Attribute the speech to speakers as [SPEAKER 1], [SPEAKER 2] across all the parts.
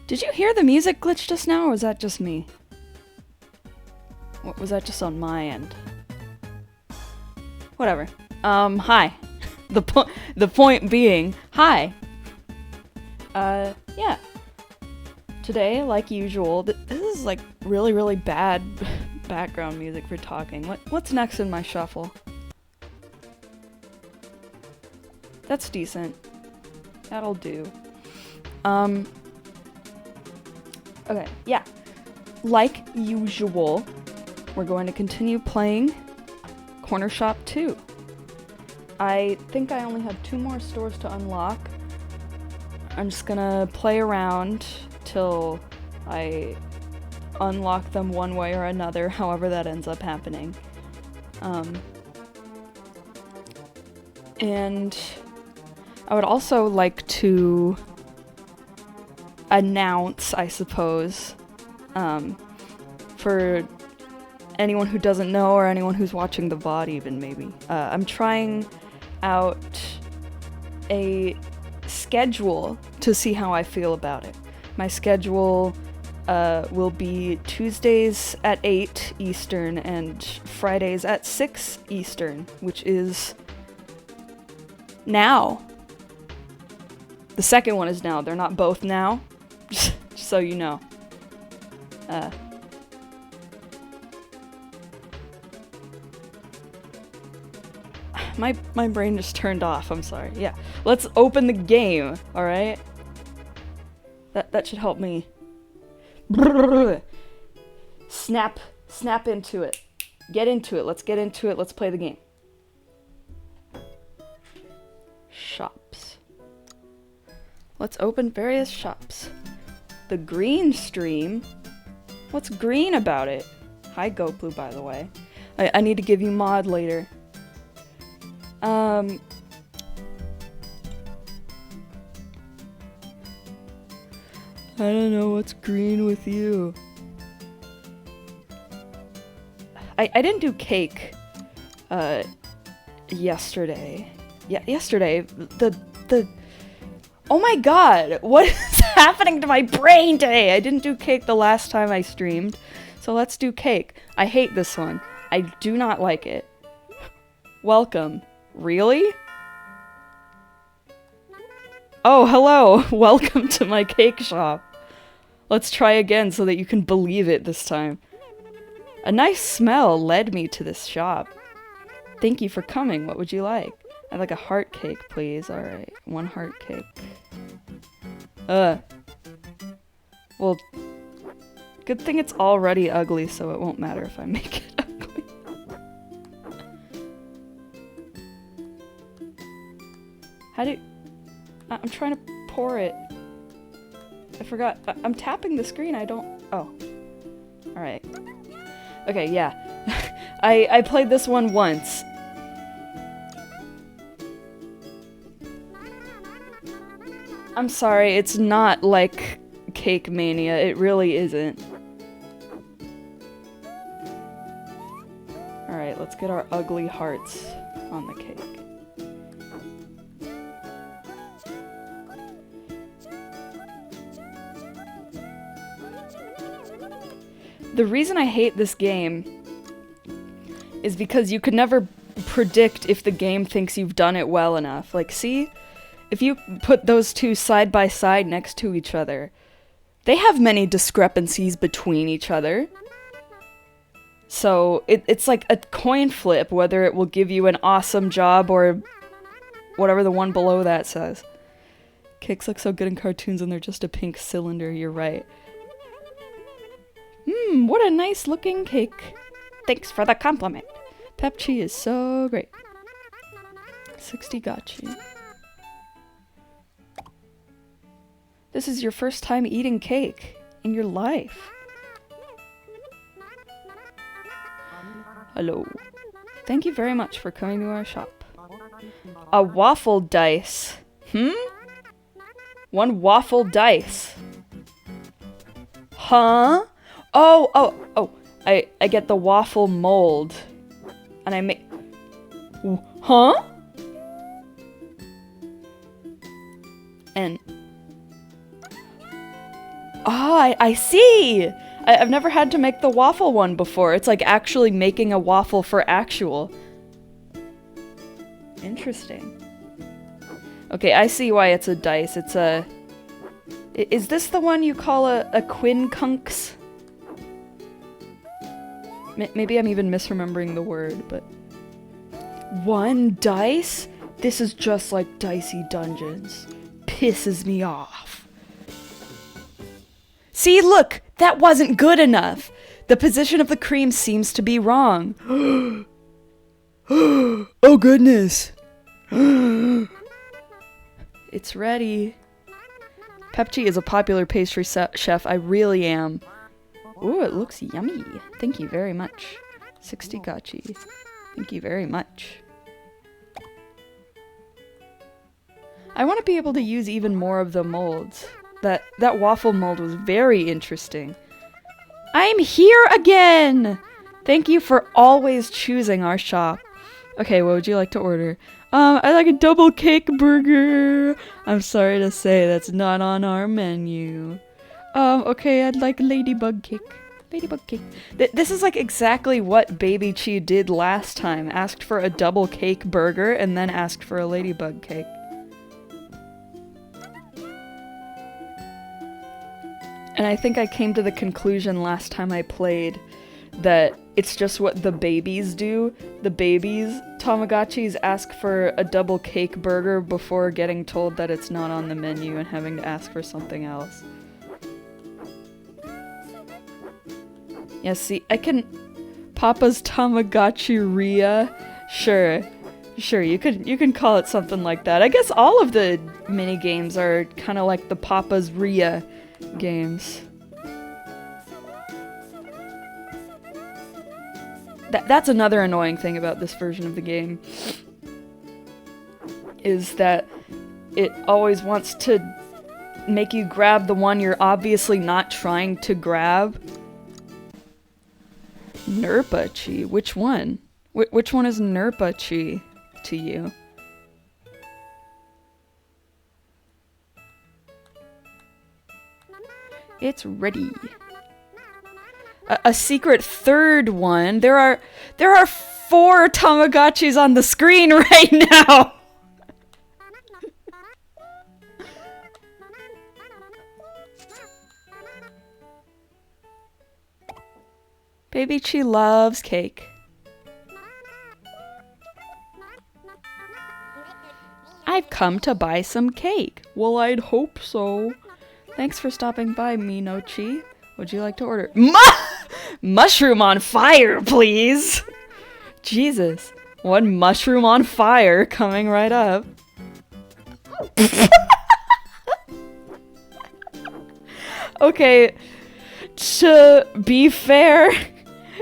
[SPEAKER 1] Did you hear the music glitch just now, or was that just me? What was that just on my end? Whatever. Hi. The point being, hi. Yeah. Today, like usual, this is like really, really bad background music for talking. What's next in my shuffle? That's decent. That'll do. Okay, yeah. Like usual, we're going to continue playing Corner Shop 2. I think I only have 2 more stores to unlock. I'm just gonna play around till I unlock them one way or another, however that ends up happening. And I would also like to announce, I suppose, for anyone who doesn't know or anyone who's watching the VOD even maybe. I'm trying out a schedule to see how I feel about it. My schedule will be Tuesdays at 8 Eastern and Fridays at 6 Eastern, which is now. The second one is now. They're not both now. Just so you know. My brain just turned off. I'm sorry. Yeah. Let's open the game, alright? That should help me. Snap into it. Get into it. Let's get into it. Let's play the game. Shops. Let's open various shops. The green stream? What's green about it? Hi, Goku, by the way. I need to give you mod later. I don't know what's green with you. I didn't do cake, yesterday. Yeah, yesterday. The oh my god! What is happening to my brain today? I didn't do cake the last time I streamed, so let's do cake. I hate this one. I do not like it. Welcome. Really? Oh, hello! Welcome to my cake shop. Let's try again so that you can believe it this time. A nice smell led me to this shop. Thank you for coming. What would you like? I'd like a heart cake, please. Alright, 1 heart cake. Well, good thing it's already ugly, so it won't matter if I make it ugly. I'm trying to pour it. I forgot. I'm tapping the screen. I don't... Oh. Alright. Okay, yeah. I played this one once. I'm sorry, it's not like Cake Mania. It really isn't. Alright, let's get our ugly hearts on the cake. The reason I hate this game is because you could never predict if the game thinks you've done it well enough. Like, see? If you put those two side by side next to each other, they have many discrepancies between each other. So, it's like a coin flip whether it will give you an awesome job or whatever the one below that says. Cakes look so good in cartoons and they're just a pink cylinder, you're right. What a nice looking cake. Thanks for the compliment. PEPPtchi is so great. 60 gotchi. This is your first time eating cake in your life. Hello. Thank you very much for coming to our shop. A waffle dice. 1 waffle dice. Huh? Oh, I get the waffle mold. And I make... Huh? Oh, I see! I've never had to make the waffle one before. It's like actually making a waffle for actual. Interesting. Okay, I see why it's a dice. It's a... Is this the one you call a quincunx? Maybe I'm even misremembering the word, but... 1 dice? This is just like Dicey Dungeons. Pisses me off. See, look! That wasn't good enough! The position of the cream seems to be wrong. Oh goodness! It's ready. PEPPtchi is a popular pastry chef. I really am. Ooh, it looks yummy. Thank you very much. 60 gotchi. Thank you very much. I want to be able to use even more of the molds. That waffle mold was very interesting. I'm here again! Thank you for always choosing our shop. Okay, what would you like to order? I like a double cake burger. I'm sorry to say that's not on our menu. Okay, I'd like ladybug cake. Ladybug cake. This is like exactly what PEPPtchi did last time. Asked for a double cake burger and then asked for a ladybug cake. And I think I came to the conclusion last time I played that it's just what the babies do. The babies, Tamagotchis, ask for a double cake burger before getting told that it's not on the menu and having to ask for something else. Yeah, see, I can... Papa's Tamagotchi Ria? Sure, you can call it something like that. I guess all of the mini games are kind of like the Papa's Ria games. That's another annoying thing about this version of the game, is that it always wants to make you grab the one you're obviously not trying to grab. PEPPtchi? Which one? Which one is PEPPtchi to you? It's ready. A secret third one? There are 4 Tamagotchis on the screen right now! PEPPtchi loves cake. I've come to buy some cake. Well, I'd hope so. Thanks for stopping by, Minochi. Would you like to order? Mushroom on fire, please! Jesus. One mushroom on fire coming right up. Okay, to be fair,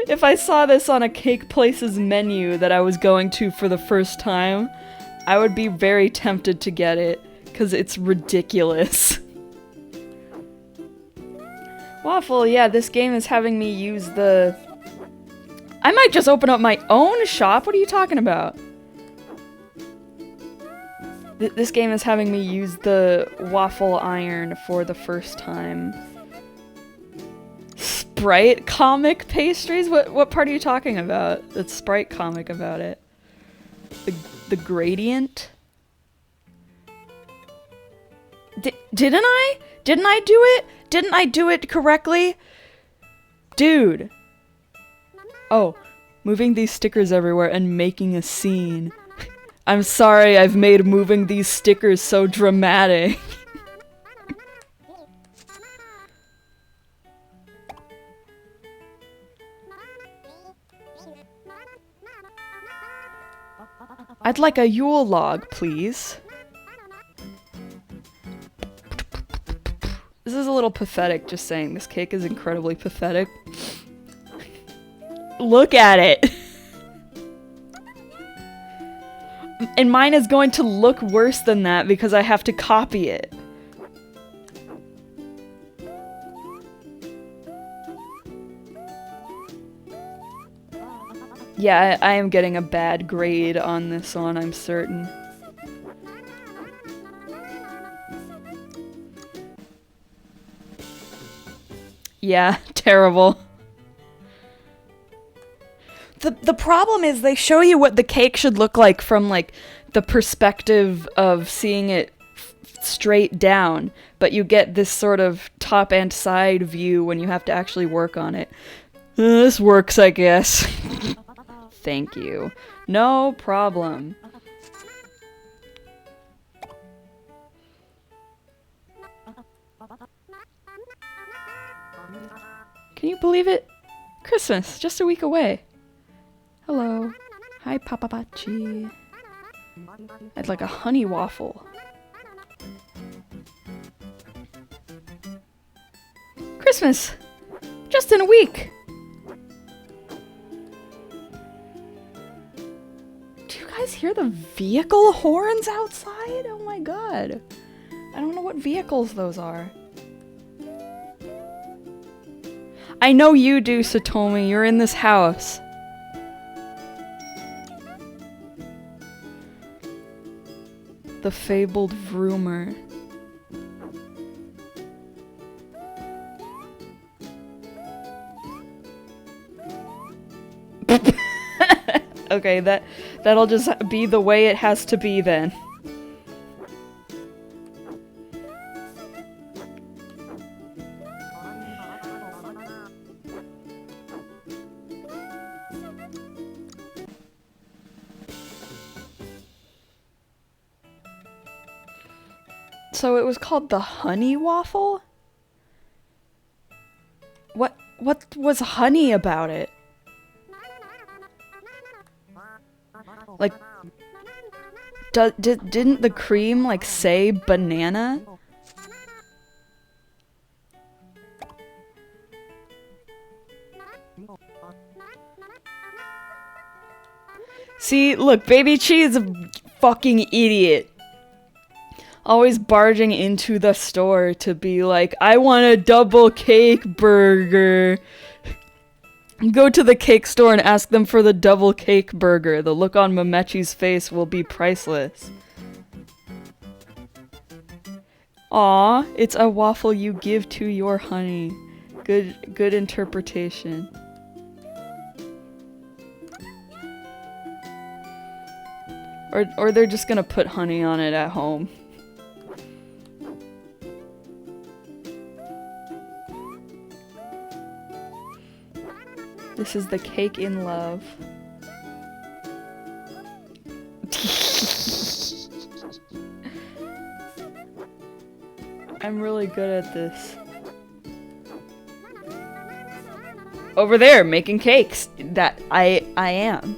[SPEAKER 1] if I saw this on a cake place's menu that I was going to for the first time, I would be very tempted to get it, because it's ridiculous. Waffle, yeah, this game is having me use the... I might just open up my own shop, what are you talking about? This game is having me use the waffle iron for the first time. Sprite comic pastries? What part are you talking about? That's Sprite comic about it. The gradient? Didn't I? Didn't I do it? Didn't I do it correctly? Dude. Oh, moving these stickers everywhere and making a scene. I'm sorry I've made moving these stickers so dramatic. I'd like a Yule log, please. This is a little pathetic, just saying. This cake is incredibly pathetic. Look at it! And mine is going to look worse than that because I have to copy it. Yeah, I am getting a bad grade on this one, I'm certain. Yeah, terrible. The problem is they show you what the cake should look like from, like, the perspective of seeing it straight down, but you get this sort of top and side view when you have to actually work on it. This works, I guess. Thank you. No problem. Can you believe it? Christmas, just a week away. Hello. Hi, PEPPtchi. I'd like a honey waffle. Christmas! Just in a week! Do you guys hear the vehicle horns outside? Oh my god. I don't know what vehicles those are. I know you do, Satomi. You're in this house. The fabled Vroomer. Okay, that'll just be the way it has to be then. So it was called the honey waffle? What was honey about it? Like, didn't the cream, like, say banana? See, look, PEPPtchi is a fucking idiot. Always barging into the store to be like, I want a double cake burger. Go to the cake store and ask them for the double cake burger. The look on Mamechi's face will be priceless. Aw, it's a waffle you give to your honey. Good interpretation. Or they're just gonna put honey on it at home. This is the cake in love. I'm really good at this. Over there, making cakes. That I am.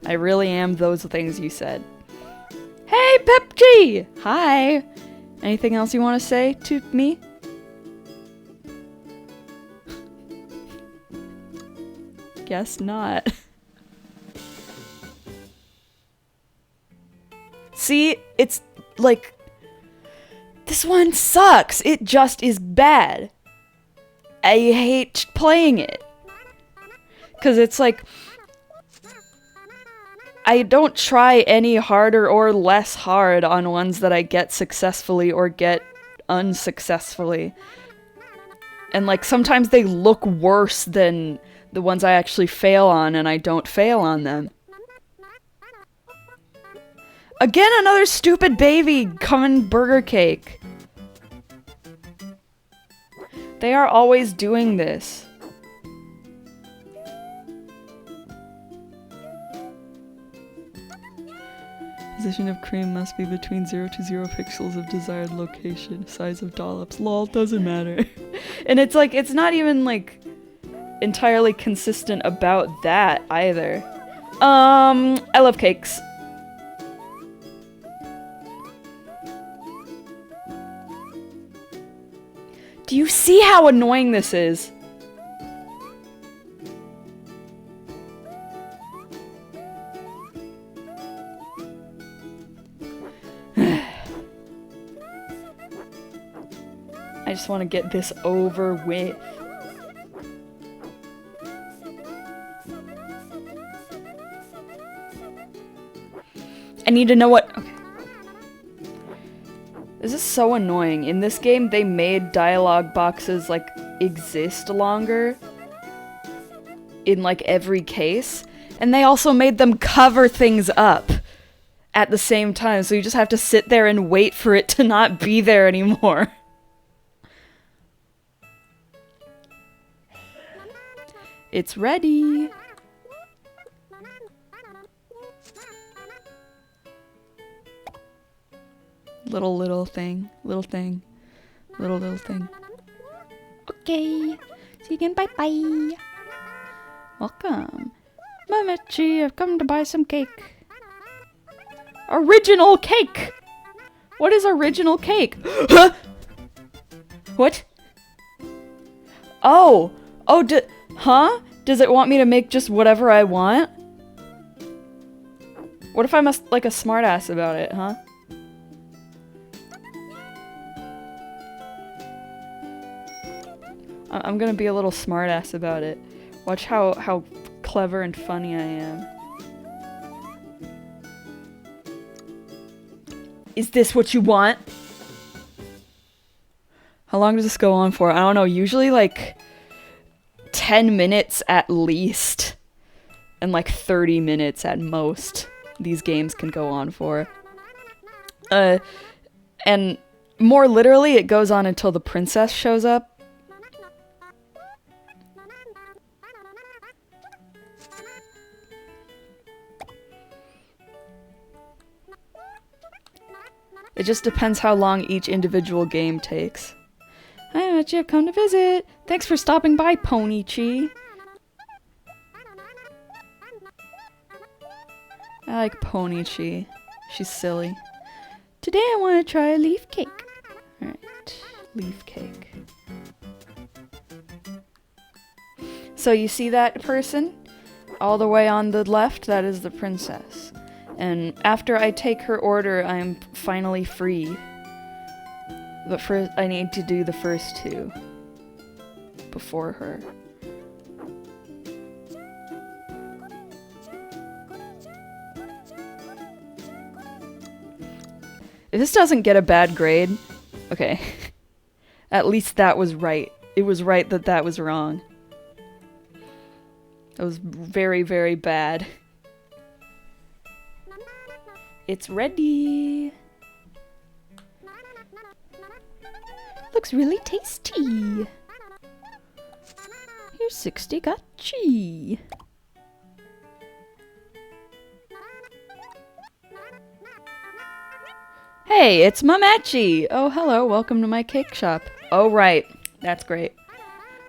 [SPEAKER 1] I really am those things you said. Hey, PEPPtchi! Hi! Anything else you want to say to me? Guess not. See, it's like, this one sucks. It just is bad. I hate playing it. 'Cause it's like, I don't try any harder or less hard on ones that I get successfully or get unsuccessfully. And like, sometimes they look worse than the ones I actually fail on, and I don't fail on them. Again, another stupid baby coming burger cake. They are always doing this. Position of cream must be between 0 to 0 pixels of desired location. Size of dollops. Lol, doesn't matter. And it's like, it's not even like entirely consistent about that either. I love cakes. Do you see how annoying this is? I just want to get this over with. I need to know what— okay. This is so annoying. In this game, they made dialogue boxes, like, exist longer in like every case, and they also made them cover things up at the same time, so you just have to sit there and wait for it to not be there anymore. It's ready. Little thing. Little thing. Okay. See you again. Bye-bye. Welcome. PEPPtchi, I've come to buy some cake. Original cake! What is original cake? Huh? What? Oh! Oh, huh? Does it want me to make just whatever I want? What if I'm like a smartass about it, huh? I'm gonna be a little smartass about it. Watch how clever and funny I am. Is this what you want? How long does this go on for? I don't know, usually like 10 minutes at least. And like 30 minutes at most. These games can go on for. And more literally, it goes on until the princess shows up. It just depends how long each individual game takes. Hi, PEPPtchi, I've come to visit. Thanks for stopping by, PEPPtchi. I like PEPPtchi. She's silly. Today I want to try a leaf cake. Alright, leaf cake. So you see that person? All the way on the left, that is the princess. And after I take her order, I'm finally free. But first, I need to do the first two before her. If this doesn't get a bad grade, okay. At least that was right. It was right that that was wrong. That was very, very bad. It's ready. Looks really tasty. Here's 60 gotchi. Hey, it's PEPPtchi. Oh, hello. Welcome to my cake shop. Oh, right. That's great.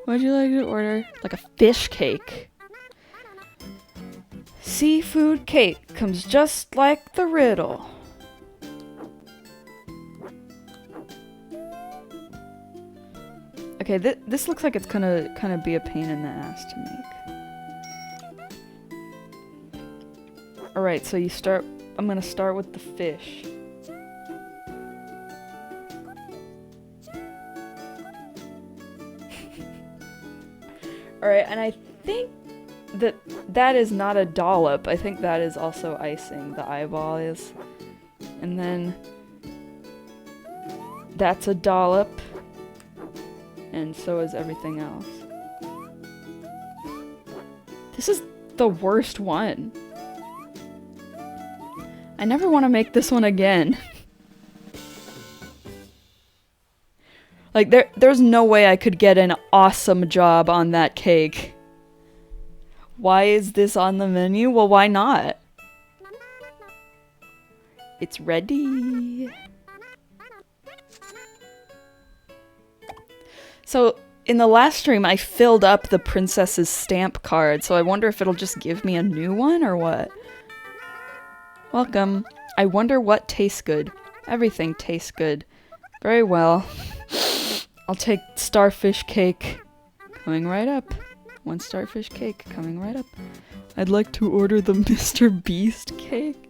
[SPEAKER 1] Would you like to order? Like a fish cake. Seafood cake comes just like the riddle. Okay, this looks like it's gonna kind of be a pain in the ass to make. Alright, so I'm gonna start with the fish. Alright, and I think that is not a dollop. I think that is also icing. The eyeball is. And then that's a dollop. And so is everything else. This is the worst one. I never want to make this one again. Like, there's no way I could get an awesome job on that cake. Why is this on the menu? Well, why not? It's ready. So, in the last stream, I filled up the princess's stamp card, so I wonder if it'll just give me a new one or what? Welcome. I wonder what tastes good. Everything tastes good. Very well. I'll take starfish cake. Coming right up. One starfish cake coming right up. I'd like to order the Mr. Beast cake.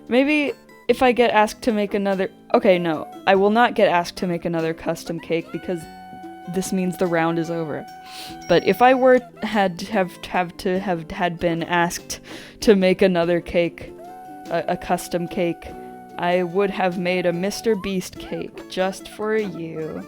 [SPEAKER 1] Maybe if I get asked to make another... Okay, no. I will not get asked to make another custom cake because this means the round is over. But if I had been asked to make another cake, a custom cake, I would have made a Mr. Beast cake just for you.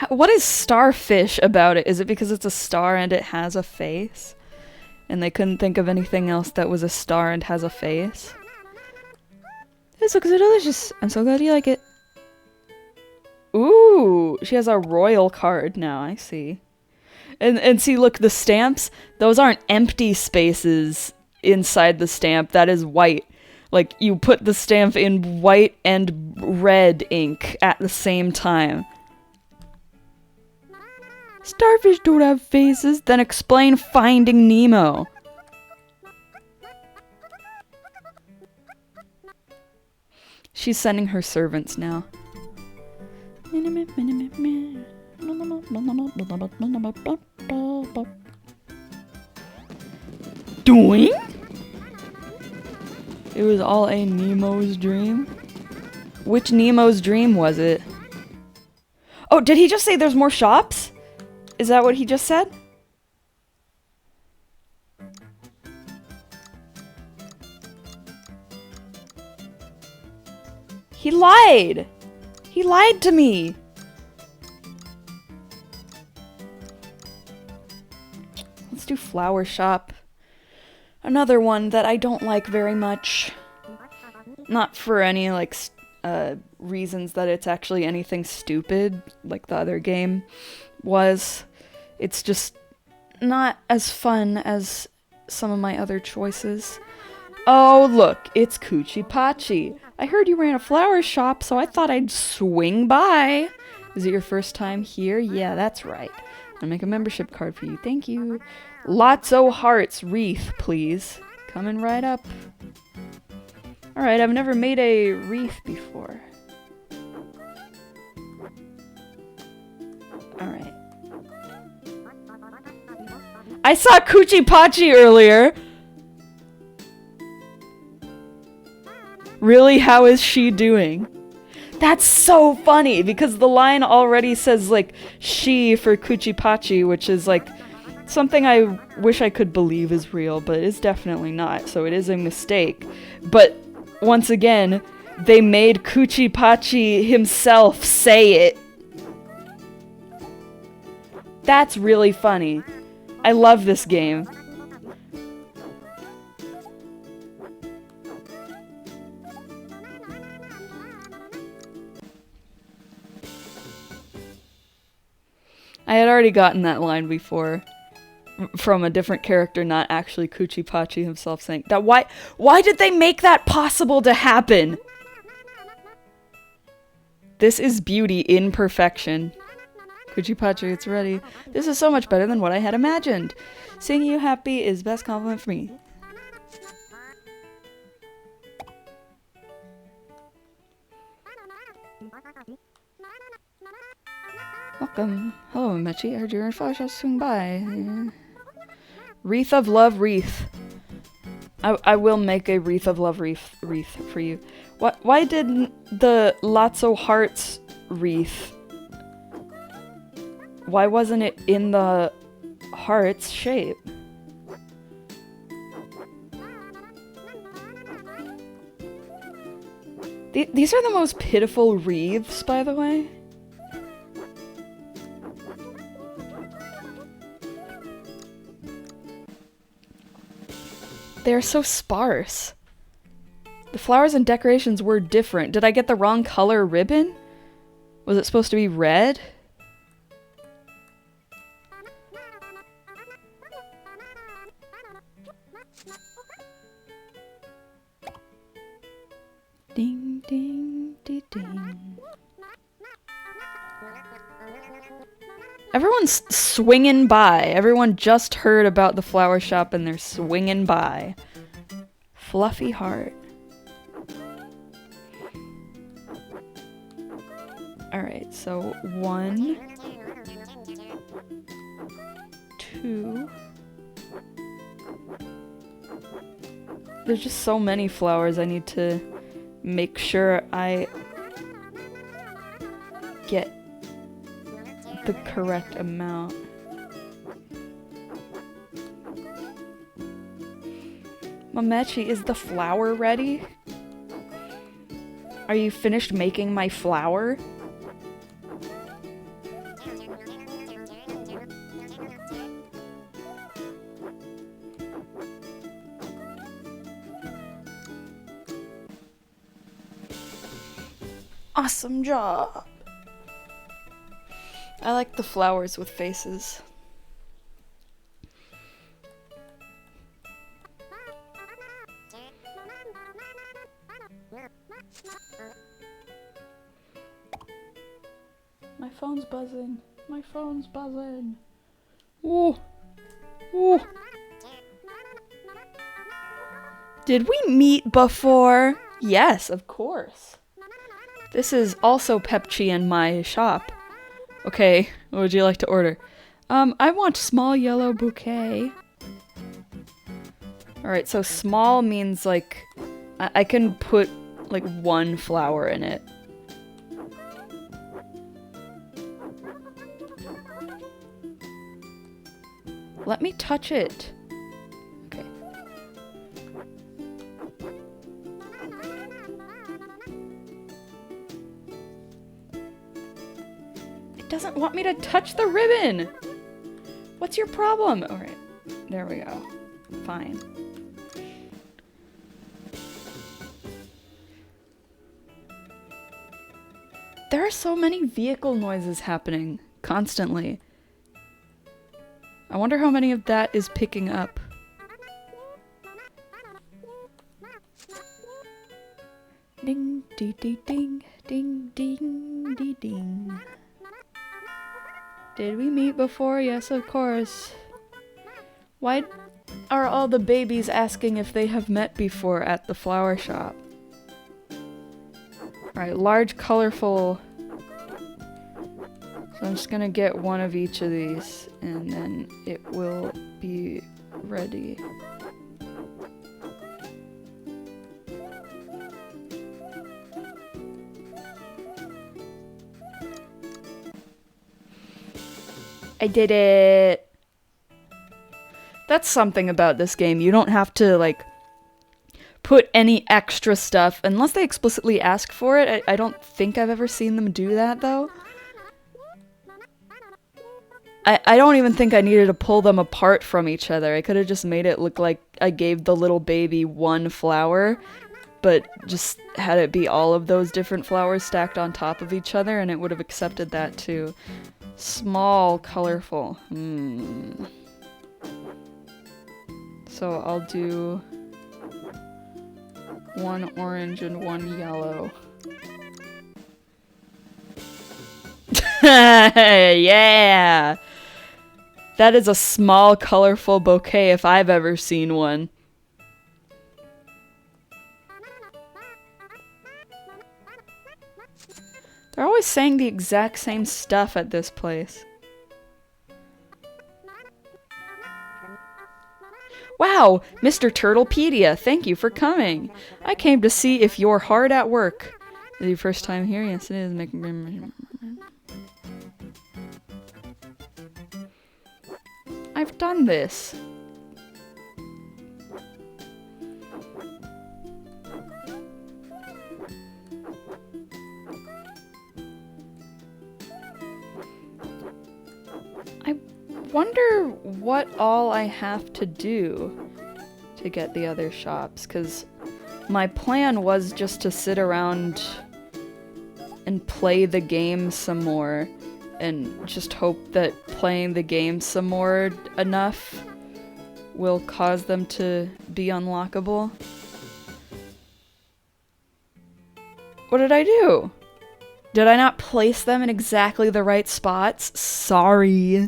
[SPEAKER 1] What is starfish about it? Is it because it's a star and it has a face? And they couldn't think of anything else that was a star and has a face? This looks so delicious. I'm so glad you like it. Ooh, she has a royal card now, I see. And see, look, the stamps, those aren't empty spaces inside the stamp, that is white. Like, you put the stamp in white and red ink at the same time. Starfish don't have faces, then explain Finding Nemo. She's sending her servants now. Doing? It was all a Nemo's dream? Which Nemo's dream was it? Oh, did he just say there's more shops? Is that what he just said? He lied! He lied to me! Let's do flower shop. Another one that I don't like very much. Not for any, like, reasons that it's actually anything stupid, like the other game was. It's just not as fun as some of my other choices. Oh, look, it's PEPPtchi. I heard you ran a flower shop, so I thought I'd swing by. Is it your first time here? Yeah, that's right. I'll make a membership card for you. Thank you. Lots o' hearts wreath, please. Coming right up. Alright, I've never made a wreath before. Alright. I saw PEPPtchi earlier! Really, how is she doing? That's so funny, because the line already says, like, she for PEPPtchi, which is, like, something I wish I could believe is real, but it's definitely not, so it is a mistake. But, once again, they made PEPPtchi himself say it. That's really funny. I love this game. I had already gotten that line before from a different character, not actually PEPPtchi himself saying that. Why did they make that possible to happen? This is beauty in perfection. PEPPtchi, it's ready. This is so much better than what I had imagined. Seeing you happy is best compliment for me. Welcome. Hello, PEPPtchi. I heard you're in flower shop, swing by. Wreath of Love wreath. I will make a Wreath of Love wreath for you. Why didn't the Lots o' Hearts wreath? Why wasn't it in the heart's shape? These are the most pitiful wreaths, by the way. They are so sparse. The flowers and decorations were different. Did I get the wrong color ribbon? Was it supposed to be red? Ding, ding, ding, ding. Everyone's swinging by. Everyone just heard about the flower shop and they're swinging by. Fluffy heart. Alright, so 1, 2. There's just so many flowers. I need to make sure I get the correct amount. PEPPtchi, is the flour ready? Are you finished making my flour? Awesome job. I like the flowers with faces. My phone's buzzing. My phone's buzzing. Ooh. Ooh. Did we meet before? Yes, of course. This is also PEPPtchi in my shop. Okay, what would you like to order? I want small yellow bouquet. Alright, so small means like I can put like one flower in it. Let me touch it. Okay. It doesn't want me to touch the ribbon! What's your problem? Alright, there we go. Fine. There are so many vehicle noises happening constantly. I wonder how many of that is picking up. Ding, dee, dee, ding, ding, ding, dee, ding. Did we meet before? Yes, of course. Why are all the babies asking if they have met before at the flower shop? Alright, large, colorful. So I'm just gonna get one of each of these, and then it will be ready. I did it! That's something about this game. You don't have to, like, put any extra stuff, unless they explicitly ask for it. I don't think I've ever seen them do that, though. I don't even think I needed to pull them apart from each other. I could have just made it look like I gave the little baby one flower, but just had it be all of those different flowers stacked on top of each other, and it would have accepted that too. Small, colorful. So I'll do one orange and one yellow. Yeah! That is a small, colorful bouquet if I've ever seen one. They're always saying the exact same stuff at this place. Wow, Mr. Turtlepedia, thank you for coming. I came to see if you're hard at work. Is it your first time here? Yes, it is. I've done this. I wonder what all I have to do to get the other shops, because my plan was just to sit around and play the game some more and just hope that playing the game some more enough will cause them to be unlockable. What did I do? Did I not place them in exactly the right spots? Sorry.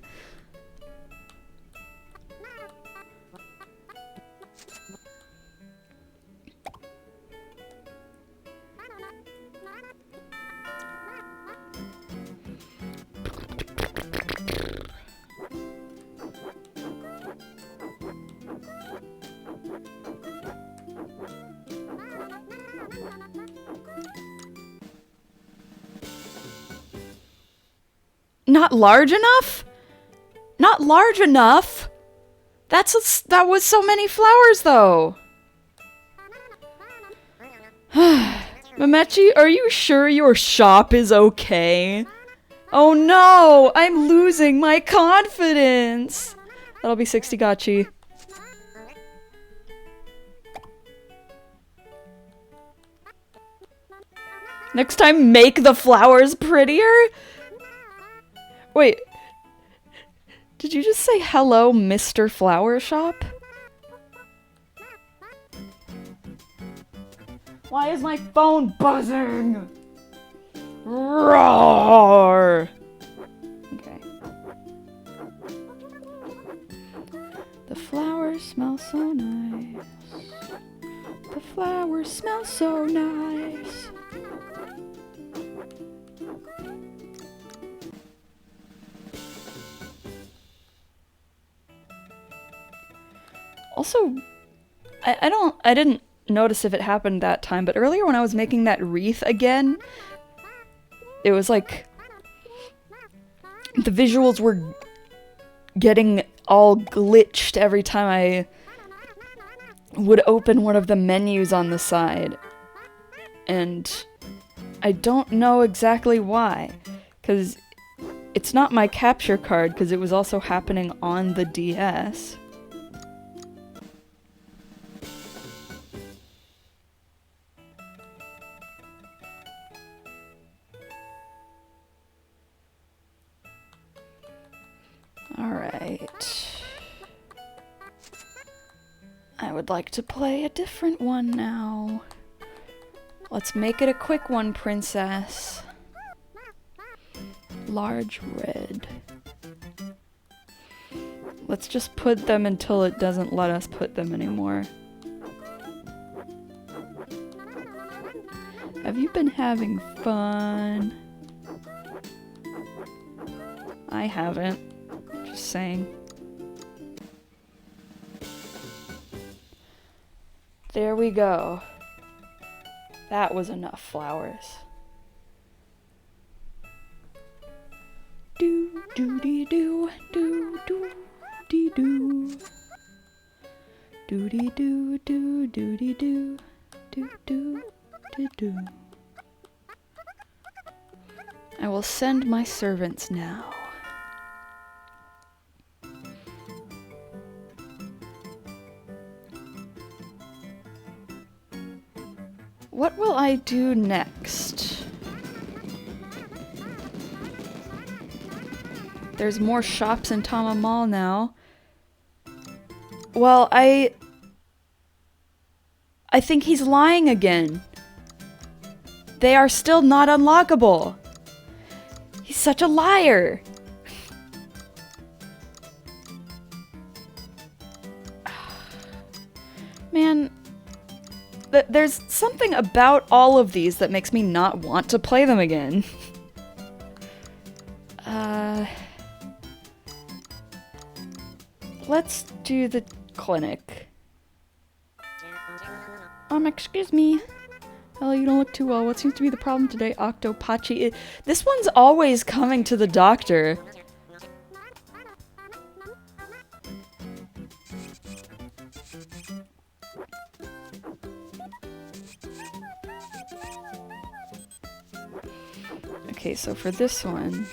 [SPEAKER 1] Not large enough? Not large enough? That was so many flowers, though. PEPPtchi, are you sure your shop is okay? Oh no! I'm losing my confidence! That'll be 60 gotchi. Next time, make the flowers prettier? Wait. Did you just say hello, Mr. Flower Shop? Why is my phone buzzing? Roar! Okay. The flowers smell so nice. The flowers smell so nice. Also, I didn't notice if it happened that time, but earlier when I was making that wreath again, it was like the visuals were getting all glitched every time I would open one of the menus on the side. And I don't know exactly why, because it's not my capture card, because it was also happening on the DS. Alright. I would like to play a different one now. Let's make it a quick one, princess. Large red. Let's just put them until it doesn't let us put them anymore. Have you been having fun? I haven't. Just saying. There we go. That was enough flowers. Do do dee do do do dee do do dee do do do dee do do do do do. I will send my servants now. What will I do next? There's more shops in Tama Mall now. Well, I think he's lying again. They are still not unlockable. He's such a liar. Man, there's something about all of these that makes me not want to play them again. Let's do the clinic. Excuse me. Hello, you don't look too well. What seems to be the problem today, PEPPtchi? This one's always coming to the doctor. Okay, so for this one,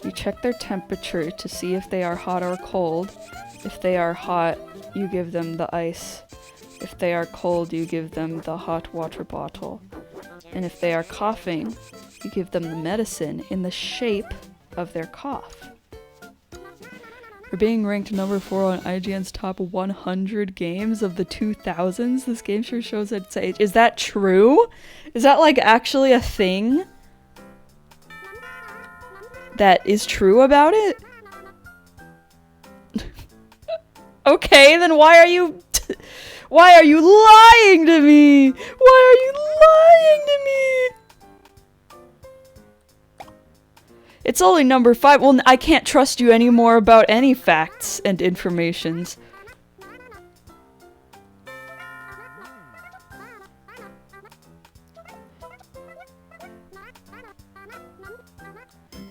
[SPEAKER 1] you check their temperature to see if they are hot or cold. If they are hot, you give them the ice. If they are cold, you give them the hot water bottle. And if they are coughing, you give them the medicine in the shape of their cough. For being ranked number 4 on IGN's top 100 games of the 2000s, this game sure shows its age. Is that true? Is that like actually a thing that is true about it? Okay, then why are you lying to me? Why are you lying to me? It's only number 5. Well, I can't trust you anymore about any facts and informations.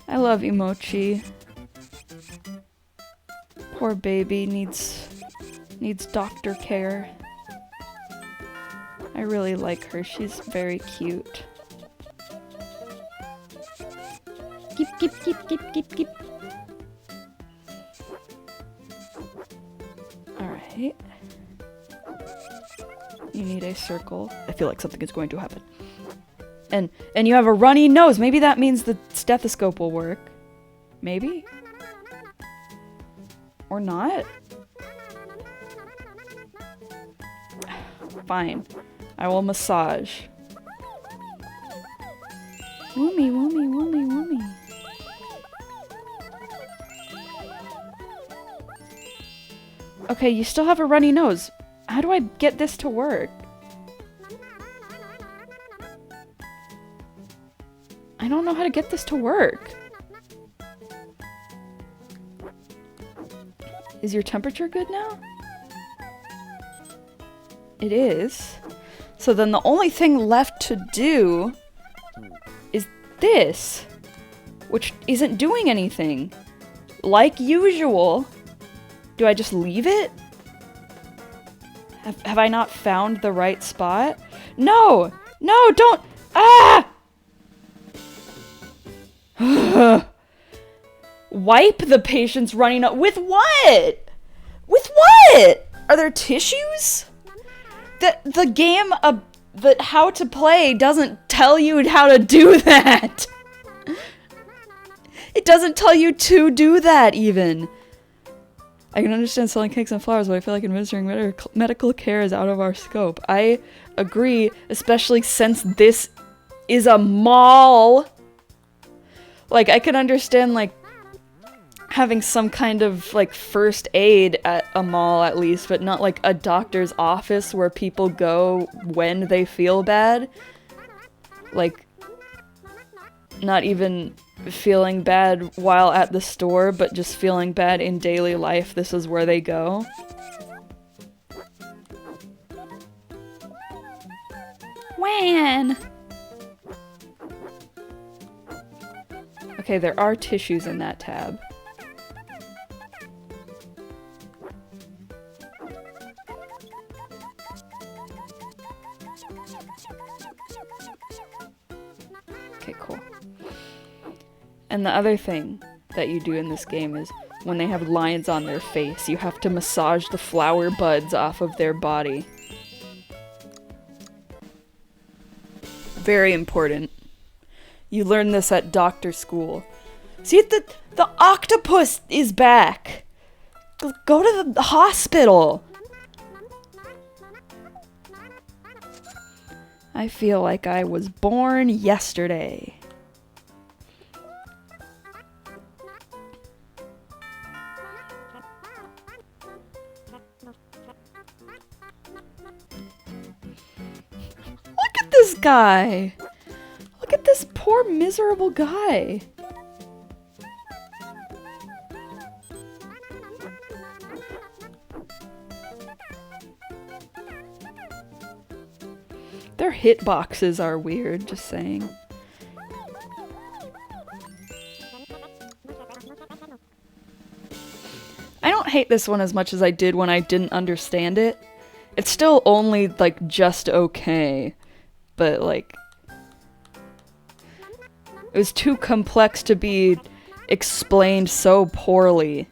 [SPEAKER 1] I love Emochi. Poor baby needs doctor care. I really like her. She's very cute. Keep. Alright. You need a circle. I feel like something is going to happen. And you have a runny nose. Maybe that means the stethoscope will work. Maybe? Or not? Fine. I will massage. Woomy, woomy, woomy, woomy. Okay, you still have a runny nose. How do I get this to work? I don't know how to get this to work. Is your temperature good now? It is. So then the only thing left to do is this, which isn't doing anything. Like usual. Do I just leave it? Have I not found the right spot? No! No, don't! Ah! Wipe the patient's running up. With what? With what? Are there tissues? The game that how to play doesn't tell you how to do that. It doesn't tell you to do that even. I can understand selling cakes and flowers, but I feel like administering medical care is out of our scope. I agree, especially since this is a mall. Like, I can understand, like, having some kind of, like, first aid at a mall at least, but not, like, a doctor's office where people go when they feel bad. Like, not even feeling bad while at the store, but just feeling bad in daily life. This is where they go. When? Okay, there are tissues in that tab. Okay, cool. And the other thing that you do in this game is when they have lines on their face, you have to massage the flower buds off of their body. Very important. You learn this at doctor school. See, the octopus is back. Go to the hospital. I feel like I was born yesterday. Look at this guy. Look at this poor miserable guy. Their hitboxes are weird, just saying. I don't hate this one as much as I did when I didn't understand it. It's still only, like, just okay. But, like, it was too complex to be explained so poorly.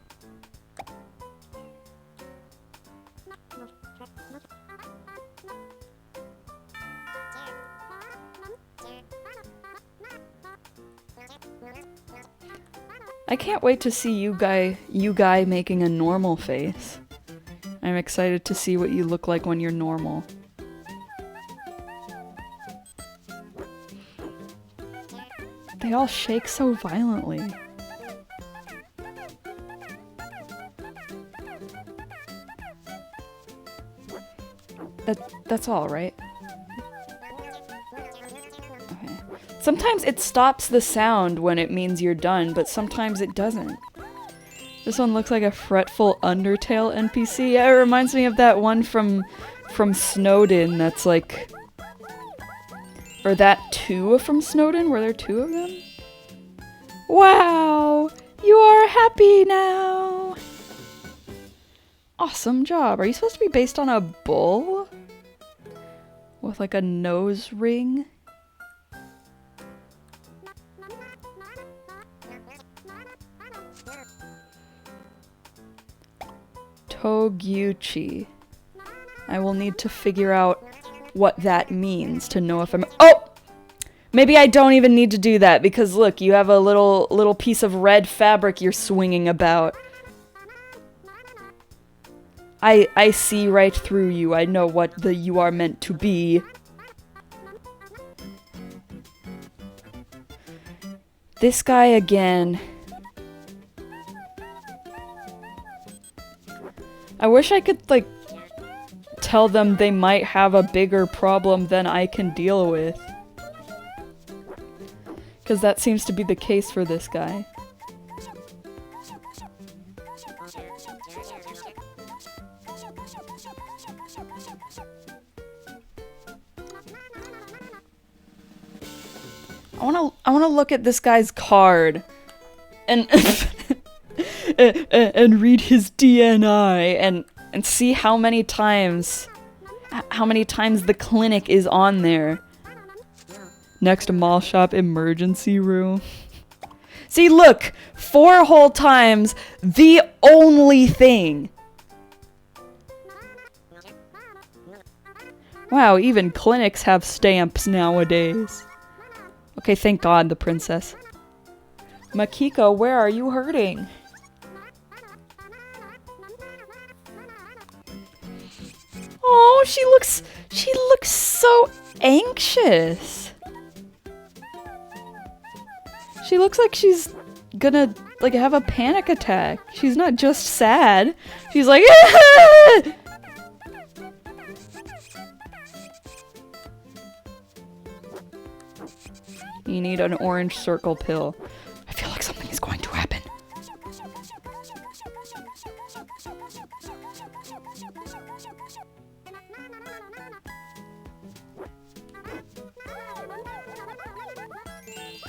[SPEAKER 1] I can't wait to see you guy making a normal face. I'm excited to see what you look like when you're normal. They all shake so violently. That's all, right? Okay. Sometimes it stops the sound when it means you're done, but sometimes it doesn't. This one looks like a fretful Undertale NPC. Yeah, it reminds me of that one from Snowden that's like... Or that two from Snowden? Were there two of them? Wow! You are happy now! Awesome job. Are you supposed to be based on a bull? With like a nose ring? Toguchi. I will need to figure out what that means to know if I'm— Oh! Maybe I don't even need to do that because look, you have a little piece of red fabric you're swinging about. I see right through you. I know what you are meant to be. This guy again. I wish I could, like, tell them they might have a bigger problem than I can deal with. Because that seems to be the case for this guy. I wanna look at this guy's card and and read his DNI and see how many times the clinic is on there. Next to mall shop emergency room. See, look, 4 whole times, the only thing. Wow, even clinics have stamps nowadays. Okay, thank God, the princess. Makiko, where are you hurting? Oh, she looks so anxious. She looks like she's gonna, like, have a panic attack. She's not just sad. She's like, ah! You need an orange circle pill. I feel like something is going to happen.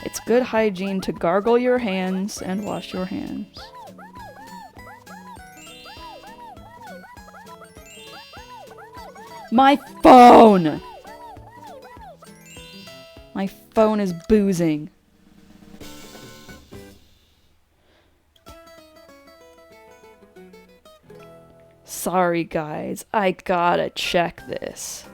[SPEAKER 1] It's good hygiene to gargle your hands and wash your hands. My phone! My phone is boozing. Sorry guys, I gotta check this.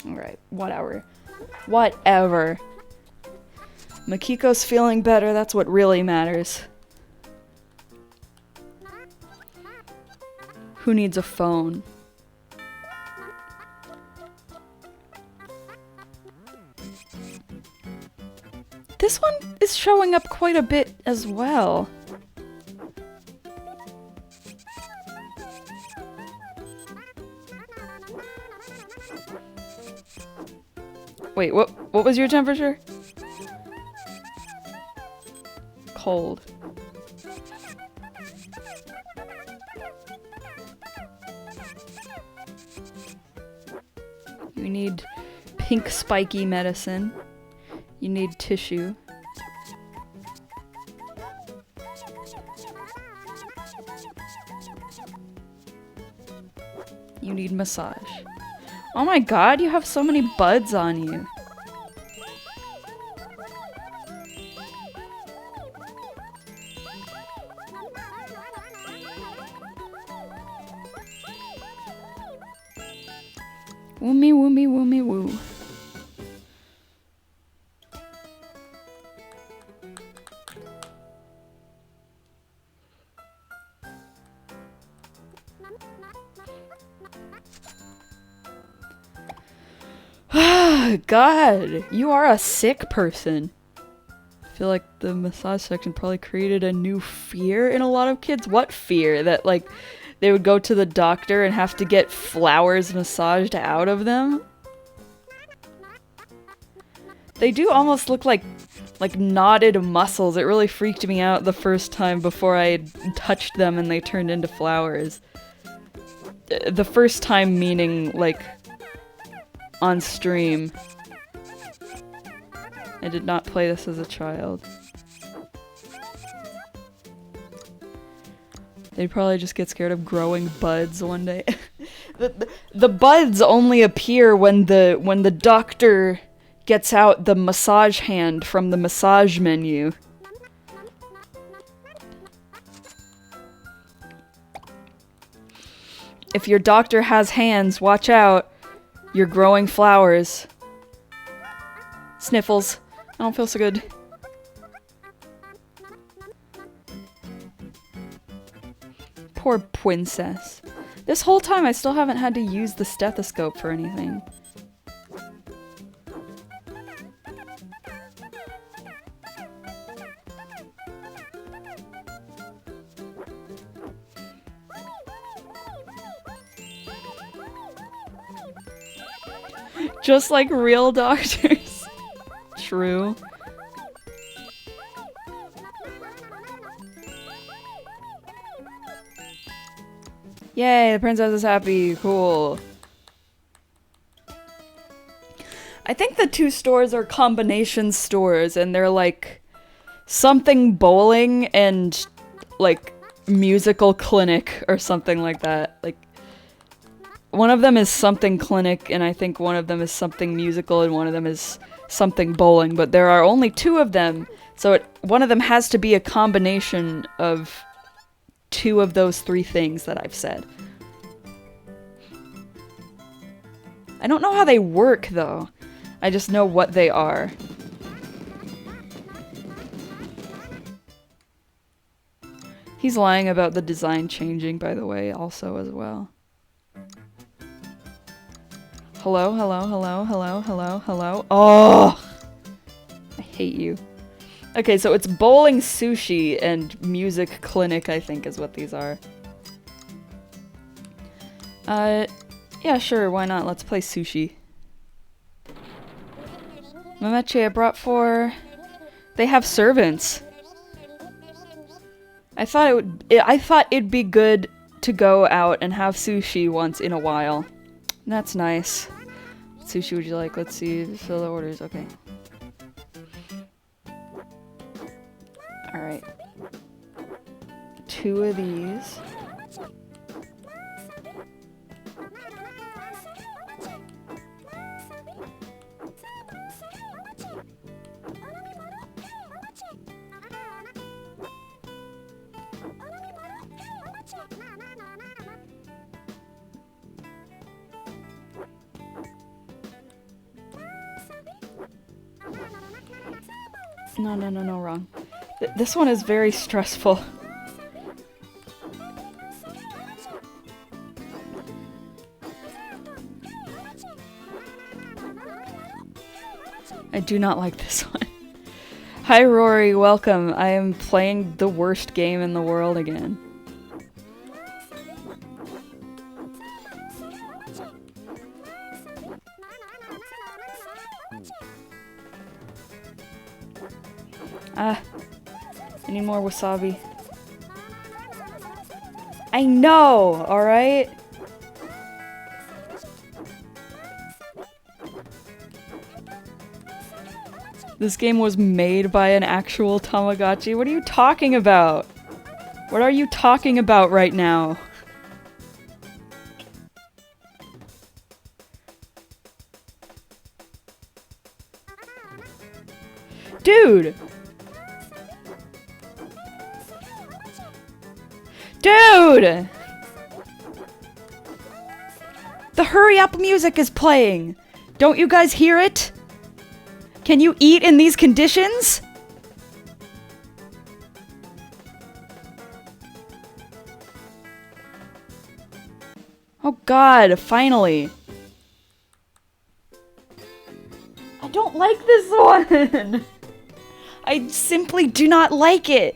[SPEAKER 1] Alright, whatever. Whatever. Makiko's feeling better, that's what really matters. Who needs a phone? This one is showing up quite a bit as well. Wait, what was your temperature? Cold. You need pink spiky medicine. You need tissue. You need massage. Oh my god, you have so many buds on you. Woomy woomy woomy woo. God, you are a sick person. I feel like the massage section probably created a new fear in a lot of kids. What fear? That, like, they would go to the doctor and have to get flowers massaged out of them? They do almost look like knotted muscles. It really freaked me out the first time before I touched them and they turned into flowers. The first time meaning, like, on stream. I did not play this as a child. They'd probably just get scared of growing buds one day. The buds only appear when the doctor gets out the massage hand from the massage menu. If your doctor has hands, watch out. You're growing flowers. Sniffles. I don't feel so good. Poor princess. This whole time I still haven't had to use the stethoscope for anything. Just like real doctors. True. Yay, the princess is happy. Cool. I think the two stores are combination stores, and they're like something bowling and like musical clinic or something like that. Like one of them is something clinic, and I think one of them is something musical, and one of them is something bowling, but there are only two of them, so one of them has to be a combination of two of those three things that I've said. I don't know how they work, though. I just know what they are. He's lying about the design changing, by the way, also as well. Hello, hello, hello, hello, hello, hello. Oh! I hate you. Okay, so it's bowling, sushi, and music clinic, I think is what these are. Yeah, sure, why not? Let's play sushi. PEPPtchi, I brought 4. They have servants. I thought it'd be good to go out and have sushi once in a while. That's nice. What sushi would you like? Let's see. Fill the orders. Okay. Alright. 2 of these. No, wrong. This one is very stressful. I do not like this one. Hi Rory, welcome. I am playing the worst game in the world again. I need more wasabi. I know, alright? This game was made by an actual Tamagotchi. What are you talking about? What are you talking about right now? Dude! Dude! The hurry up music is playing! Don't you guys hear it? Can you eat in these conditions? Oh god, finally. I don't like this one! I simply do not like it!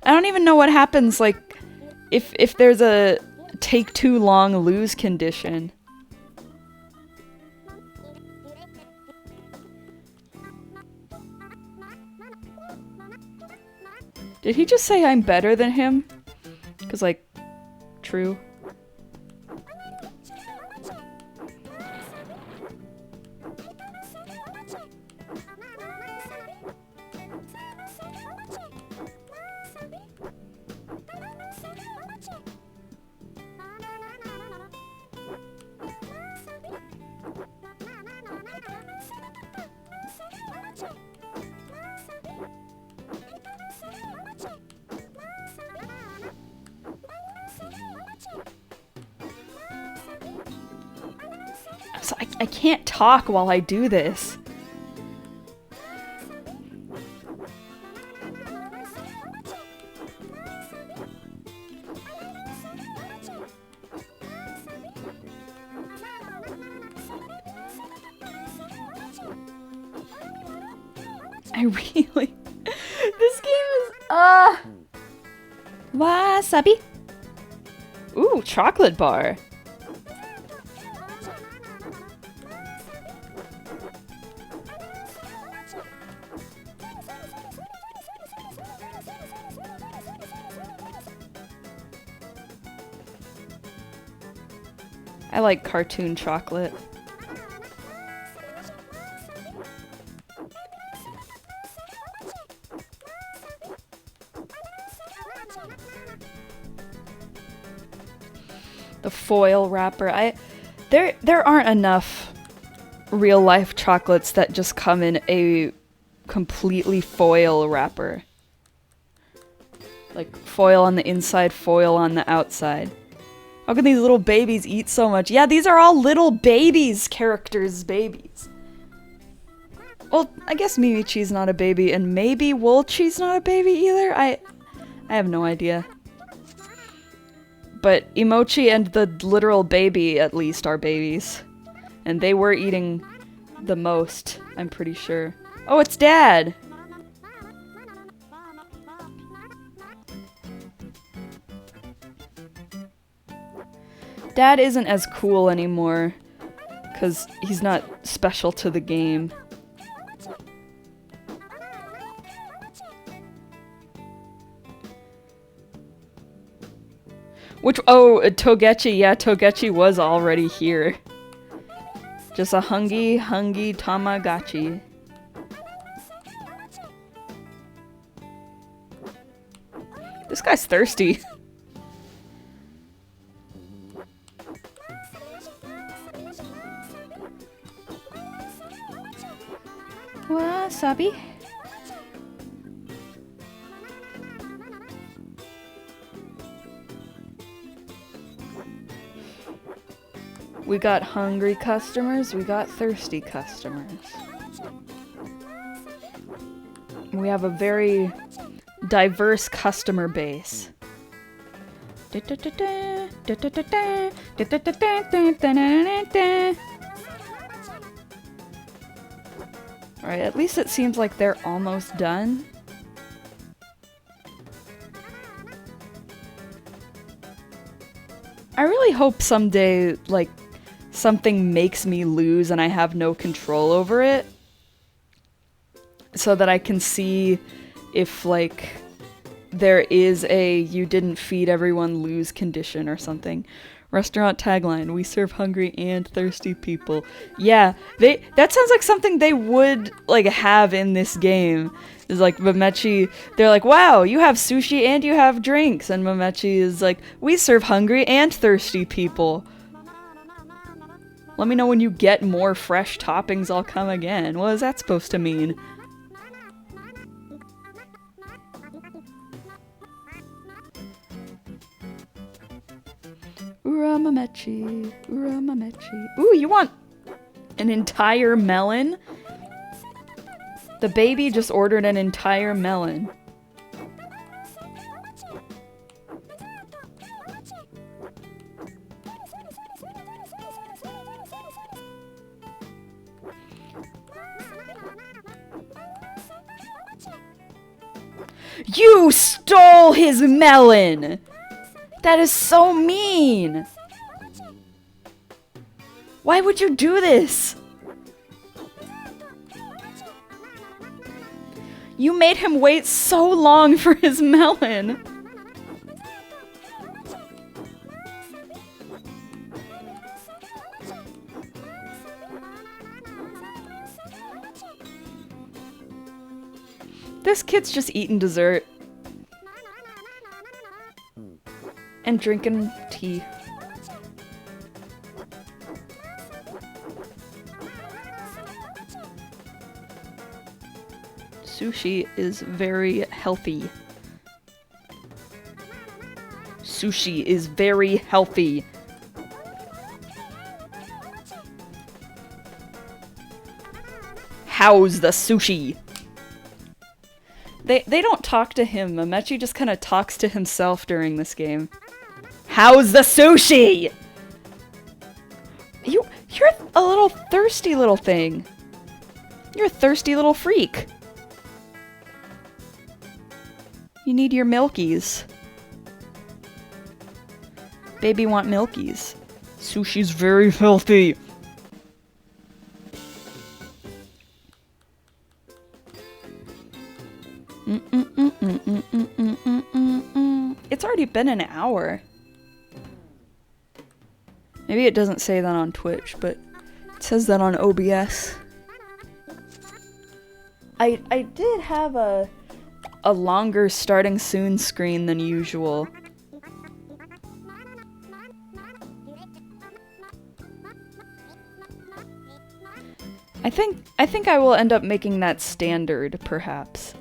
[SPEAKER 1] I don't even know what happens, like, if there's a take too long lose condition. Did he just say I'm better than him? 'Cause, like, true. I can't talk while I do this. I really... This game is... Wasabi? Ooh, chocolate bar. I like cartoon chocolate. The foil wrapper. There aren't enough real life chocolates that just come in a completely foil wrapper. Like foil on the inside, foil on the outside. How can these little babies eat so much? Yeah, these are all little babies, characters' babies. Well, I guess Mimichi's not a baby, and maybe Wolchi's not a baby either? I have no idea. But Emochi and the literal baby, at least, are babies. And they were eating the most, I'm pretty sure. Oh, it's Dad! Dad isn't as cool anymore, because he's not special to the game. Togechi, yeah, Togechi was already here. Just a hungry Tamagotchi. This guy's thirsty. Wasabi? We got hungry customers, we got thirsty customers. We have a very diverse customer base. Alright, at least it seems like they're almost done. I really hope someday, like, something makes me lose and I have no control over it. So that I can see if, like, there is a you didn't feed everyone lose condition or something. Restaurant tagline, we serve hungry and thirsty people. Yeah, that sounds like something they would, like, have in this game. Is like, PEPPtchi, they're like, wow, you have sushi and you have drinks. And PEPPtchi is like, we serve hungry and thirsty people. Let me know when you get more fresh toppings, I'll come again. What is that supposed to mean? PEPPtchi, PEPPtchi. Ooh, you want an entire melon? The baby just ordered an entire melon. You stole his melon! That is so mean! Why would you do this? You made him wait so long for his melon! This kid's just eating dessert. And drinking tea. Sushi is very healthy. Sushi is very healthy. How's the sushi? They don't talk to him. Mepptchi just kind of talks to himself during this game. How's the sushi? You're a little thirsty little thing. You're a thirsty little freak. You need your milkies. Baby want milkies. Sushi's very healthy. It's already been an hour. Maybe it doesn't say that on Twitch, but it says that on OBS. I did have a longer starting soon screen than usual. I think I will end up making that standard, perhaps.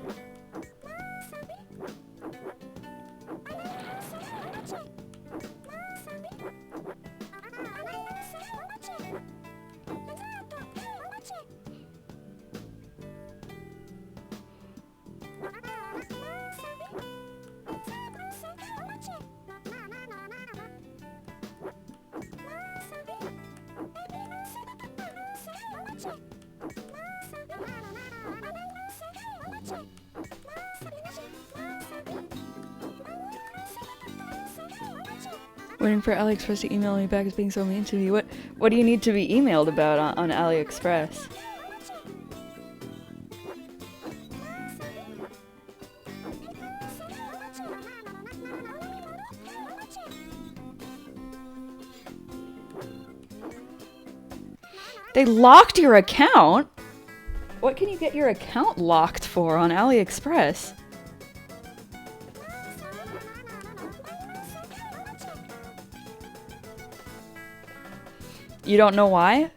[SPEAKER 1] Waiting for AliExpress to email me back as being so mean to me. What do you need to be emailed about on AliExpress? They locked your account? What can you get your account locked for on AliExpress? You don't know why?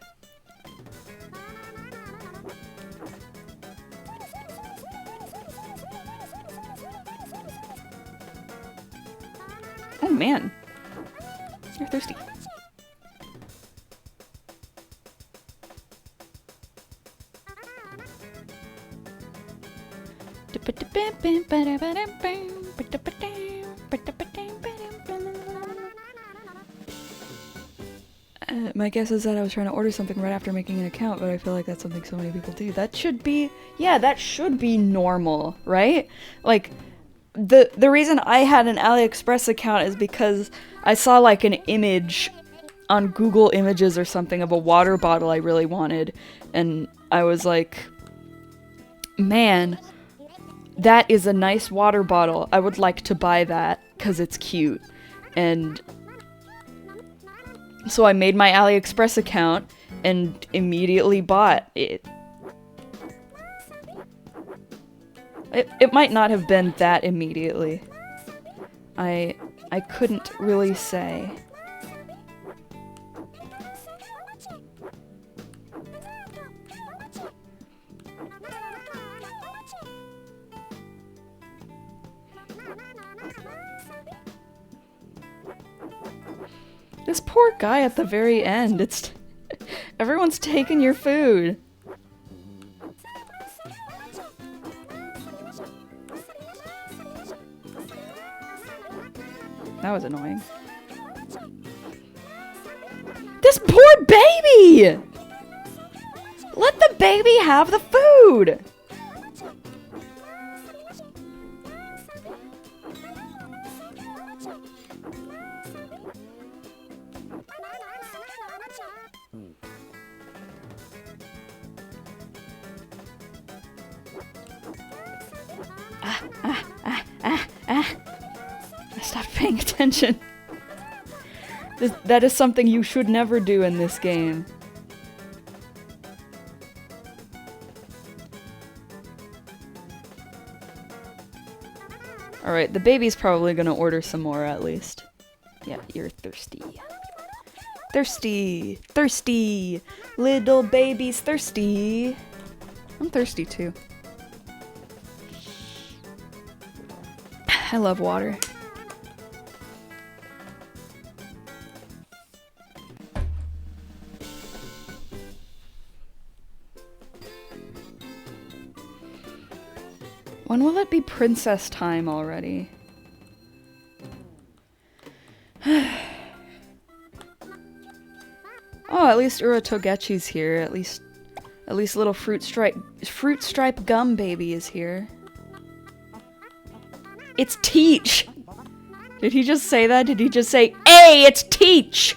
[SPEAKER 1] Oh man. You're thirsty. My guess is that I was trying to order something right after making an account, but I feel like that's something so many people do. That should be, yeah, that should be normal, right? Like, the reason I had an AliExpress account is because I saw like an image on Google Images or something of a water bottle I really wanted, and I was like, man, that is a nice water bottle. I would like to buy that because it's cute. And so I made my AliExpress account and immediately bought it. It might not have been that immediately. I couldn't really say. This poor guy at the very end, it's... everyone's taking your food. That was annoying. This poor baby! Let the baby have the food! I stopped paying attention. That is something you should never do in this game. Alright, the baby's probably gonna order some more at least. Yeah, you're thirsty. Thirsty! Thirsty! Little baby's thirsty! I'm thirsty too. I love water. When will it be princess time already? Oh, at least Togechi's here. At least little fruit stripe gum baby is here. It's Teach! Did he just say that? Did he just say, "Hey, it's Teach!"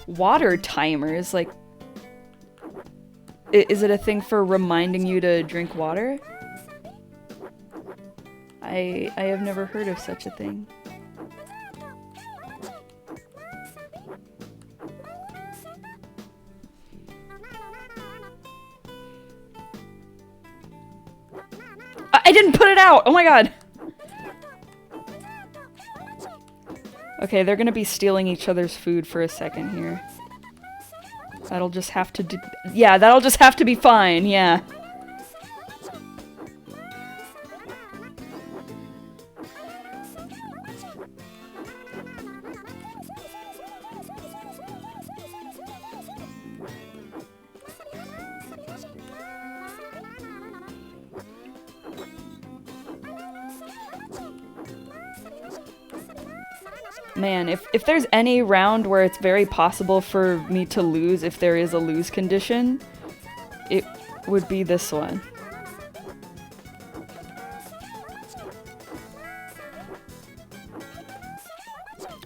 [SPEAKER 1] Water timers, like... Is it a thing for reminding you to drink water? I have never heard of such a thing. I didn't put it out! Oh my god! Okay, they're gonna be stealing each other's food for a second here. That'll just have to yeah, that'll just have to be fine, yeah. Man, if there's any round where it's very possible for me to lose, if there is a lose condition, it would be this one.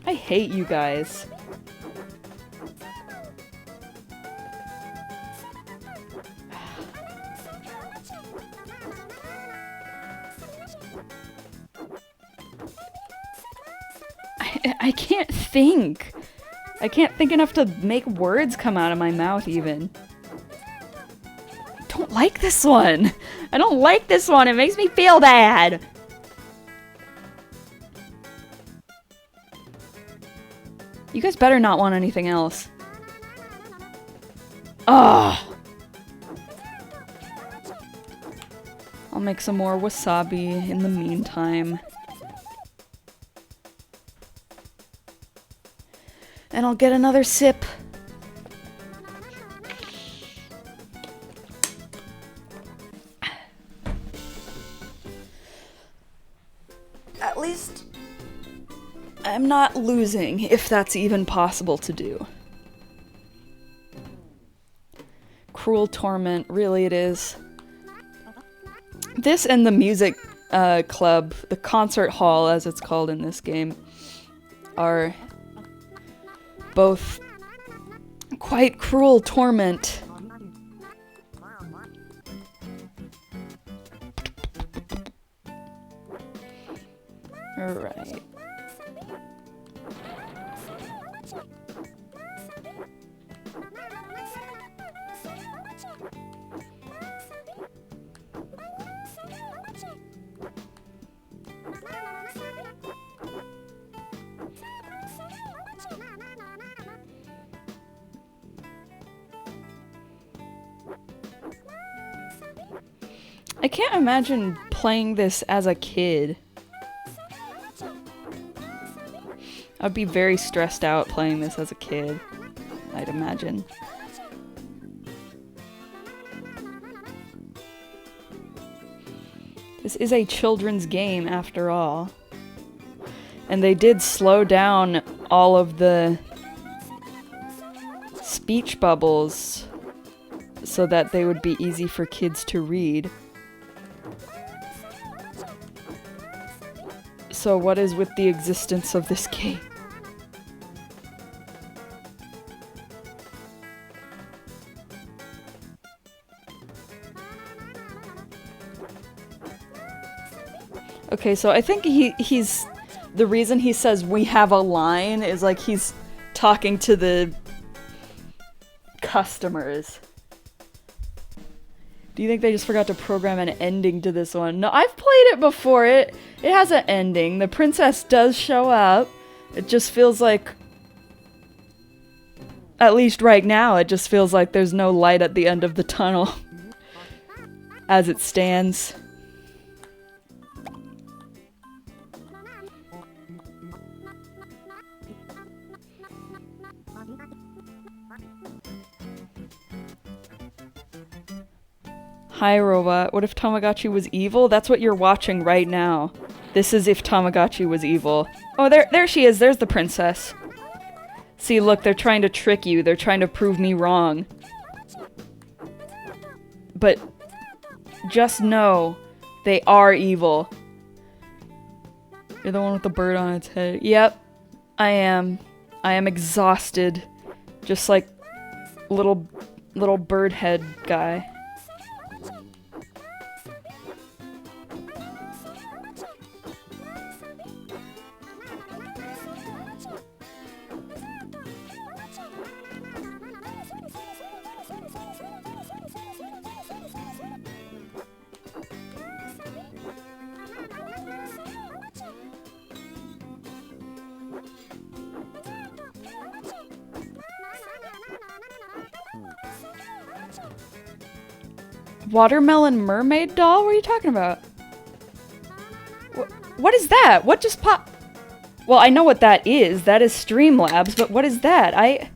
[SPEAKER 1] I hate you guys. I can't think. I can't think enough to make words come out of my mouth even. I don't like this one. I don't like this one. It makes me feel bad. You guys better not want anything else. Ugh. I'll make some more wasabi in the meantime. And I'll get another sip. At least I'm not losing, if that's even possible to do. Cruel torment, really it is. This and the music club, the concert hall as it's called in this game, are both quite cruel torment. Alright. I can't imagine playing this as a kid. I'd be very stressed out playing this as a kid, I'd imagine. This is a children's game after all. And they did slow down all of the speech bubbles so that they would be easy for kids to read. So what is with the existence of this game? Okay, so I think he's... The reason he says we have a line is like he's talking to the customers. Do you think they just forgot to program an ending to this one? No, I've played it before. It has an ending. The princess does show up. It just feels like... At least right now, it just feels like there's no light at the end of the tunnel. As it stands. Hi, robot. What if Tamagotchi was evil? That's what you're watching right now. This is if Tamagotchi was evil. Oh, there she is. There's the princess. See, look, they're trying to trick you. They're trying to prove me wrong. But just know they are evil. You're the one with the bird on its head. Yep, I am. I am exhausted. Just like little bird head guy. Watermelon mermaid doll? What are you talking about? What is that? What just pop? Well, I know what that is. That is Streamlabs, but what is that? I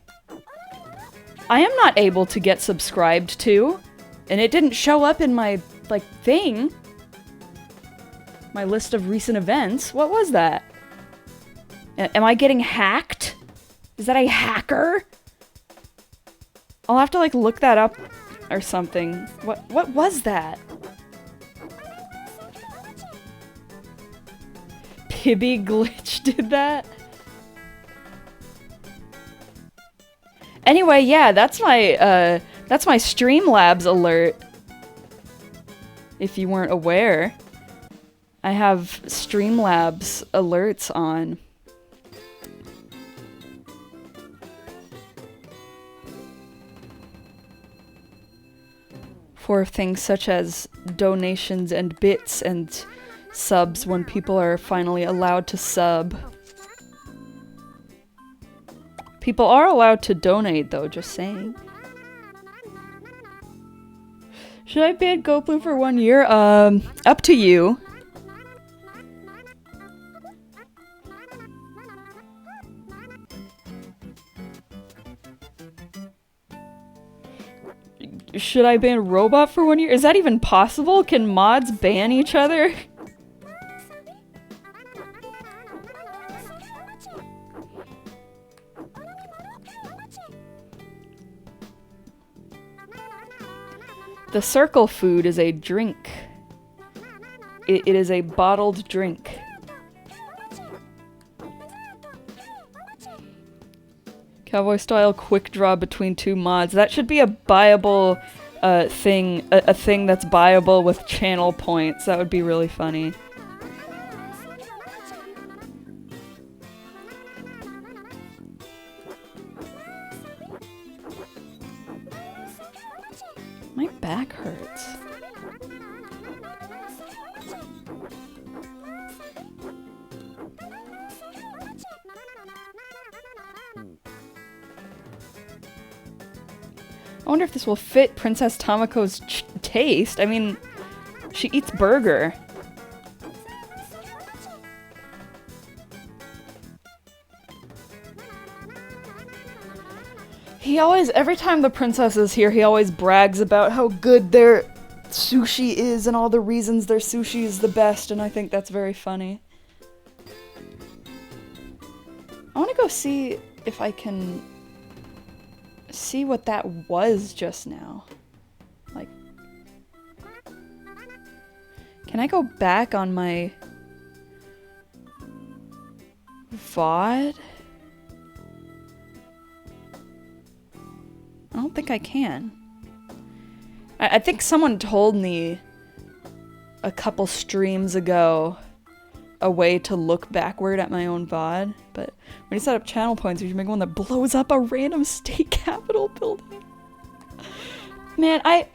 [SPEAKER 1] am not able to get subscribed to, and it didn't show up in my, like, thing. My list of recent events. What was that? Am I getting hacked? Is that a hacker? I'll have to, like, look that up or something. What was that? Pibby Glitch did that? Anyway, yeah, that's my Streamlabs alert. If you weren't aware. I have Streamlabs alerts on. For things such as donations and bits and subs when people are finally allowed to sub. People are allowed to donate though, just saying. Should I ban GoBlue for 1 year? Up to you. Should I ban Robot for 1 year? Is that even possible? Can mods ban each other? The circle food is a drink. It is a bottled drink. Cowboy style quick draw between two mods. That should be a buyable thing. A thing that's buyable with channel points. That would be really funny. My back hurts. I wonder if this will fit Princess Tomoko's taste. I mean, she eats burger. He always, every time the princess is here, he always brags about how good their sushi is and all the reasons their sushi is the best, and I think that's very funny. I want to go see if I can see what that was just now. Like, can I go back on my VOD? I don't think I can. I think someone told me a couple streams ago a way to look backward at my own VOD, but when you set up channel points, you should make one that blows up a random state capitol building. Man, I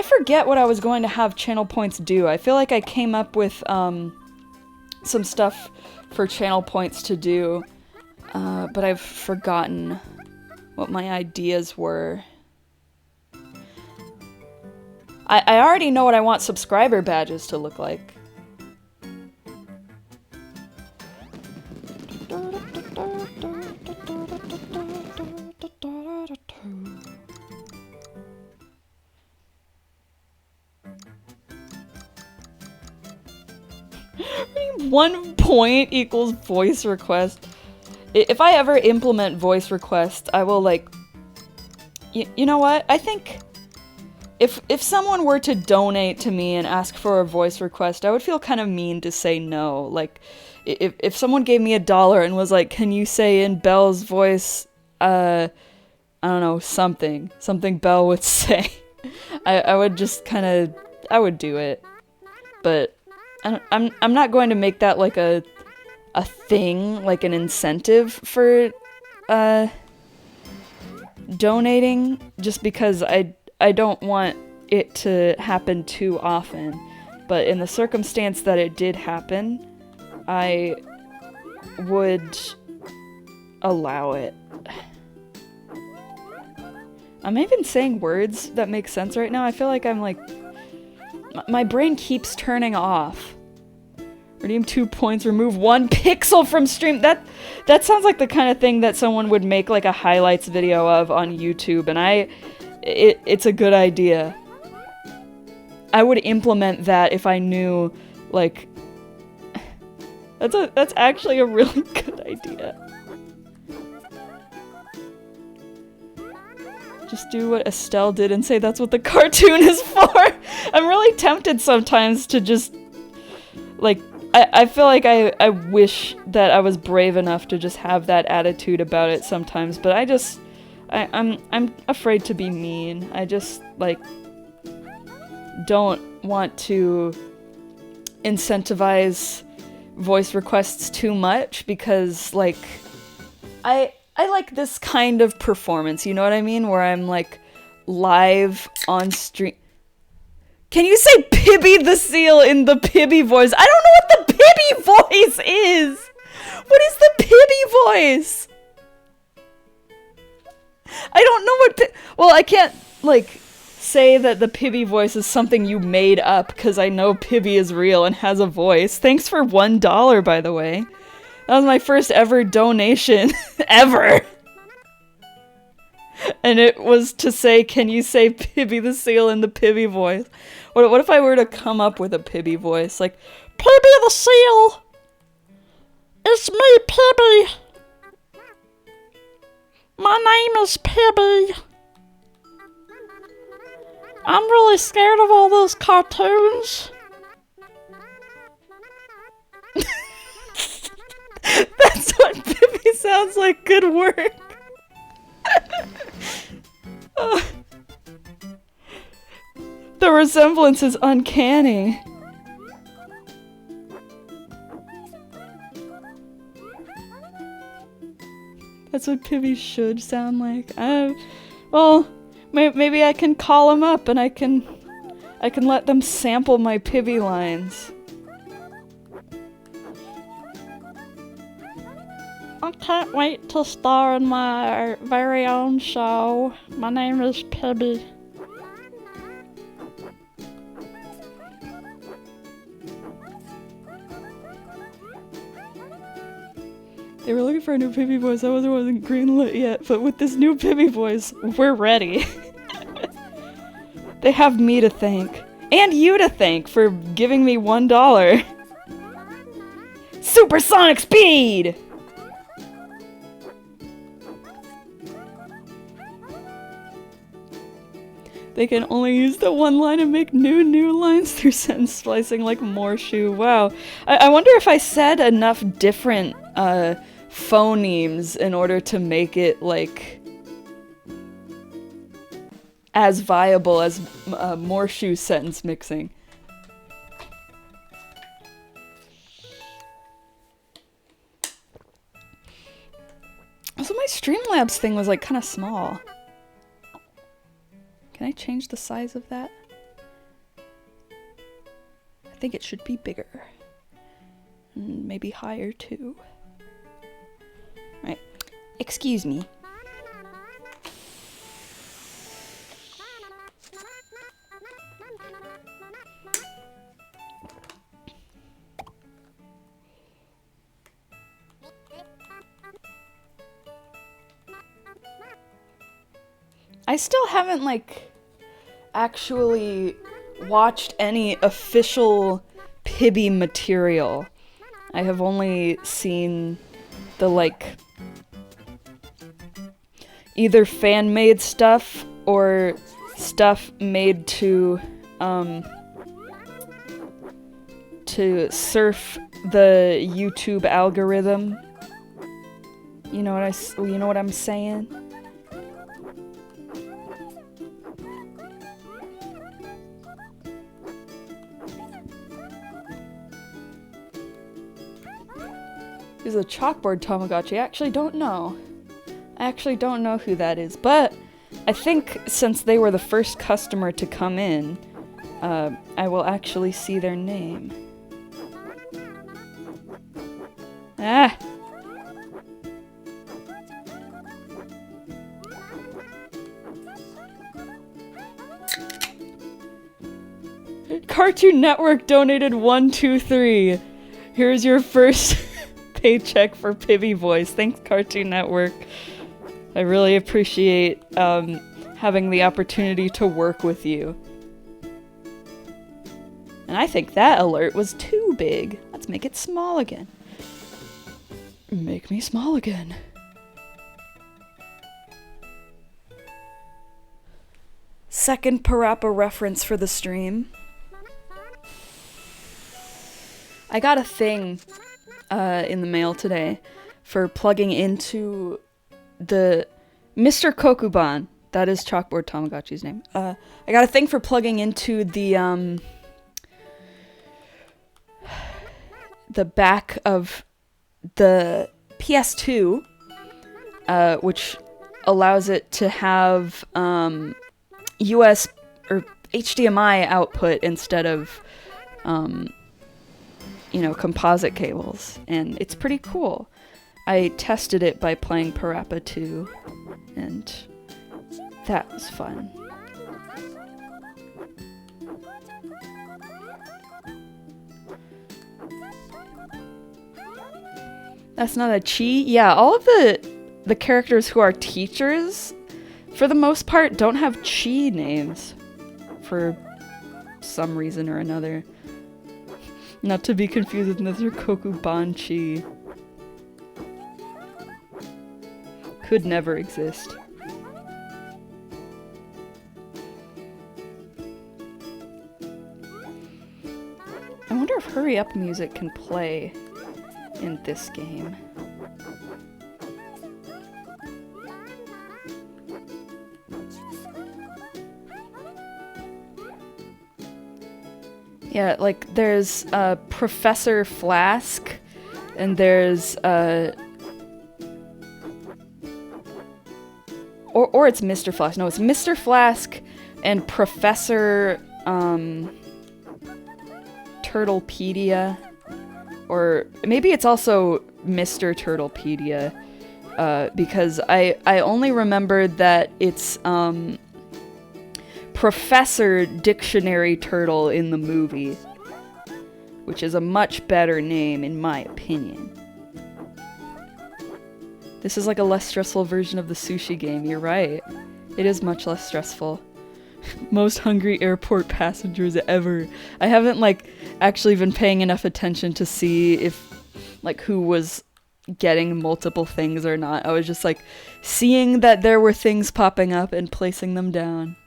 [SPEAKER 1] forget what I was going to have channel points do. I feel like I came up with some stuff for channel points to do, but I've forgotten what my ideas were. I already know what I want subscriber badges to look like. 1 point equals voice request. If I ever implement voice request, I will like... You know what? I think if someone were to donate to me and ask for a voice request, I would feel kind of mean to say no. Like, if someone gave me $1 and was like, can you say in Belle's voice, I don't know, something Belle would say, I would just kind of, I would do it. But I'm not going to make that like a thing, like an incentive for donating, just because I don't want it to happen too often. But in the circumstance that it did happen, I would allow it. I'm even saying words that make sense right now. I feel like I'm like... My brain keeps turning off. Redeem 2 points, remove 1 pixel from stream. That sounds like the kind of thing that someone would make like a highlights video of on YouTube, and it's a good idea. I would implement that if I knew, like... That's actually a really good idea. Just do what Estelle did and say that's what the cartoon is for. I'm really tempted sometimes to just, like, I feel like I wish that I was brave enough to just have that attitude about it sometimes, but I'm afraid to be mean. I just, like, don't want to incentivize voice requests too much because, like, I like this kind of performance, you know what I mean? Where I'm, like, live on stream. Can you say Pibby the Seal in the Pibby voice? I don't know what the Pibby voice is! What is the Pibby voice? I don't know what well, I can't, like, say that the Pibby voice is something you made up, because I know Pibby is real and has a voice. Thanks for $1, by the way. That was my first ever donation. Ever! And it was to say, can you say Pibby the Seal in the Pibby voice? What if I were to come up with a Pibby voice? Like, Pibby the Seal! It's me, Pibby! My name is Pibby! I'm really scared of all those cartoons. That's what Pibby sounds like. Good work. The resemblance is uncanny. That's what Pibby should sound like. Well, maybe I can call them up and I can let them sample my Pibby lines. I can't wait to star in my very own show. My name is Pibby. They were looking for a new Pibby voice. I wasn't greenlit yet, but with this new Pibby voice, we're ready. They have me to thank. And you to thank for giving me $1. Supersonic speed! They can only use the one line and make new lines through sentence splicing like Morshoe. Wow. I wonder if I said enough different phonemes in order to make it, like, as viable as Morshoe sentence mixing. So my Streamlabs thing was, like, kind of small. Can I change the size of that? I think it should be bigger. Maybe higher, too. Right. Excuse me. I still haven't, like, actually watched any official Pibby material. I have only seen the, like, either fan-made stuff or stuff made to surf the YouTube algorithm. You know what I'm saying? Is a chalkboard Tamagotchi. I actually don't know. I actually don't know who that is, but I think since they were the first customer to come in, I will actually see their name. Ah! Cartoon Network donated 123. Here's your first paycheck for Pibby Voice. Thanks, Cartoon Network. I really appreciate having the opportunity to work with you. And I think that alert was too big. Let's make it small again. Make me small again. Second Parappa reference for the stream. I got a thing in the mail today for plugging into the Mr. Kokuban. That is Chalkboard Tamagotchi's name. I got a thing for plugging into the back of the PS2, which allows it to have US or HDMI output instead of composite cables, and it's pretty cool. I tested it by playing Parappa 2, and that was fun. That's not a chi? Yeah, all of the characters who are teachers, for the most part, don't have chi names for some reason or another. Not to be confused with Mr. Kokubanchi. Could never exist. I wonder if hurry up music can play in this game. Yeah, like there's Professor Flask, and there's or it's Mr. Flask. No, it's Mr. Flask and Professor Turtlepedia, or maybe it's also Mr. Turtlepedia, because I only remembered that it's Professor Dictionary Turtle in the movie, which is a much better name in my opinion. This is like a less stressful version of the sushi game, you're right. It is much less stressful. Most hungry airport passengers ever. I haven't actually been paying enough attention to see if who was getting multiple things or not. I was just seeing that there were things popping up and placing them down.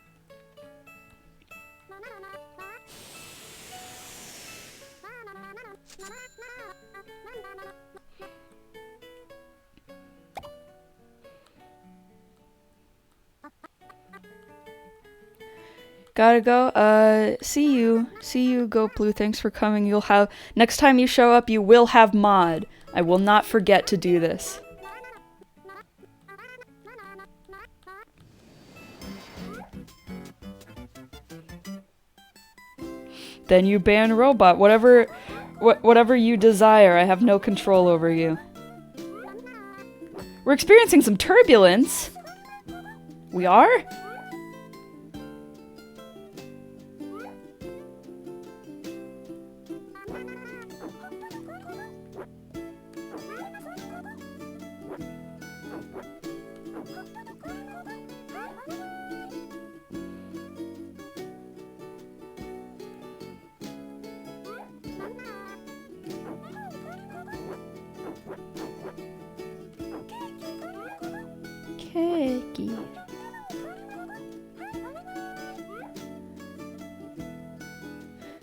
[SPEAKER 1] Gotta go. See you, Go Blue. Thanks for coming. Next time you show up, you will have mod. I will not forget to do this. Then you ban robot. Whatever you desire. I have no control over you. We're experiencing some turbulence. We are? Thank you.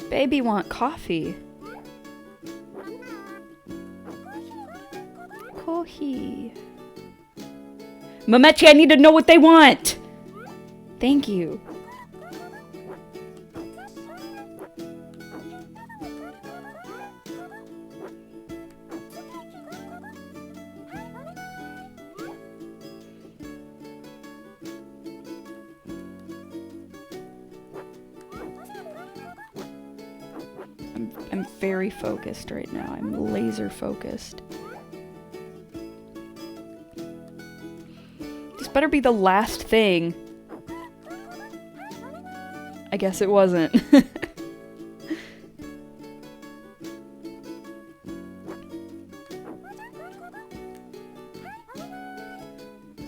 [SPEAKER 1] Baby want coffee. Coffee. PEPPtchi, I need to know what they want! Thank you. I'm very focused right now. I'm laser focused. This better be the last thing. I guess it wasn't.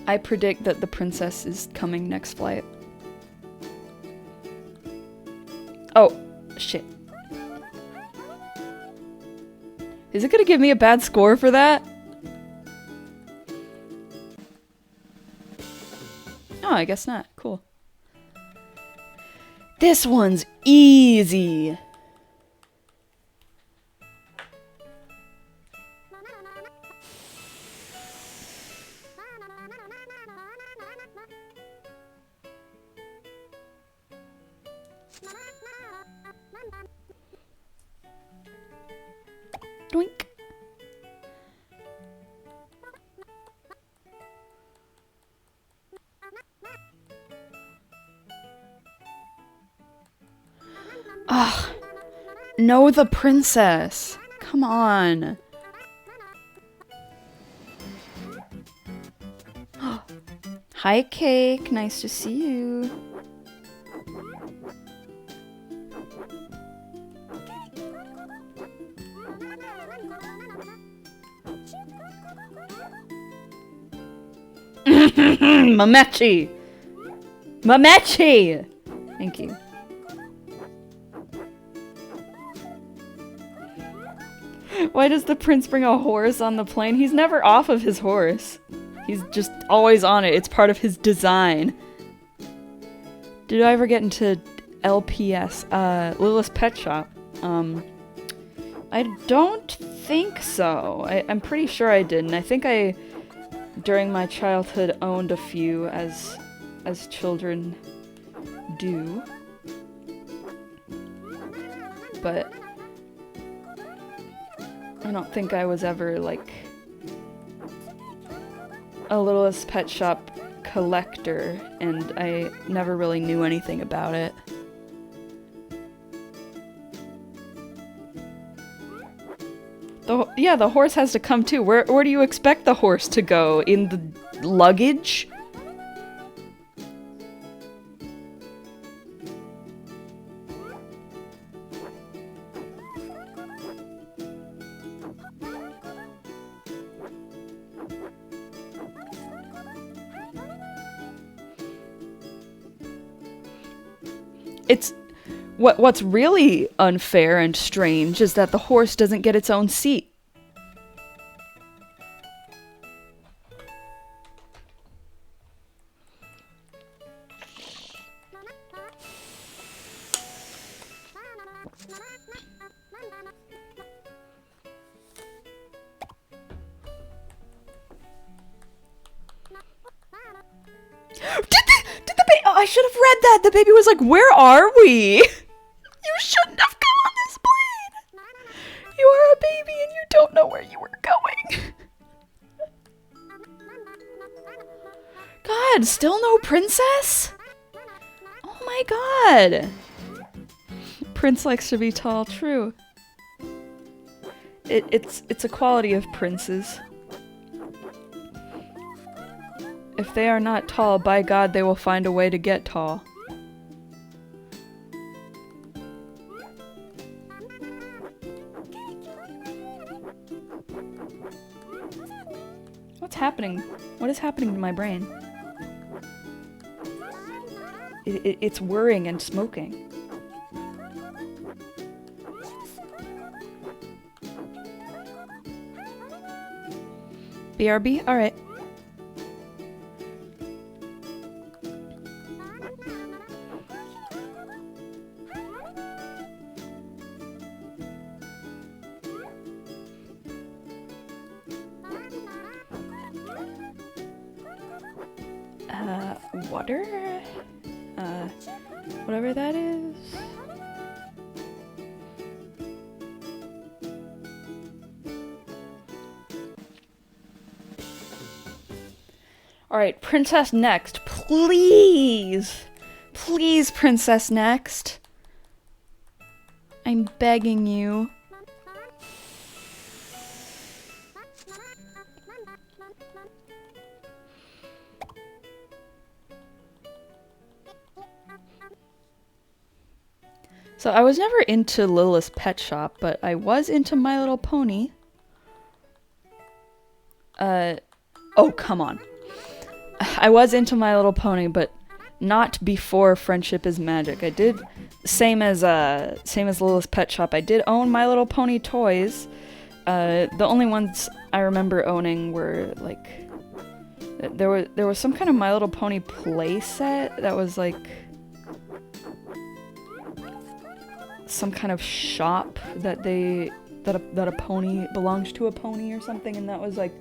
[SPEAKER 1] I predict that the princess is coming next flight. Oh, shit. Is it gonna give me a bad score for that? Oh, I guess not. Cool. This one's easy. Doink. Ugh. Know the princess. Come on. Hi, Cake. Nice to see you. PEPPtchi! PEPPtchi! Thank you. Why does the prince bring a horse on the plane? He's never off of his horse. He's just always on it. It's part of his design. Did I ever get into LPS? Littlest Pet Shop. I don't think so. I'm pretty sure I didn't. I think I, during my childhood, owned a few as children do. But I don't think I was ever, like, a Littlest Pet Shop collector, and I never really knew anything about it. Yeah, the horse has to come too. Where do you expect the horse to go? In the luggage? It's what's really unfair and strange is that the horse doesn't get its own seat. I should have read that! The baby was like, "Where are we? You shouldn't have come on this plane! You are a baby and you don't know where you were going!" God, still no princess? Oh my god! Prince likes to be tall, true. It's a quality of princes. If they are not tall, by God, they will find a way to get tall. What's happening? What is happening to my brain? It's whirring and smoking. BRB? Alright. water. Whatever that is. Alright, Princess Next, please! Please, Princess Next. I'm begging you. So I was never into Littlest Pet Shop, but I was into My Little Pony. Oh, come on. I was into My Little Pony, but not before Friendship is Magic. I did, same as Littlest Pet Shop, I did own My Little Pony toys. The only ones I remember owning were, like, there was some kind of My Little Pony play set that was, like, some kind of shop that a pony belongs to a pony or something, and that was like,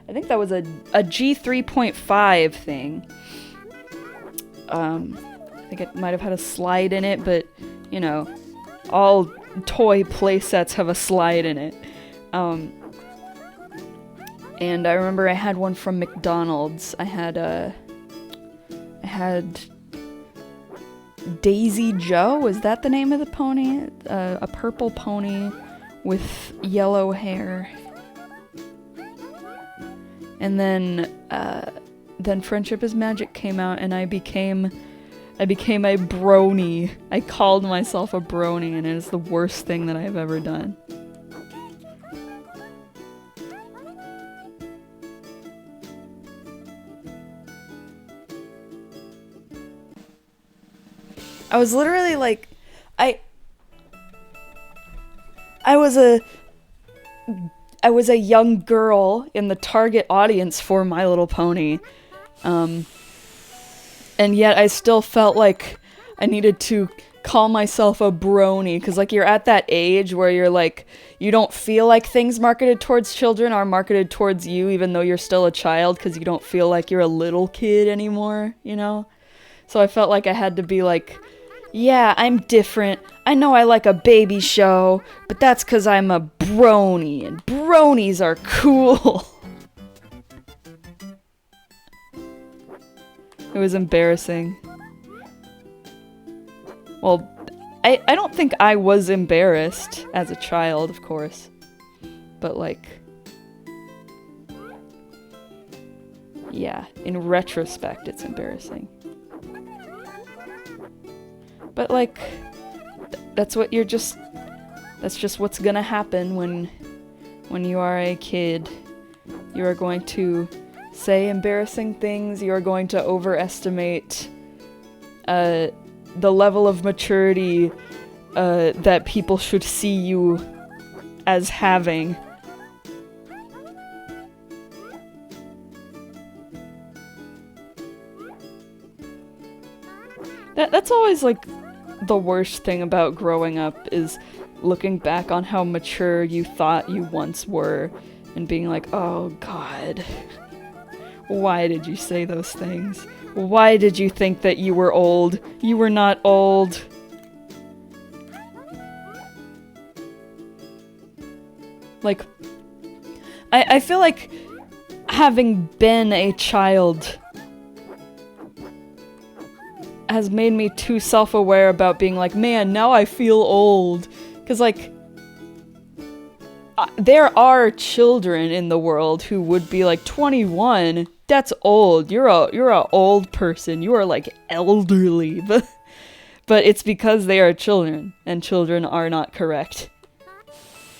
[SPEAKER 1] I think that was a G3.5 thing. I think it might have had a slide in it, but you know, all toy play sets have a slide in it. And I remember I had one from McDonald's. I had Daisy Joe, was that the name of the pony? A purple pony with yellow hair. And then Friendship is Magic came out, and I became a brony. I called myself a brony, and it is the worst thing that I've ever done. I was literally like, I was a young girl in the target audience for My Little Pony, and yet I still felt like I needed to call myself a brony, because like you're at that age where you're like, you don't feel like things marketed towards children are marketed towards you, even though you're still a child, because you don't feel like you're a little kid anymore, you know? So I felt like I had to be like, yeah, I'm different. I know I like a baby show, but that's because I'm a brony, and bronies are cool. It was embarrassing. Well, I don't think I was embarrassed as a child, of course. But like, yeah, in retrospect, it's embarrassing. But like, that's just what's gonna happen when you are a kid. You are going to say embarrassing things, you are going to overestimate the level of maturity that people should see you as having. That's always like the worst thing about growing up, is looking back on how mature you thought you once were and being like, oh god, why did you say those things? Why did you think that you were old? You were not old. Like, I feel like having been a child has made me too self-aware about being like, man, now I feel old. Because, like, there are children in the world who would be like, 21? That's old. You're a old person. You are, like, elderly. But it's because they are children, and children are not correct.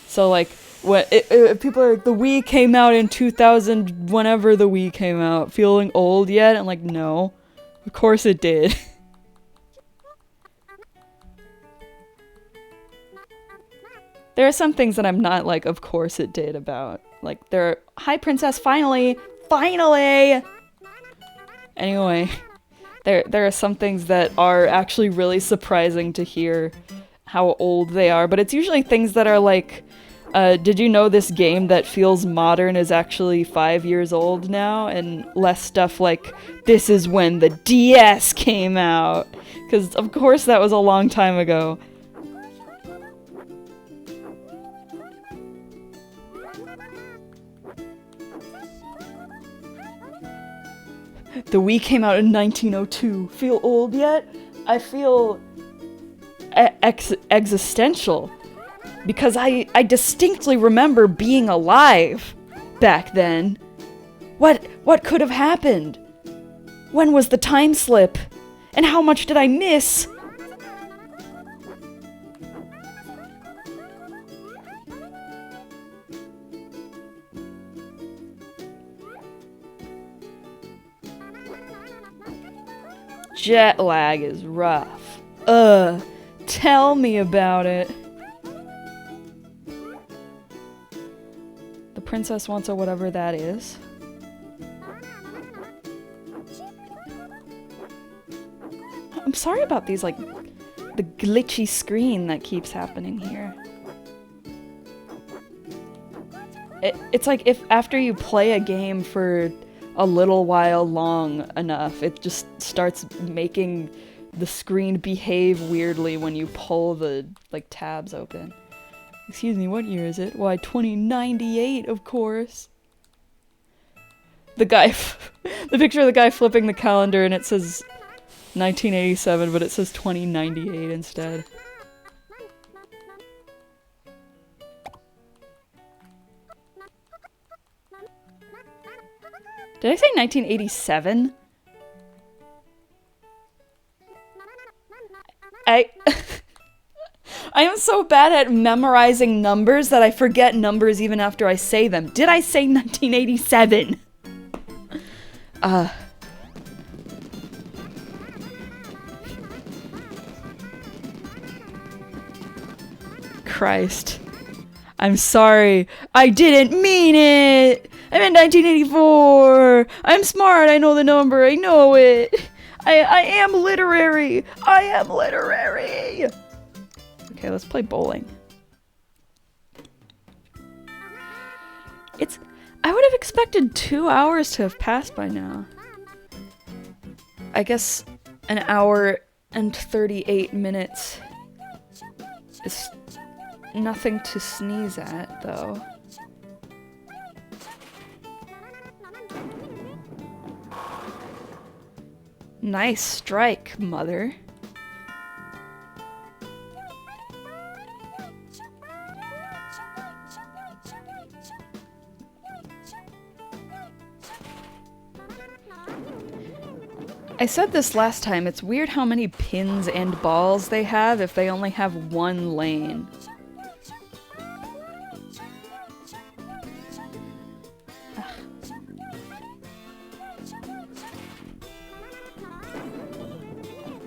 [SPEAKER 1] So, like, people are like, the Wii came out in 2000, whenever the Wii came out, feeling old yet? I'm like, no. Of course it did. There are some things that I'm not like, of course it did about. Like, hi princess, finally! Finally! Anyway, there are some things that are actually really surprising to hear how old they are, but it's usually things that are like, Did you know this game that feels modern is actually 5 years old now? And less stuff like, this is when the DS came out. Because, of course, that was a long time ago. The Wii came out in 1902. Feel old yet? I feel existential. Because I distinctly remember being alive back then. What could have happened? When was the time slip? And how much did I miss? Jet lag is rough. Tell me about it. The princess wants a whatever that is. I'm sorry about these, like, the glitchy screen that keeps happening here. It's like if after you play a game for a little while long enough, it just starts making the screen behave weirdly when you pull the, like, tabs open. Excuse me, what year is it? Why, 2098, of course. The picture of the guy flipping the calendar and it says 1987, but it says 2098 instead. Did I say 1987? I am so bad at memorizing numbers that I forget numbers even after I say them. Did I say 1987? Christ. I'm sorry. I didn't mean it! I meant 1984! I'm smart, I know the number, I know it! I am literary! I am literary! Okay, let's play bowling. I would have expected 2 hours to have passed by now. I guess an hour and 38 minutes is nothing to sneeze at, though. Nice strike, mother. I said this last time, it's weird how many pins and balls they have if they only have one lane.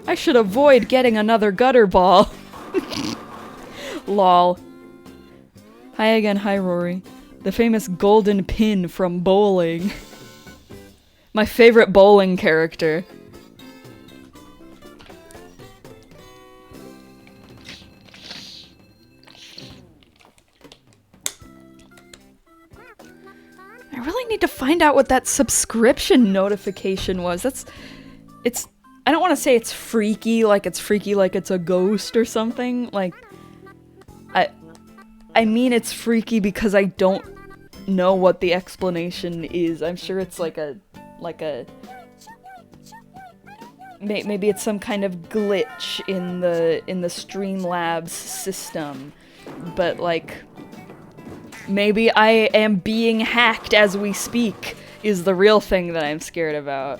[SPEAKER 1] I should avoid getting another gutter ball. Lol. Hi again, hi Rory. The famous golden pin from bowling. My favorite bowling character. I really need to find out what that subscription notification was. I don't want to say it's freaky like it's a ghost or something. Like, I mean it's freaky because I don't know what the explanation is. I'm sure it's maybe it's some kind of glitch in the Streamlabs system, but like maybe I am being hacked as we speak is the real thing that I'm scared about.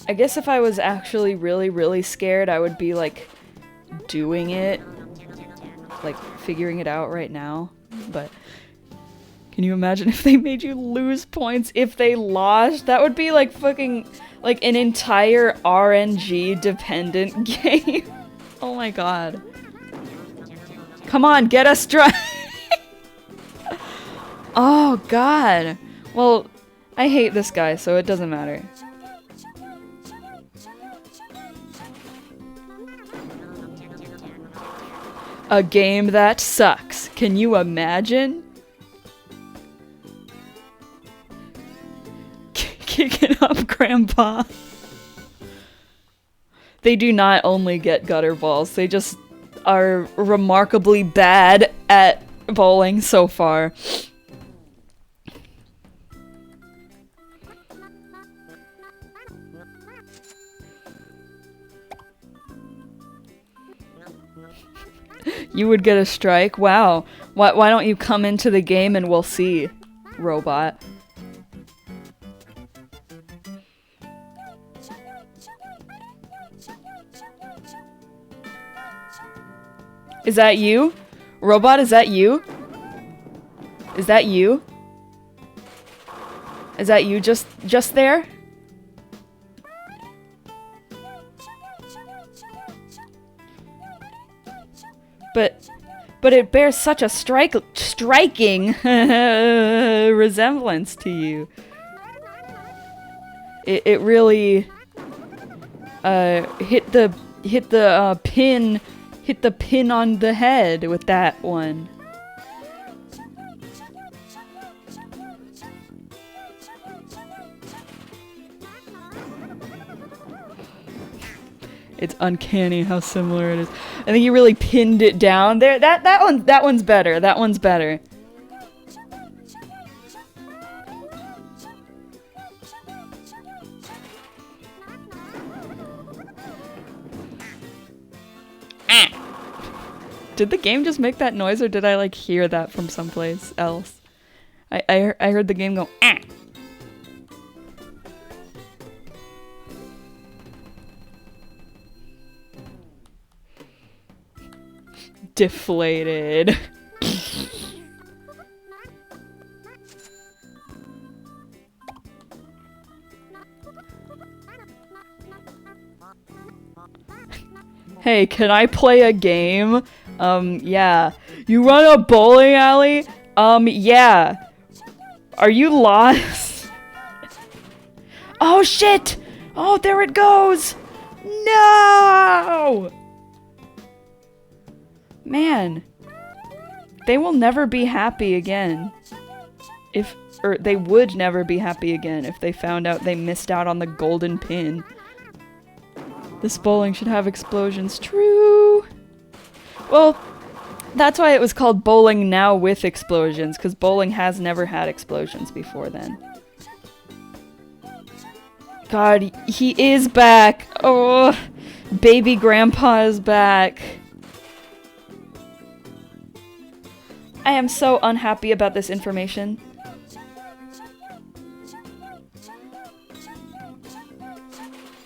[SPEAKER 1] I guess if I was actually really, really scared, I would be, like, doing it. Like, figuring it out right now. But can you imagine if they made you lose points if they lost? That would be, like, fucking, like, an entire RNG-dependent game. Oh my god. Come on, get us dry! Oh god. Well, I hate this guy, so it doesn't matter. A game that sucks. Can you imagine? Kicking up Grandpa. They do not only get gutter balls, they just are remarkably bad at bowling so far. You would get a strike? Wow. Why don't you come into the game and we'll see, robot. Is that you? Robot, is that you? Is that you? Is that you just there? But it bears such a striking resemblance to you. It really hit the pin on the head with that one. It's uncanny how similar it is. I think you really pinned it down there. That one's better. That one's better. Did the game just make that noise, or did I like hear that from someplace else? I heard the game go ah. Deflated. Hey, can I play a game? Yeah. You run a bowling alley? Yeah. Are you lost? Oh, shit! Oh, there it goes! No! Man. They will never be happy again. Or they would never be happy again if they found out they missed out on the golden pin. This bowling should have explosions. True. Well, that's why it was called Bowling Now with Explosions, because bowling has never had explosions before then. God, he is back. Oh, baby grandpa is back. I am so unhappy about this information.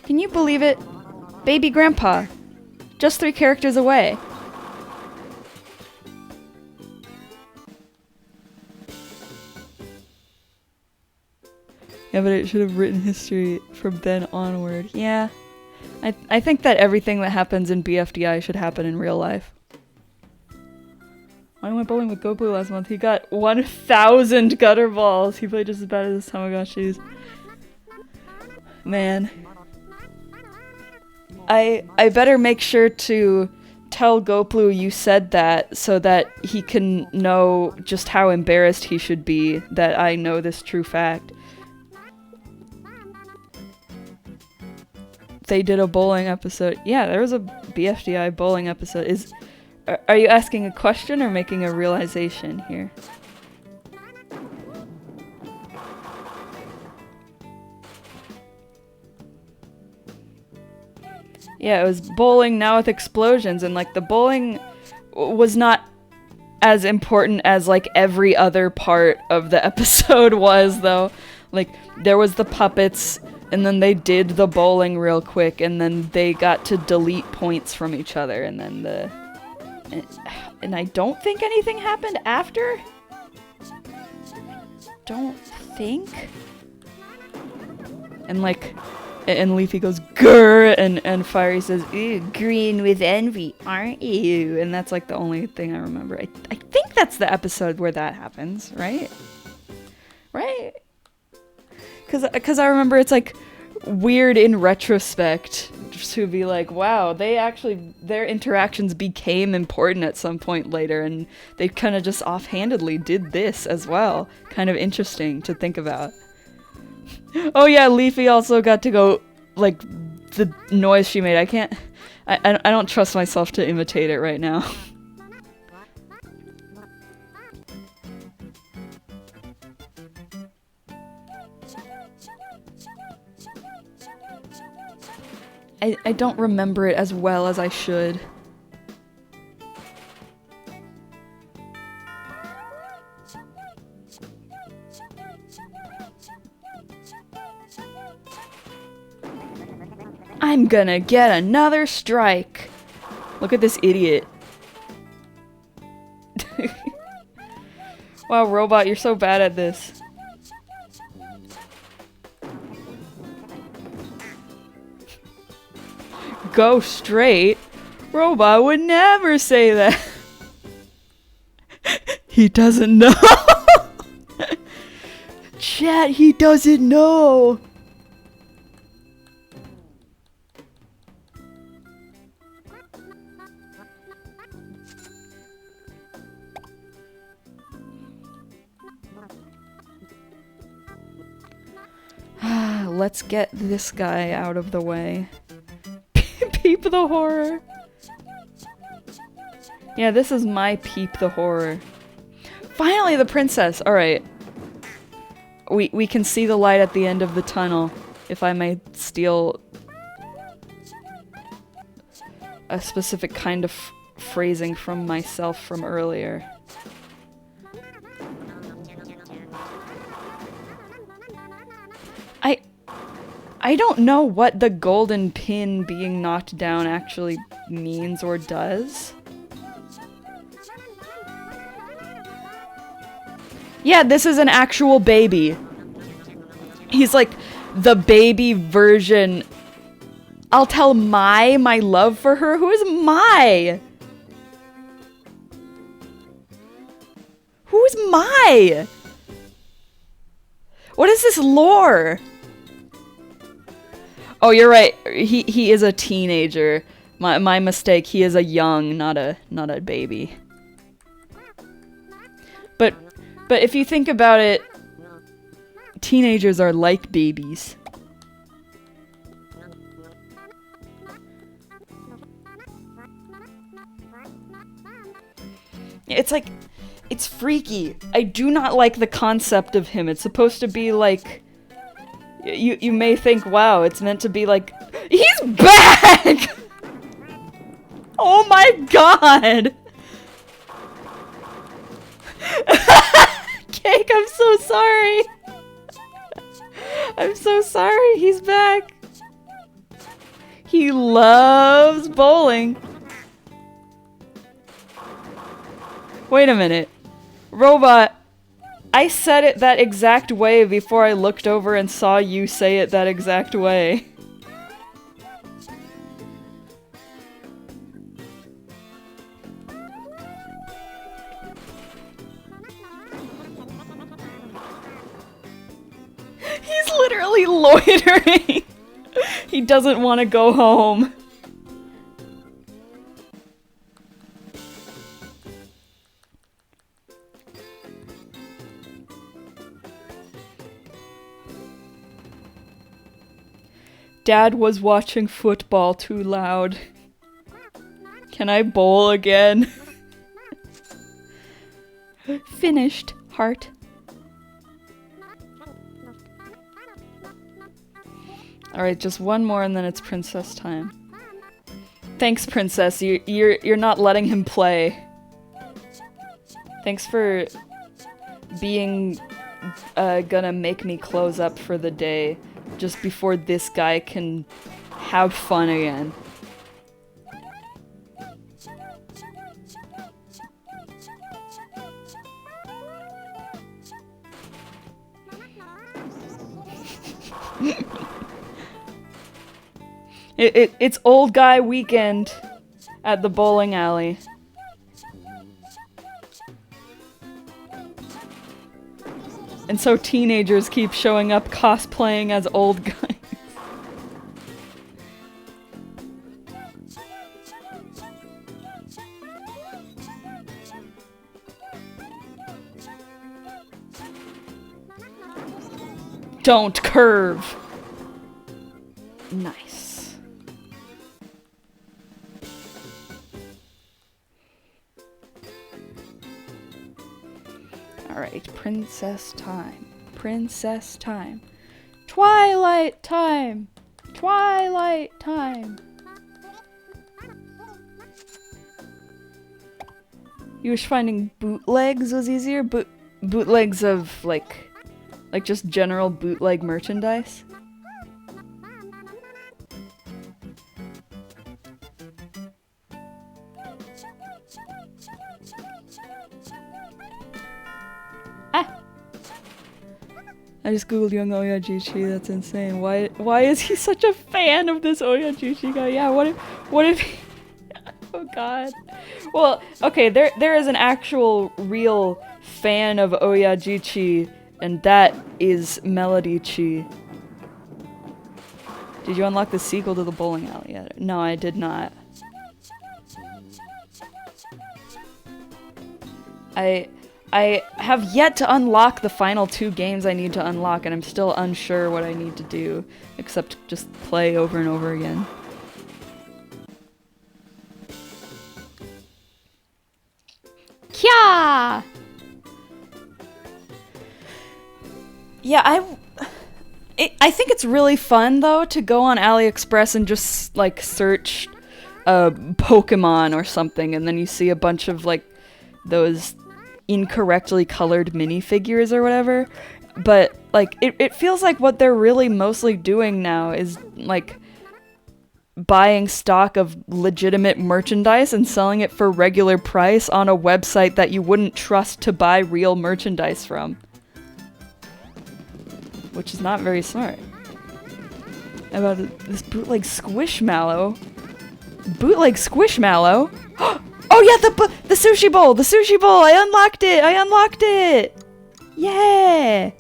[SPEAKER 1] Can you believe it? Baby grandpa. Just 3 characters away. Yeah, but it should have written history from then onward. Yeah. I think that everything that happens in BFDI should happen in real life. I went bowling with Goku last month. He got 1,000 gutter balls. He played just as bad as his Tamagotchis. Man. I better make sure to tell Goplu you said that so that he can know just how embarrassed he should be that I know this true fact. They did a bowling episode. Yeah, there was a BFDI bowling episode. Are you asking a question or making a realization here? Yeah, it was Bowling Now with Explosions, and like the bowling was not as important as like every other part of the episode was, though. Like there was the puppets, and then they did the bowling real quick, and then they got to delete points from each other, and then and I don't think anything happened after? Don't think? And like, and Leafy goes, grrr, and Fiery says, ew, green with envy, aren't you? And that's like the only thing I remember. I think that's the episode where that happens, right? Right? Because I remember it's like, weird in retrospect to be like, wow, their interactions became important at some point later, and they kind of just offhandedly did this as well. Kind of interesting to think about. Oh yeah, Leafy also got to go, like, the noise she made. I don't trust myself to imitate it right now. I don't remember it as well as I should. I'm gonna get another strike. Look at this idiot. Wow, robot, you're so bad at this. Go straight? Robot would never say that. He doesn't know. Chat, he doesn't know. Let's get this guy out of the way. Peep the horror. Yeah, this is my Peep the horror. Finally, the princess. All right. We can see the light at the end of the tunnel. If I may steal a specific kind of phrasing from myself from earlier. I don't know what the golden pin being knocked down actually means or does. Yeah, this is an actual baby. He's like the baby version. I'll tell my love for her. Who is Mai? Who is Mai? What is this lore? Oh, you're right. He is a teenager. My mistake. He is a young, not a baby. But if you think about it, teenagers are like babies. It's like, it's freaky. I do not like the concept of him. It's supposed to be like, you may think, wow, it's meant to be like, he's back! Oh my god! Cake, I'm so sorry! I'm so sorry, he's back! He loves bowling. Wait a minute. Robot, I said it that exact way before I looked over and saw you say it that exact way. He's literally loitering. He doesn't want to go home. Dad was watching football too loud. Can I bowl again? Finished, heart. Alright, just one more and then it's princess time. Thanks, princess. You're not letting him play. Thanks for being gonna make me close up for the day just before this guy can have fun again. It's old guy weekend at the bowling alley. And so teenagers keep showing up cosplaying as old guys. Don't curve. Nice. Alright, princess time. Princess time. Twilight time! Twilight time! You wish finding bootlegs was easier? Bootlegs of, like just general bootleg merchandise? Ah! I just googled young Oyajuchi, that's insane. Why is he such a fan of this Oyajuchi guy? Yeah, what if he... Oh god. Well, okay, there is an actual real fan of Oyajuchi, and that is Melody-chi. Did you unlock the sequel to the bowling alley yet? No, I did not. I have yet to unlock the final 2 games I need to unlock, and I'm still unsure what I need to do, except just play over and over again. Kya! Yeah, I think it's really fun, though, to go on AliExpress and just, like, search Pokemon or something, and then you see a bunch of, like, those incorrectly colored minifigures or whatever. But, like, it feels like what they're really mostly doing now is, like, buying stock of legitimate merchandise and selling it for regular price on a website that you wouldn't trust to buy real merchandise from. Which is not very smart. About this bootleg Squishmallow. Bootleg Squishmallow? Oh yeah, the sushi bowl! The sushi bowl! I unlocked it! I unlocked it! Yeah!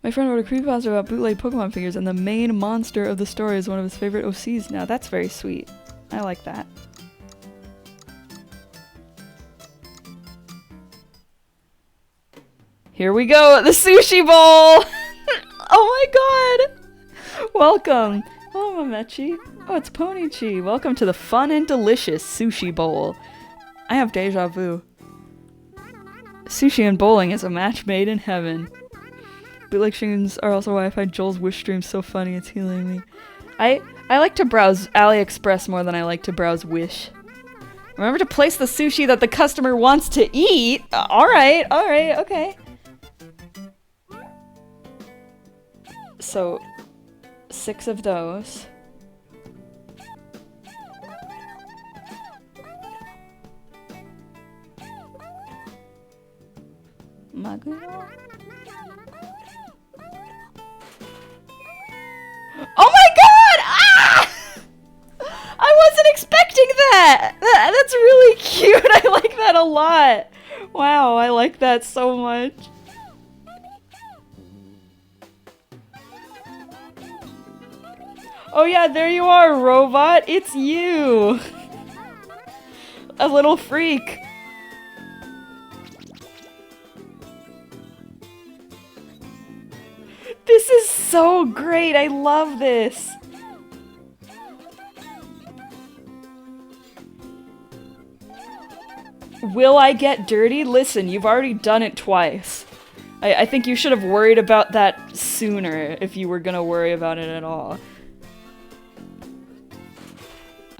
[SPEAKER 1] My friend wrote a creepypasta about bootleg Pokemon figures, and the main monster of the story is one of his favorite OCs now. That's very sweet. I like that. Here we go! The sushi bowl! Oh my god! Welcome! Hello, Mamechi. Oh, it's PEPPtchi. Welcome to the fun and delicious sushi bowl. I have deja vu. Sushi and bowling is a match made in heaven. Bootleg shins are also why I find Joel's Wish stream so funny, it's healing me. I like to browse AliExpress more than I like to browse Wish. Remember to place the sushi that the customer wants to eat! Alright, okay. So, 6 of those. Maguro? Oh my god! Ah! I wasn't expecting that! That's really cute! I like that a lot! Wow, I like that so much. Oh yeah, there you are, robot! It's you! A little freak. This is so great! I love this! Will I get dirty? Listen, you've already done it twice. I think you should have worried about that sooner, if you were gonna worry about it at all.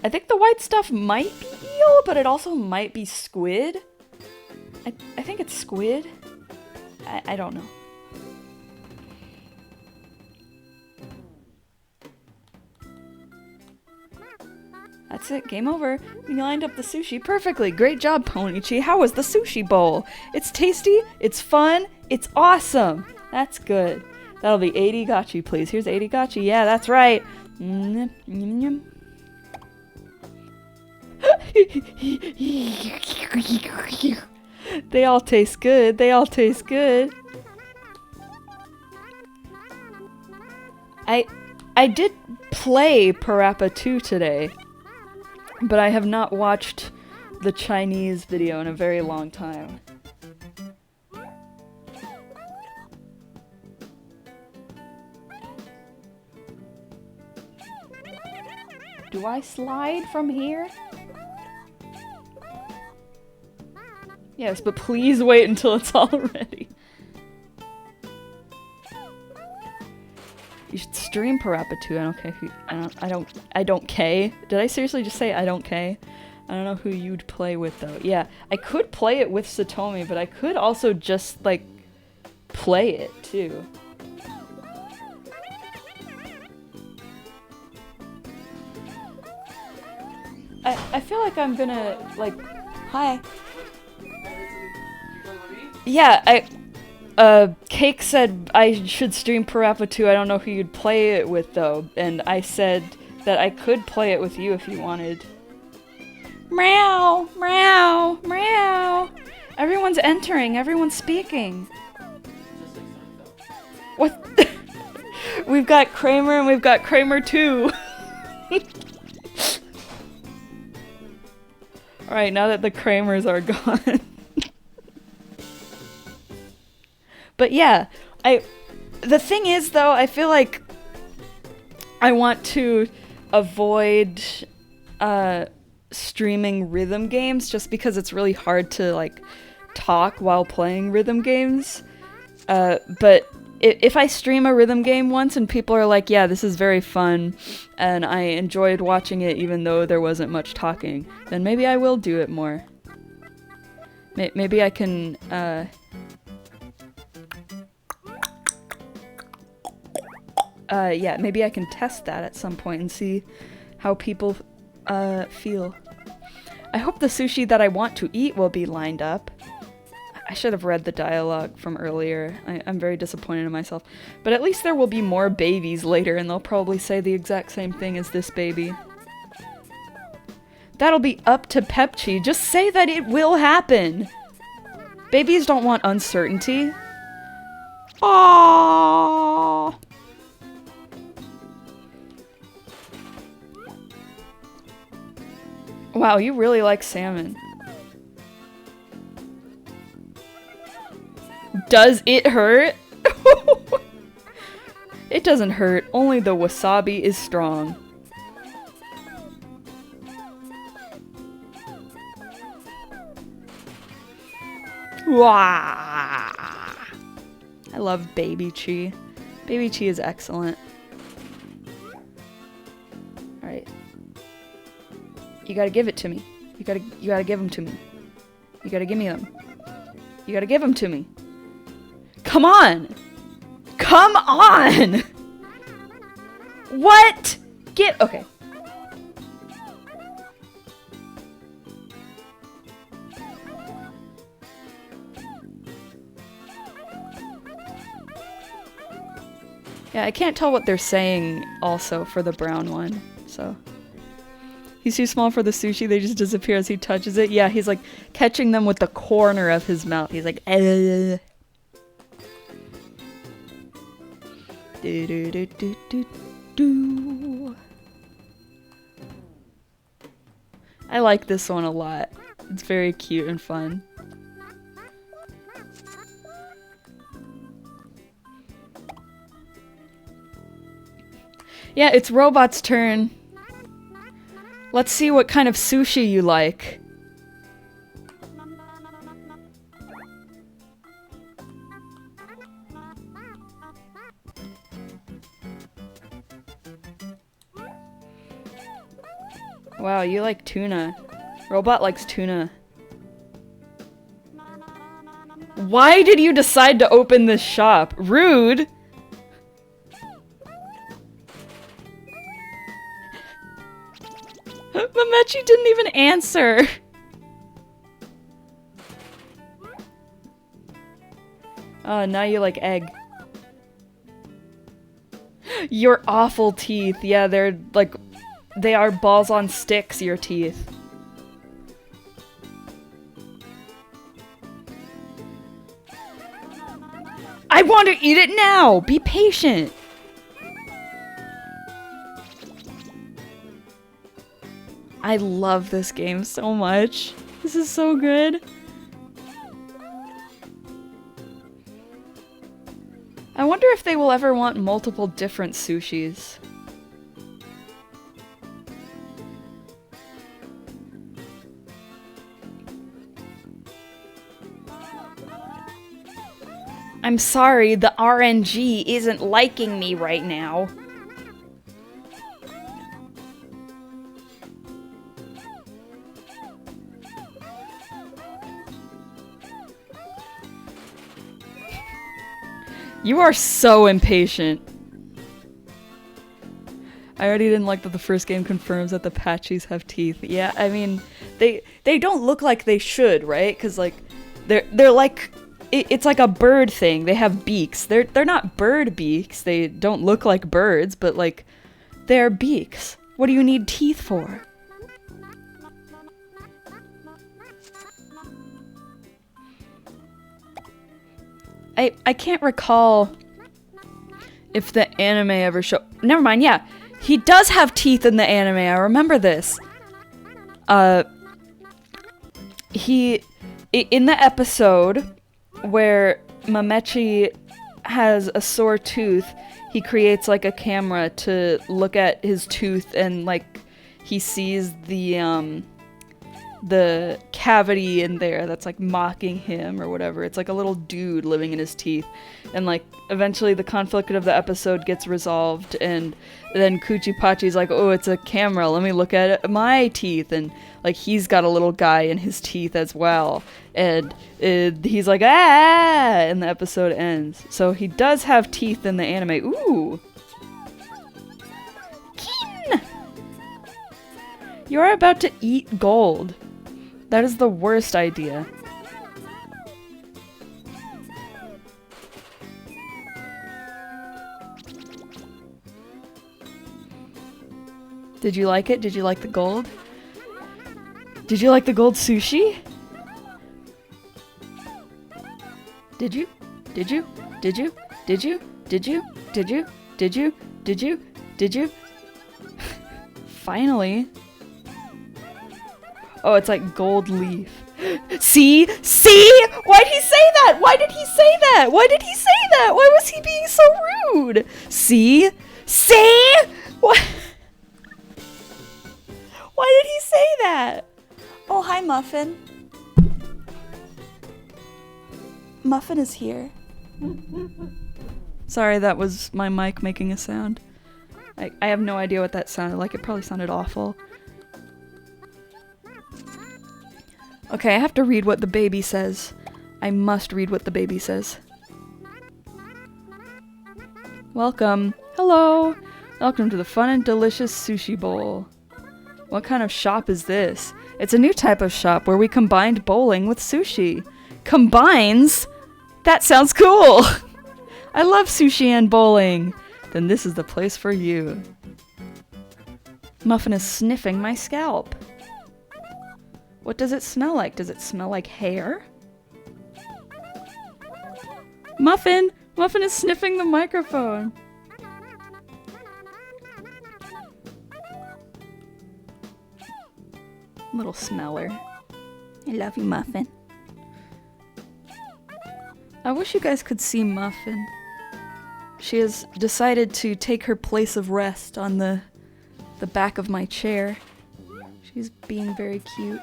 [SPEAKER 1] I think the white stuff might be eel, but it also might be squid. I think it's squid. I don't know. That's it, game over. You lined up the sushi perfectly. Great job, PEPPtchi. How was the sushi bowl? It's tasty, it's fun, it's awesome. That's good. That'll be 80 gotchi, please. Here's 80 gotchi. Yeah, that's right. They all taste good. They all taste good. I did play PEPPtchi 2 today, but I have not watched the Chinese video in a very long time. Do I slide from here? Yes, but please wait until it's all ready. You should stream PEPPtchi. I don't care who. I don't K. Did I seriously just say I don't K? I don't know who you'd play with though. Yeah, I could play it with Satomi, but I could also just like play it too. I feel like I'm gonna like. Hi. Yeah, Cake said I should stream PEPPtchi. I don't know who you'd play it with though, and I said that I could play it with you if you wanted. Meow, meow, meow. Everyone's entering. Everyone's speaking. What? We've got Kramer and we've got Kramer too. All right, now that the Kramers are gone. But yeah, the thing is though, I feel like I want to avoid streaming rhythm games just because it's really hard to like talk while playing rhythm games. But if I stream a rhythm game once and people are like, yeah, this is very fun and I enjoyed watching it even though there wasn't much talking, then maybe I will do it more. Maybe I can yeah, maybe I can test that at some point and see how people feel. I hope the sushi that I want to eat will be lined up. I should have read the dialogue from earlier. I'm very disappointed in myself. But at least there will be more babies later and they'll probably say the exact same thing as this baby. That'll be up to PEPPtchi. Just say that it will happen. Babies don't want uncertainty. Aww. Wow, you really like salmon. Does it hurt? It doesn't hurt, only the wasabi is strong. Wah! I love PEPPtchi. PEPPtchi is excellent. Alright. You gotta give it to me. You gotta give them to me. You gotta give me them. You gotta give them to me. Come on! Come on! What? Okay. Yeah, I can't tell what they're saying also for the brown one, so. He's too small for the sushi, they just disappear as he touches it. Yeah, he's like catching them with the corner of his mouth. He's like, do do do do do do. I like this one a lot. It's very cute and fun. Yeah, it's Robot's turn. Let's see what kind of sushi you like. Wow, you like tuna. Robot likes tuna. Why did you decide to open this shop? Rude! Mamechi didn't even answer! Oh, now you like egg. Your awful teeth. Yeah, they're like... They are balls on sticks, your teeth. I want to eat it now! Be patient! I love this game so much. This is so good. I wonder if they will ever want multiple different sushis. I'm sorry, the RNG isn't liking me right now. You are so impatient. I already didn't like that the first game confirms that the PEPPtchis have teeth. Yeah, I mean, they don't look like they should, right? Because like, they're like, it's like a bird thing. They have beaks. They're not bird beaks. They don't look like birds, but like, they're beaks. What do you need teeth for? I can't recall if the anime ever showed. Never mind, yeah. He does have teeth in the anime, I remember this. In the episode where PEPPtchi has a sore tooth, he creates like a camera to look at his tooth and like he sees the cavity in there that's like mocking him or whatever. It's like a little dude living in his teeth. And like eventually the conflict of the episode gets resolved and then Kuchipatchi's like, oh, it's a camera, let me look at my teeth. And like he's got a little guy in his teeth as well. And he's like, ah, and the episode ends. So he does have teeth in the anime. Ooh. Kin! You're about to eat gold. That is the worst idea. Did you like it? Did you like the gold? Did you like the gold sushi? Did you? Did you? Did you? Did you? Did you? Did you? Did you? Did you? Did you? Finally. Oh, it's like gold leaf. See? See? Why'd he say that? Why did he say that? Why did he say that? Why was he being so rude? See? See? What? Why did he say that? Oh, hi, Muffin. Muffin is here. Sorry, that was my mic making a sound. I have no idea what that sounded like. It probably sounded awful. Okay, I have to read what the baby says. I must read what the baby says. Welcome. Hello. Welcome to the fun and delicious sushi bowl. What kind of shop is this? It's a new type of shop where we combined bowling with sushi. Combines? That sounds cool! I love sushi and bowling. Then this is the place for you. Muffin is sniffing my scalp. What does it smell like? Does it smell like hair? Muffin! Muffin is sniffing the microphone. Little smeller. I love you, Muffin. I wish you guys could see Muffin. She has decided to take her place of rest on the back of my chair. She's being very cute.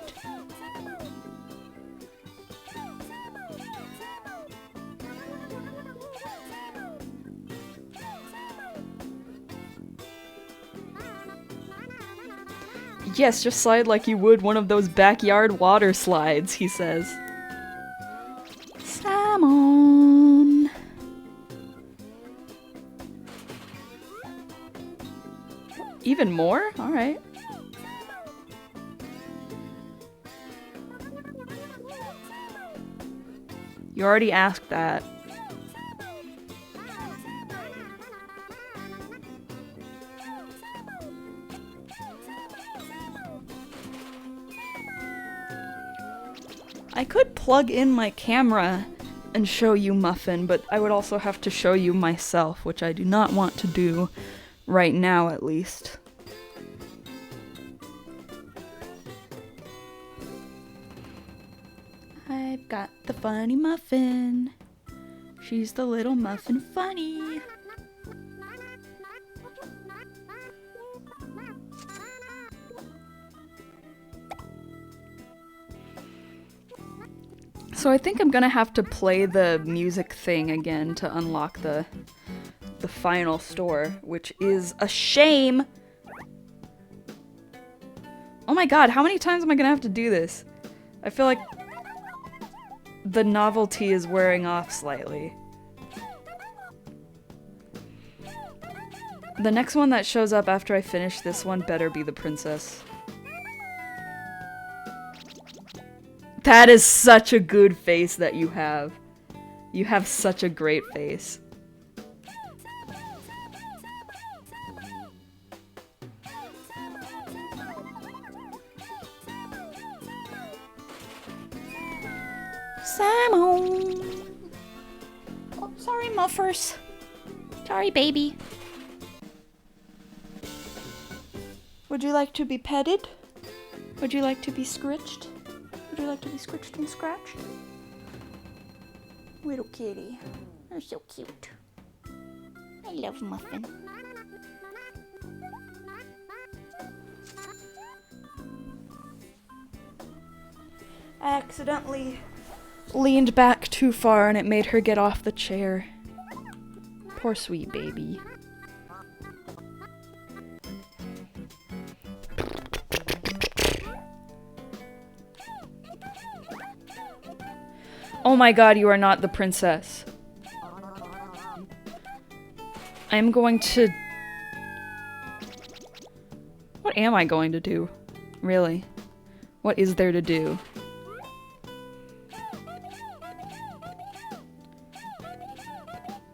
[SPEAKER 1] Yes, just slide like you would one of those backyard water slides, he says. Salmon. Even more? Alright. You already asked that. I could plug in my camera and show you Muffin, but I would also have to show you myself, which I do not want to do right now, at least. I've got the funny Muffin. She's the little Muffin funny. So I think I'm gonna have to play the music thing again to unlock the final store, which is a shame. Oh my god, how many times am I gonna have to do this? I feel like the novelty is wearing off slightly. The next one that shows up after I finish this one better be the princess. That is such a good face that you have. You have such a great face. Simon! Oh, sorry, Muffers. Sorry, baby. Would you like to be petted? Would you like to be scritched? Would you like to be scritched and scratched? Little kitty. You're so cute. I love Muffin. I accidentally leaned back too far and it made her get off the chair. Poor sweet baby. Oh my god, you are not the princess. I'm going to... What am I going to do? Really? What is there to do?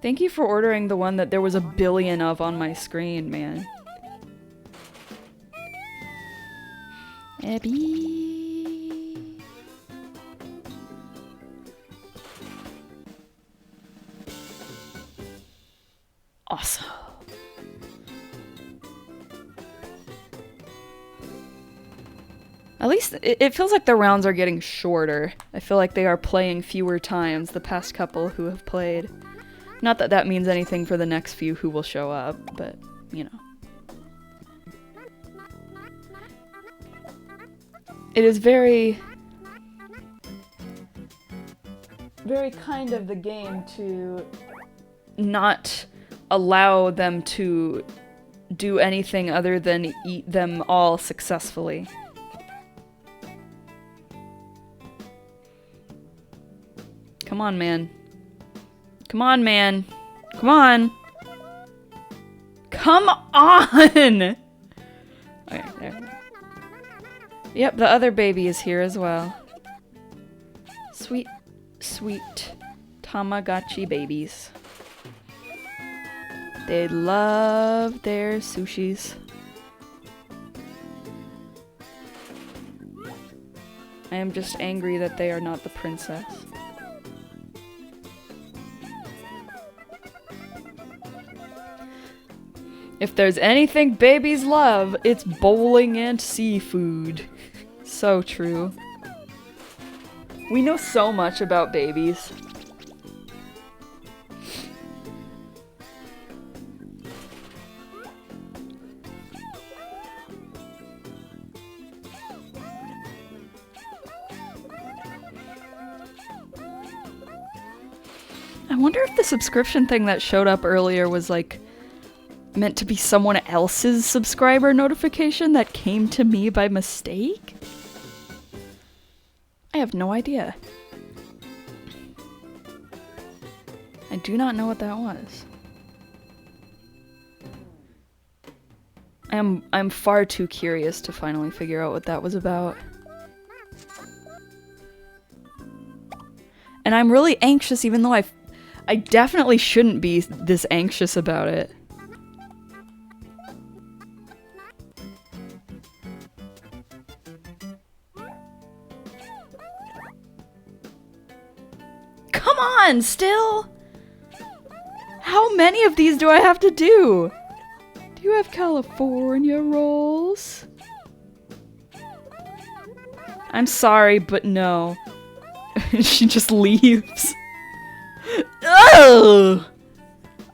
[SPEAKER 1] Thank you for ordering the one that there was a billion of on my screen, man. Abby. Awesome. At least it feels like the rounds are getting shorter. I feel like they are playing fewer times, the past couple who have played. Not that that means anything for the next few who will show up, but, you know. It is very kind of the game to not allow them to do anything other than eat them all successfully. Come on, man. Come on, man. Come on. Come on! Okay, there we go. Yep, the other baby is here as well. Sweet, sweet Tamagotchi babies. They love their sushis. I am just angry that they are not the princess. If there's anything babies love, it's bowling and seafood. So true. We know so much about babies. I wonder if the subscription thing that showed up earlier was like meant to be someone else's subscriber notification that came to me by mistake? I have no idea. I do not know what that was. I'm far too curious to finally figure out what that was about. And I'm really anxious even though I definitely shouldn't be this anxious about it. Come on, still? How many of these do I have to do? Do you have California rolls? I'm sorry, but no. She just leaves. Ugh!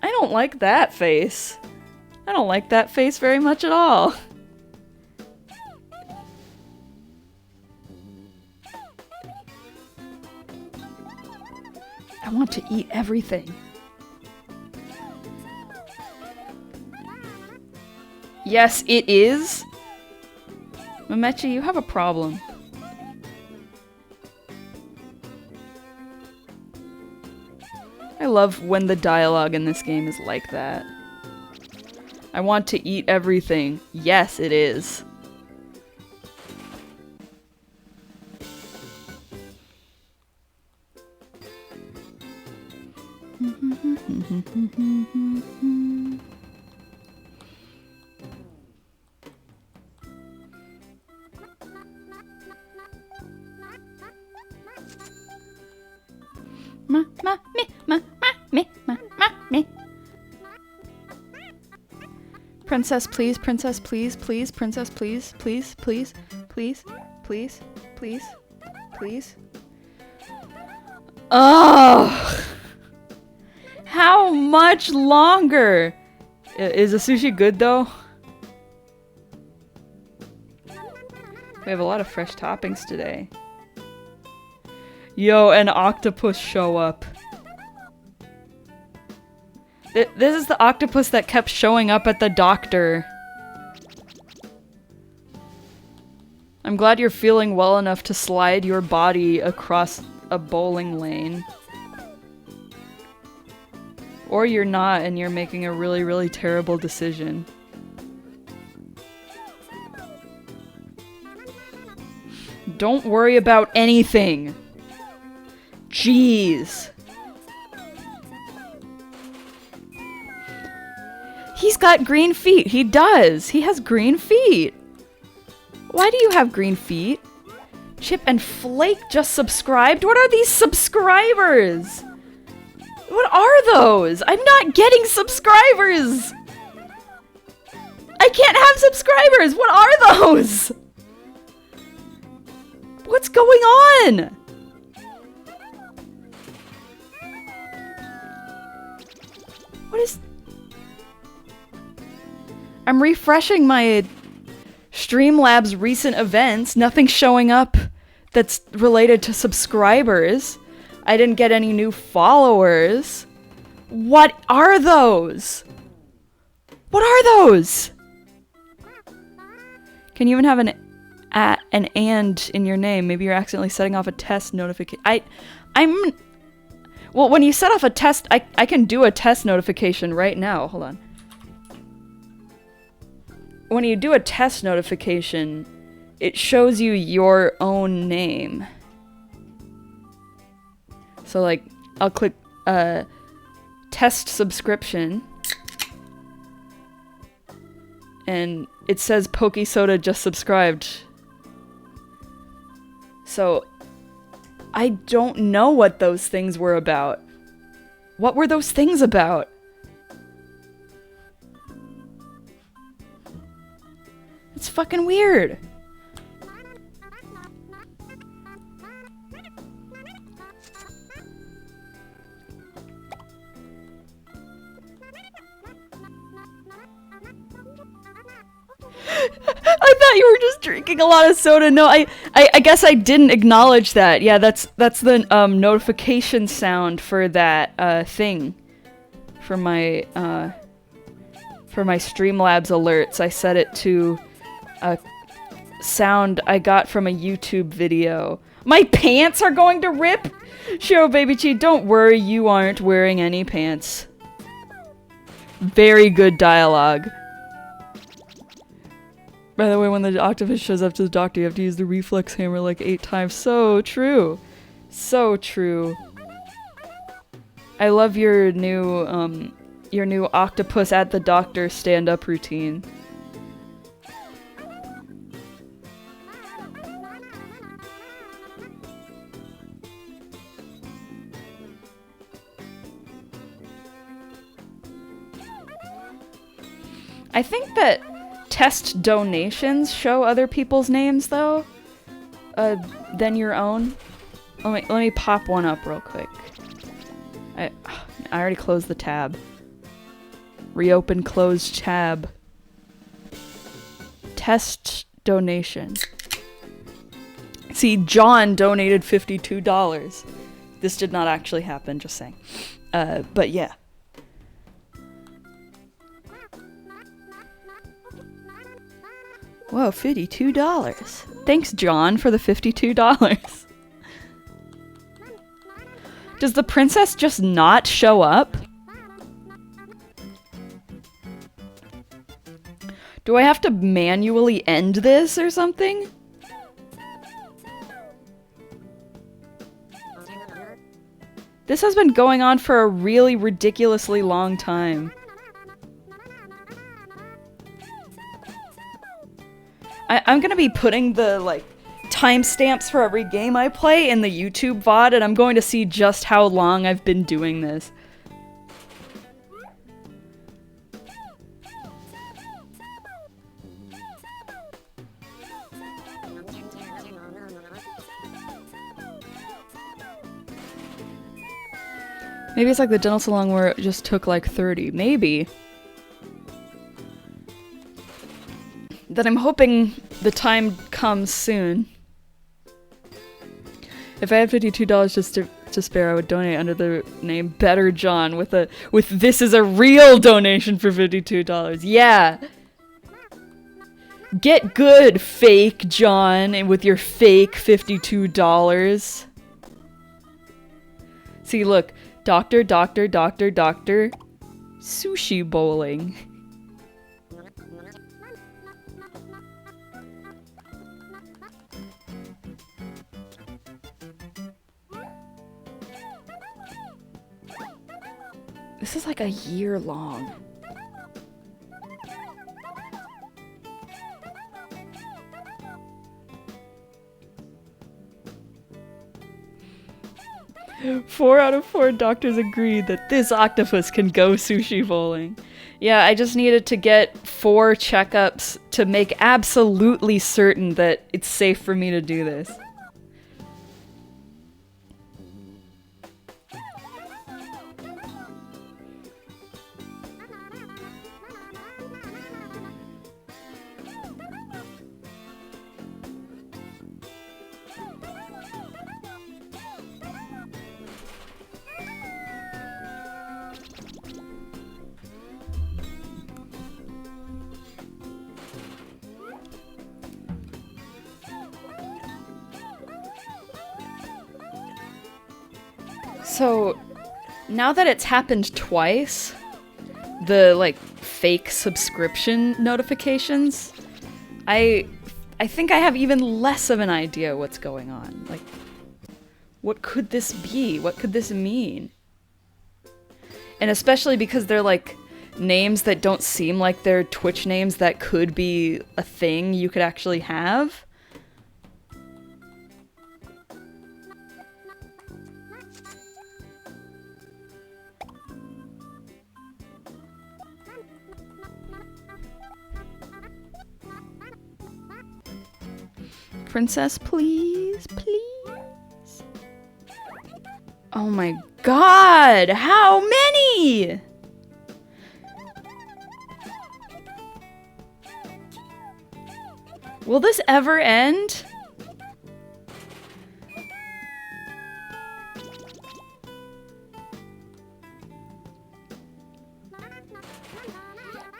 [SPEAKER 1] I don't like that face. I don't like that face very much at all. want to eat everything. Yes, it is. PEPPtchi, you have a problem. I love when the dialogue in this game is like that. I want to eat everything. Yes, it is. Princess, please, princess, please, please, princess, please, please, please, please, please, please, please. Oh! How much longer? Is the sushi good though? We have a lot of fresh toppings today. Yo, an octopus show up. This is the octopus that kept showing up at the doctor. I'm glad you're feeling well enough to slide your body across a bowling lane. Or you're not and you're making a really, really terrible decision. Don't worry about anything. Jeez. He's got green feet. He does. He has green feet. Why do you have green feet? Chip and Flake just subscribed? What are these subscribers? What are those? I'm not getting subscribers. I can't have subscribers. What are those? What's going on? What is... I'm refreshing my Streamlabs recent events. Nothing's showing up that's related to subscribers. I didn't get any new followers. What are those? What are those? Can you even have an and in your name? Maybe you're accidentally setting off a test notification. Well, when you set off a test, I can do a test notification right now. Hold on. When you do a test notification, it shows you your own name. So like, I'll click test subscription. And it says Poke Soda just subscribed. So, I don't know what those things were about. What were those things about? It's fucking weird. I thought you were just drinking a lot of soda. No, I guess I didn't acknowledge that. Yeah, that's the notification sound for that thing. For my Streamlabs alerts. I set it to a sound I got from a YouTube video. My pants are going to rip? Shiro PEPPtchi, don't worry, you aren't wearing any pants. Very good dialogue. By the way, when the octopus shows up to the doctor, you have to use the reflex hammer like 8 times. So true. So true. I love your new octopus at the doctor stand-up routine. I think that test donations show other people's names, though, than your own. Let me pop one up real quick. I already closed the tab. Reopen closed tab. Test donation. See, John donated $52. This did not actually happen, just saying. But yeah. Whoa, $52. Thanks, John, for the $52. Does the princess just not show up? Do I have to manually end this or something? This has been going on for a really ridiculously long time. I'm gonna be putting the, like, timestamps for every game I play in the YouTube VOD, and I'm going to see just how long I've been doing this. Maybe it's like the dental salon where it just took like 30. Maybe. Then I'm hoping the time comes soon. If I had $52 just to spare, I would donate under the name Better John with this is a real donation for $52. Yeah. Get good, fake John, and with your fake $52. See, look. Doctor, sushi bowling. This is like a year long. Four out of 4 doctors agreed that this octopus can go sushi bowling. Yeah, I just needed to get 4 checkups to make absolutely certain that it's safe for me to do this. So, now that it's happened twice, the, like, fake subscription notifications, I think I have even less of an idea what's going on. Like, what could this be? What could this mean? And especially because they're, like, names that don't seem like they're Twitch names that could be a thing you could actually have. Princess, please, please. Oh my god, how many? Will this ever end?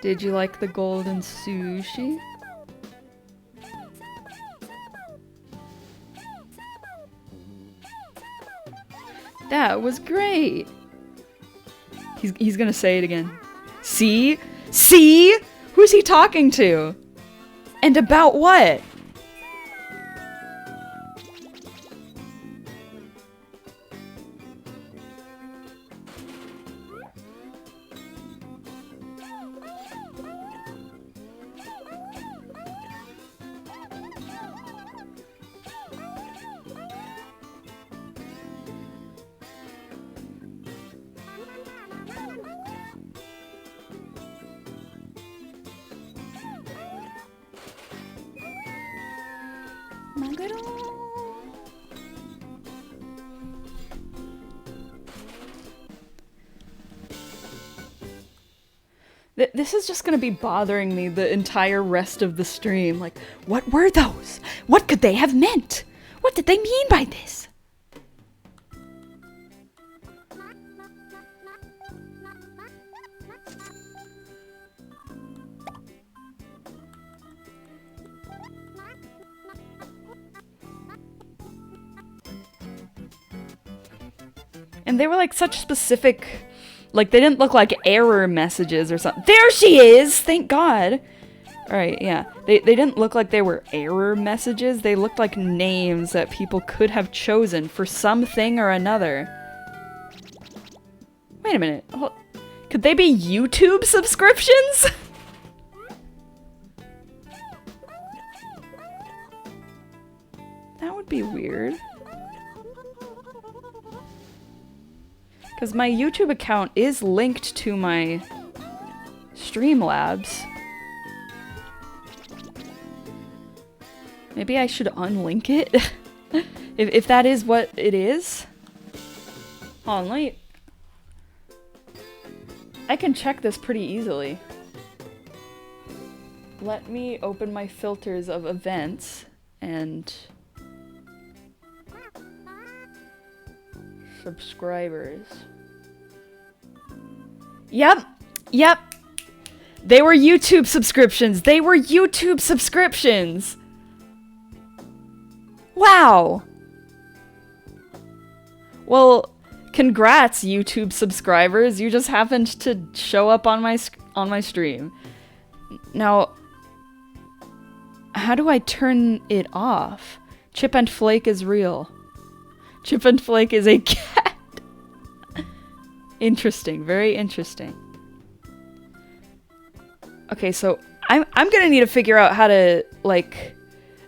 [SPEAKER 1] Did you like the golden sushi? That was great. He's gonna say it again. See? See? Who's he talking to? And about what? This is just gonna be bothering me the entire rest of the stream. Like, what were those? What could they have meant? What did they mean by this? And they were like such specific, like they didn't look like error messages or something. There she is! Thank God! Alright, yeah. They didn't look like they were error messages. They looked like names that people could have chosen for something or another. Wait a minute. Could they be YouTube subscriptions? That would be weird. Because my YouTube account is linked to my Streamlabs. Maybe I should unlink it? if that is what it is? Hold on, let me... I can check this pretty easily. Let me open my filters of events and... subscribers. Yep! Yep! They were YouTube subscriptions! They were YouTube subscriptions! Wow! Well, congrats, YouTube subscribers. You just happened to show up on my stream. Now, how do I turn it off? Chip and Flake is real. Chip and Flake is a cat. Interesting, very interesting. Okay, so I'm gonna need to figure out how to, like,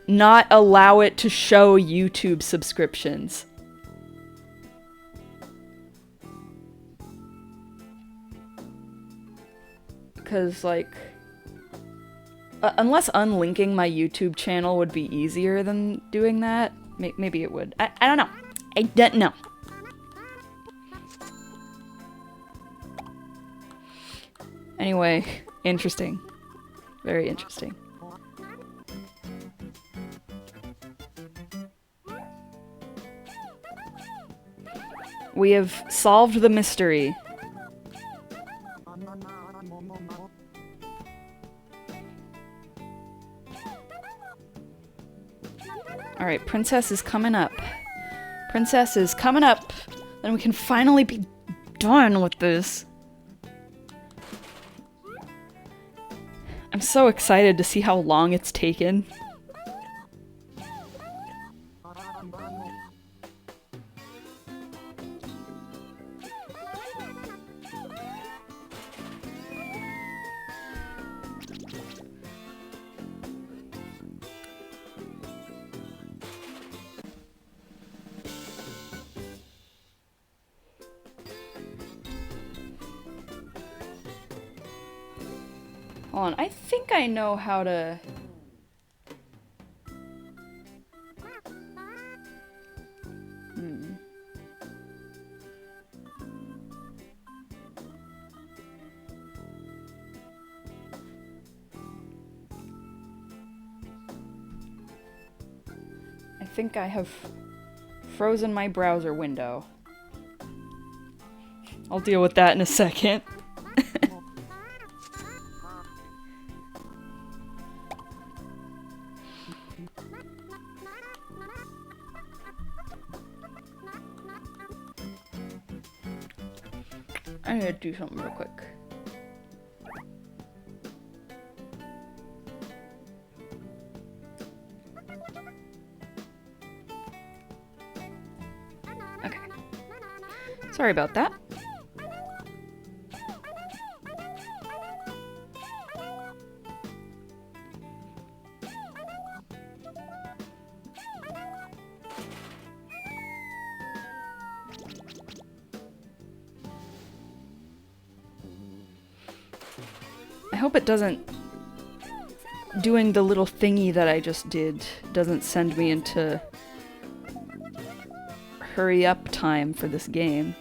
[SPEAKER 1] not allow it to show YouTube subscriptions. Because, like, unless unlinking my YouTube channel would be easier than doing that, maybe it would. I don't know. I don't know. Anyway, interesting. Very interesting. We have solved the mystery. Alright, Princess is coming up. Princess is coming up. Then we can finally be done with this. I'm so excited to see how long it's taken. Hold on, I think I know how to... I think I have frozen my browser window. I'll deal with that in a second. I'm gonna do something real quick. Okay. Sorry about that. I hope it doesn't... doing the little thingy that I just did doesn't send me into hurry up time for this game.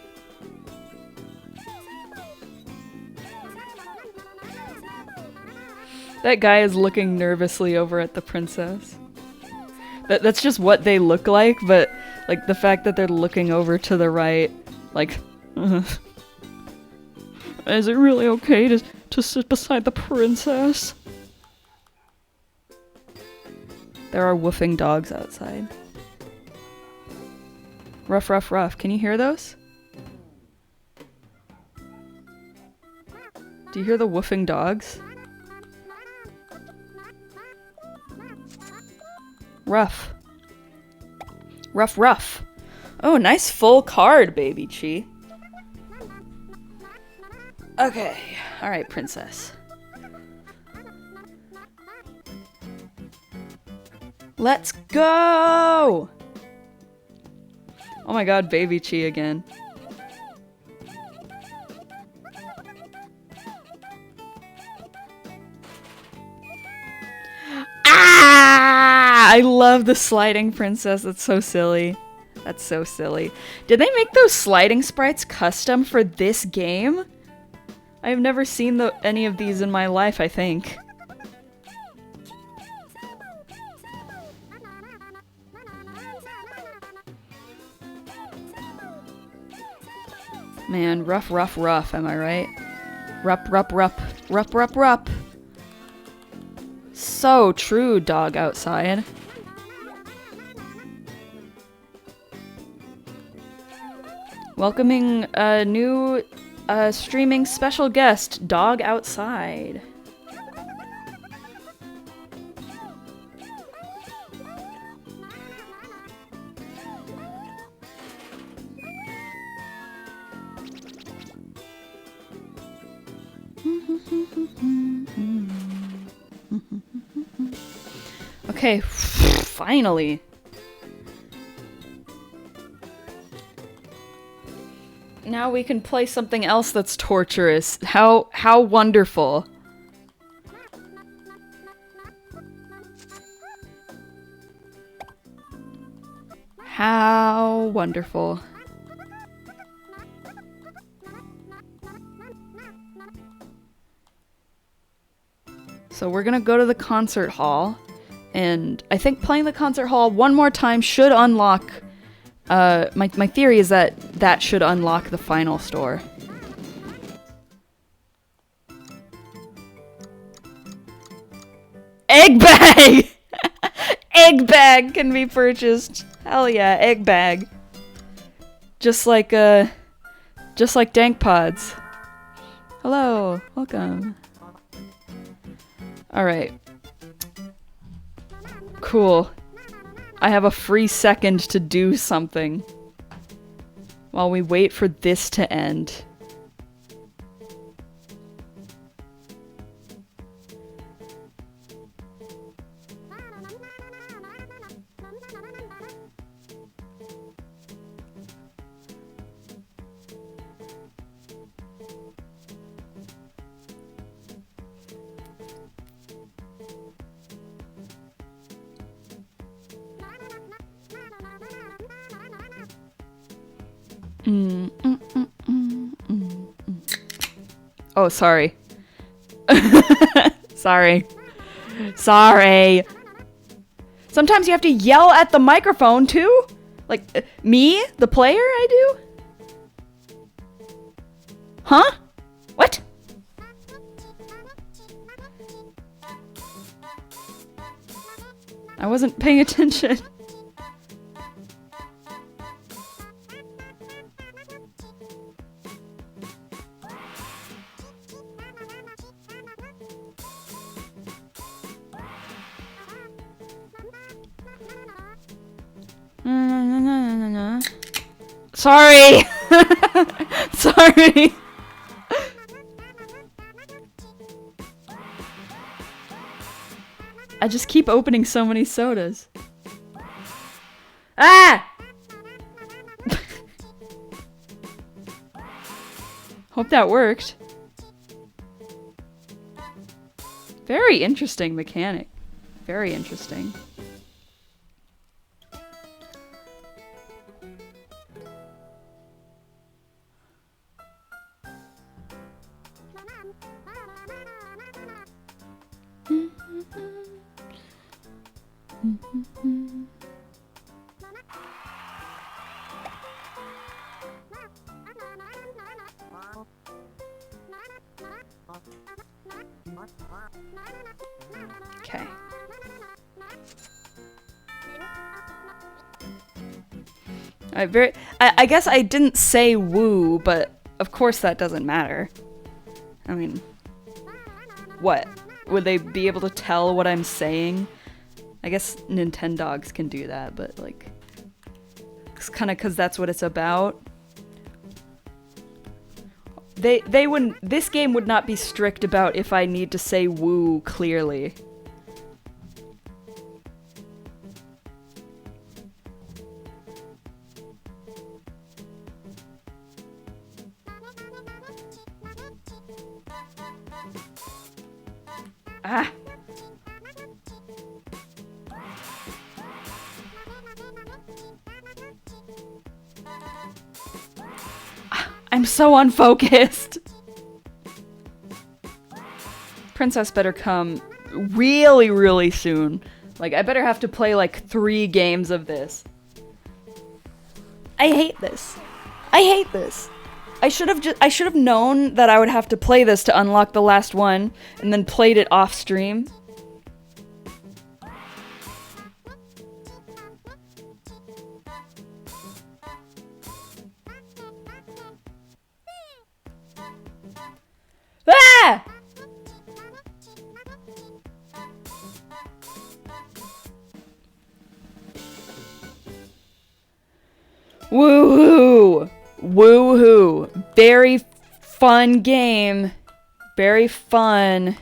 [SPEAKER 1] That guy is looking nervously over at the princess. That's just what they look like, but like the fact that they're looking over to the right, like, is it really okay to sit beside the princess? There are woofing dogs outside. Ruff, ruff, ruff. Can you hear those? Do you hear the woofing dogs? Rough. Rough, rough. Oh, nice full card, PEPPtchi. Okay. Alright, princess. Let's go! Oh my god, PEPPtchi again. Ah! I love the sliding princess. That's so silly. That's so silly. Did they make those sliding sprites custom for this game? I have never seen any of these in my life, I think. Man, rough, rough, rough, am I right? Rup, rup, rup, rup, rup, rup. So true, dog outside. Welcoming a new streaming special guest, Dog Outside. Okay, finally. Now we can play something else that's torturous. How wonderful. How wonderful. So we're gonna go to the concert hall, and I think playing the concert hall one more time should unlock, my theory is that that should unlock the final store. Egg bag! Egg bag can be purchased. Hell yeah, egg bag. Just like dank pods. Hello, welcome. Alright. Cool. I have a free second to do something. While we wait for this to end. Oh, sorry. Sorry. Sorry. Sometimes you have to yell at the microphone, too? Like, me? The player, I do? Huh? What? I wasn't paying attention. Sorry! Sorry! I just keep opening so many sodas. Ah! Hope that worked. Very interesting mechanic. Very interesting. Okay. I guess I didn't say woo, but of course that doesn't matter. I mean, What? Would they be able to tell what I'm saying? I guess Nintendogs can do that, but like, it's kind of because that's what it's about. They wouldn't. This game would not be strict about if I need to say woo clearly. Ah. I'm so unfocused. Princess better come really, really soon. Like, I better have to play like 3 games of this. I hate this. I hate this. I should have known that I would have to play this to unlock the last one, and then played it off stream. Ah! Woohoo! Woohoo! Very fun game. Very fun.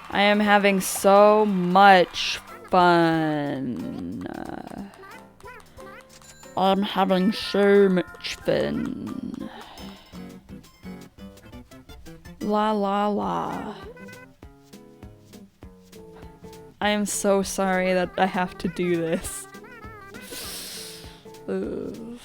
[SPEAKER 1] I am having so much fun. I'm having so much fun. La la la. I am so sorry that I have to do this. Ugh.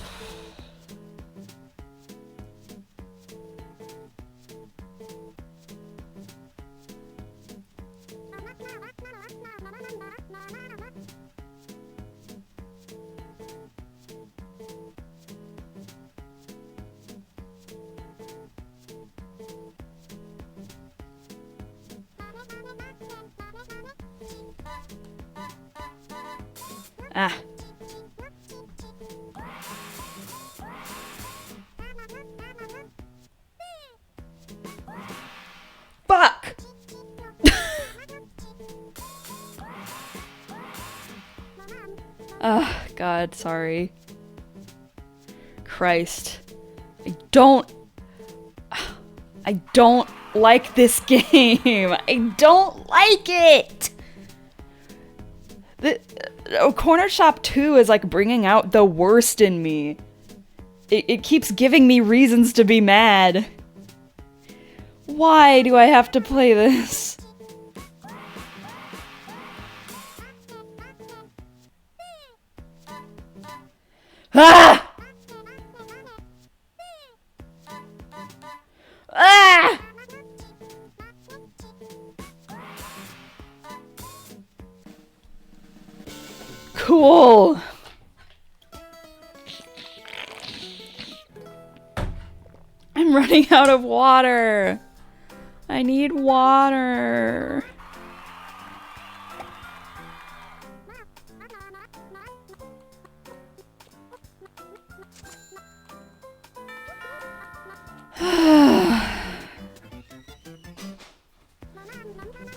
[SPEAKER 1] Ah. Fuck! God, sorry. Christ. I don't like this game. I don't like it! Corner Shop 2 is like bringing out the worst in me. It keeps giving me reasons to be mad. Why do I have to play this? Ah! Ah! Cool. I'm running out of water. I need water.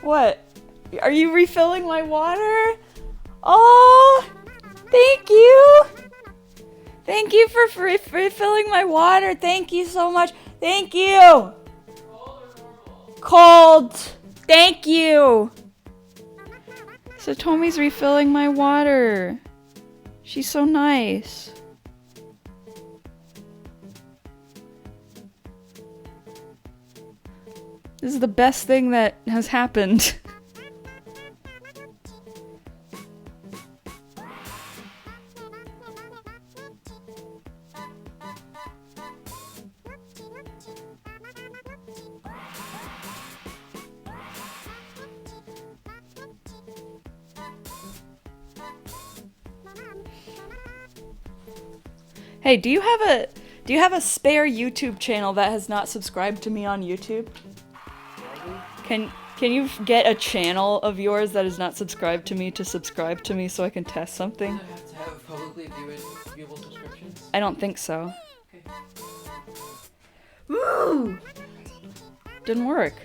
[SPEAKER 1] What? Are you refilling my water? Oh, thank you. Thank you for refilling my water. Thank you so much. Thank you. Cold or normal? Cold. Thank you. So Tomi's refilling my water. She's so nice. This is the best thing that has happened. Hey, do you have a spare YouTube channel that has not subscribed to me on YouTube? Can you get a channel of yours that is not subscribed to me to subscribe to me so I can test something?
[SPEAKER 2] Does it have to have publicly viewable subscriptions?
[SPEAKER 1] I don't think so.
[SPEAKER 2] Okay.
[SPEAKER 1] Woo! Didn't work.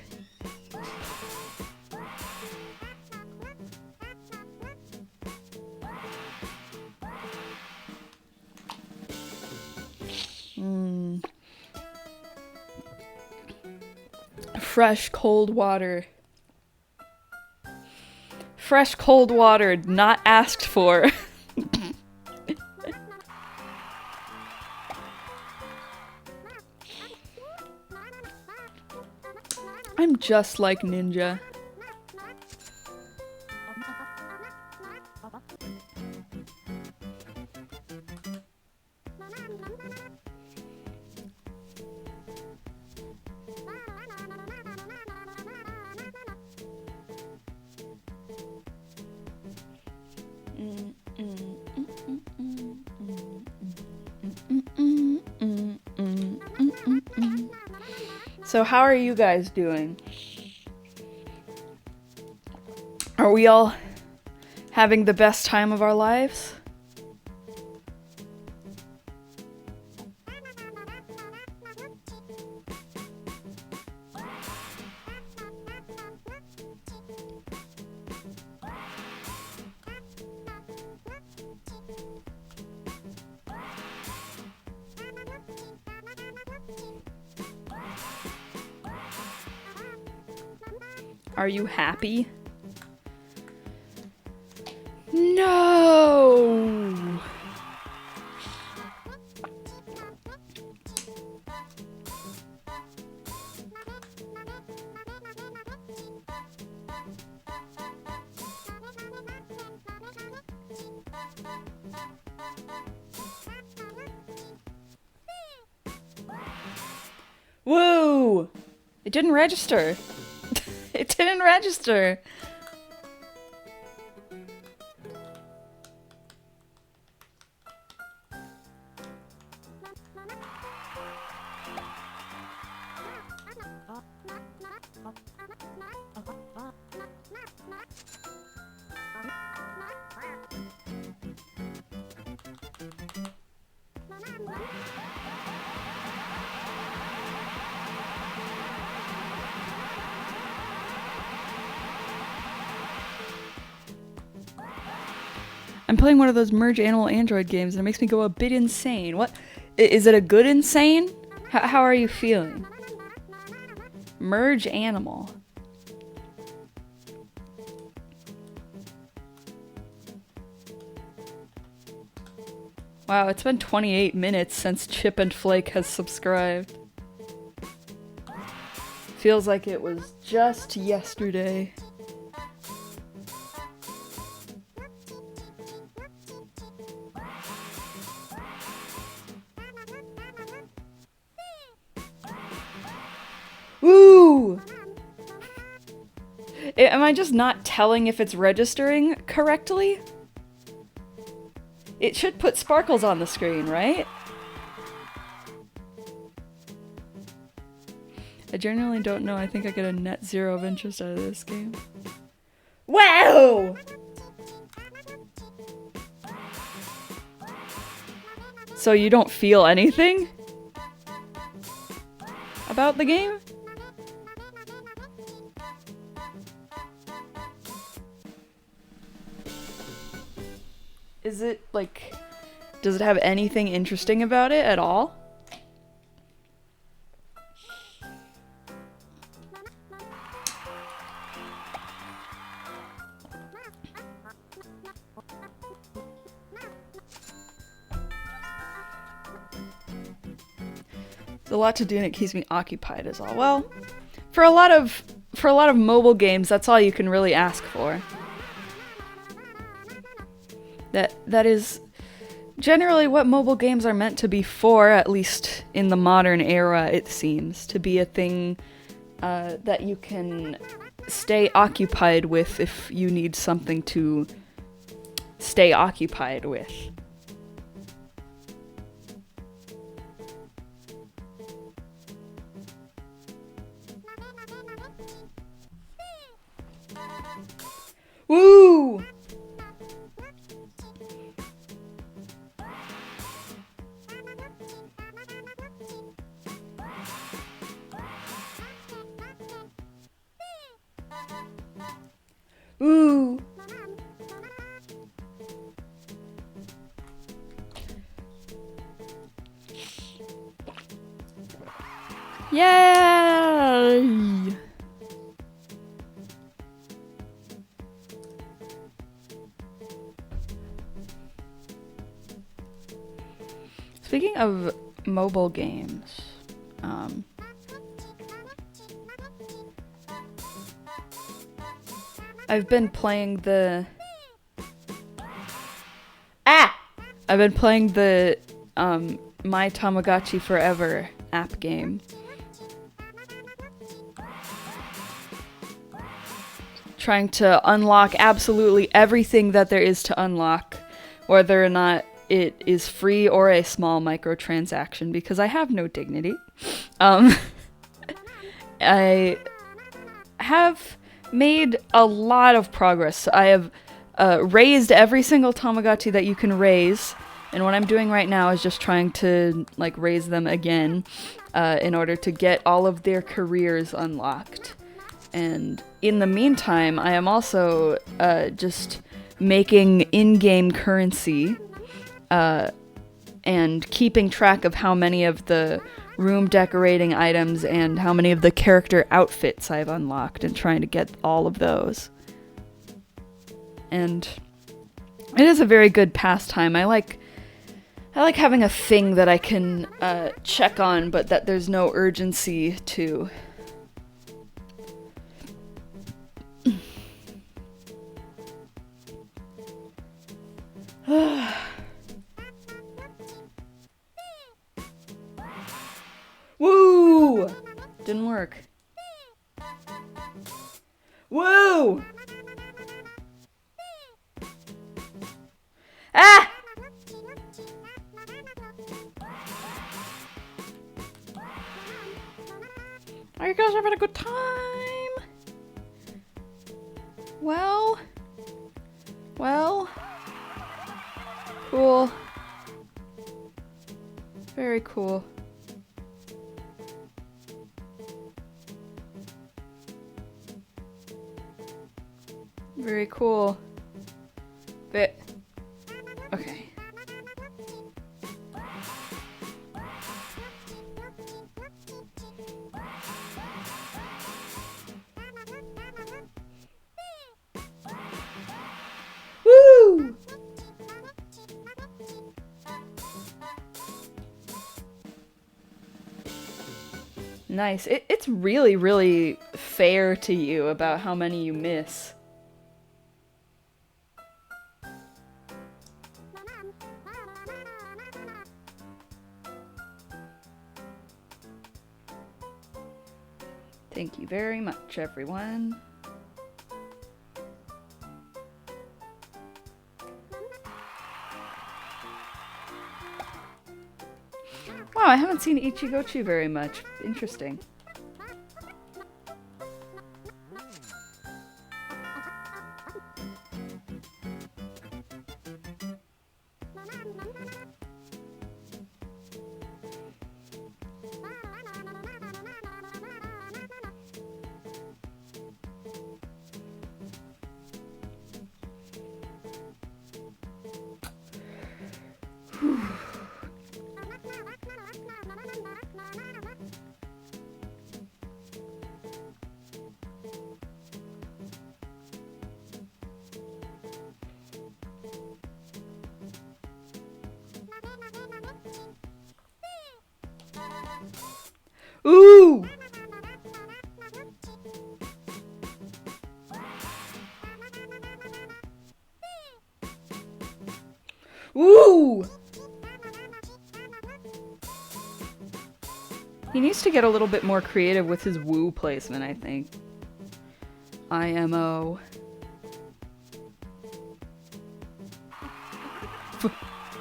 [SPEAKER 1] fresh cold water. Fresh cold water, not asked for. I'm just like Ninja. So how are you guys doing? Are we all having the best time of our lives? Are you happy? No! Woo! It didn't register. It didn't register. I'm playing one of those Merge Animal Android games and it makes me go a bit insane. What? Is it a good insane? How are you feeling? Merge Animal. Wow, it's been 28 minutes since Chip and Flake has subscribed. Feels like it was just yesterday. Woo! Am I just not telling if it's registering correctly? It should put sparkles on the screen, right? I genuinely don't know. I think I get a net 0 of interest out of this game. Wow! So you don't feel anything about the game? Is it, like, does it have anything interesting about it at all? There's a lot to do and it keeps me occupied is all. Well, for a lot of mobile games, that's all you can really ask for. That is generally what mobile games are meant to be for, at least in the modern era, it seems. To be a thing that you can stay occupied with if you need something to stay occupied with. Woo! Ooh. Yay! Speaking of mobile games, I've been playing the My Tamagotchi Forever app game. Trying to unlock absolutely everything that there is to unlock, whether or not it is free or a small microtransaction, because I have no dignity. I have made a lot of progress. I have raised every single Tamagotchi that you can raise, and what I'm doing right now is just trying to like raise them again in order to get all of their careers unlocked. And in the meantime, I am also just making in-game currency and keeping track of how many of the room decorating items and how many of the character outfits I've unlocked, and trying to get all of those. And it is a very good pastime. I like having a thing that I can check on, but that there's no urgency to. Woo! Didn't work. Woo! Ah! Are you guys having a good time? Well. Cool. Very cool. Very cool. Okay. Woo! Nice. It's really, really fair to you about how many you miss. Thank you very much, everyone. Wow, I haven't seen Ichigochi very much. Interesting. Ooh! Ooh! He needs to get a little bit more creative with his woo placement, I think. IMO.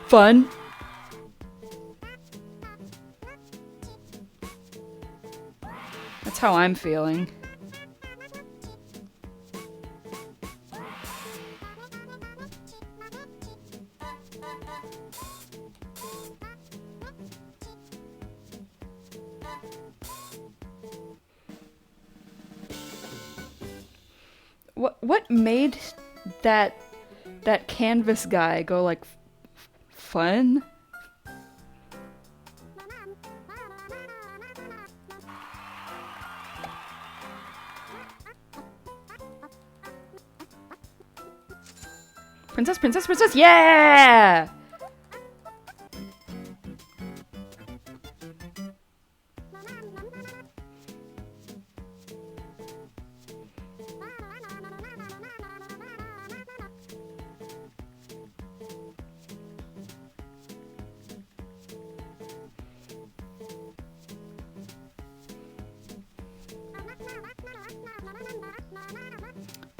[SPEAKER 1] Fun. That's how I'm feeling. What made that canvas guy go like fun? Princess, princess, princess, yeah!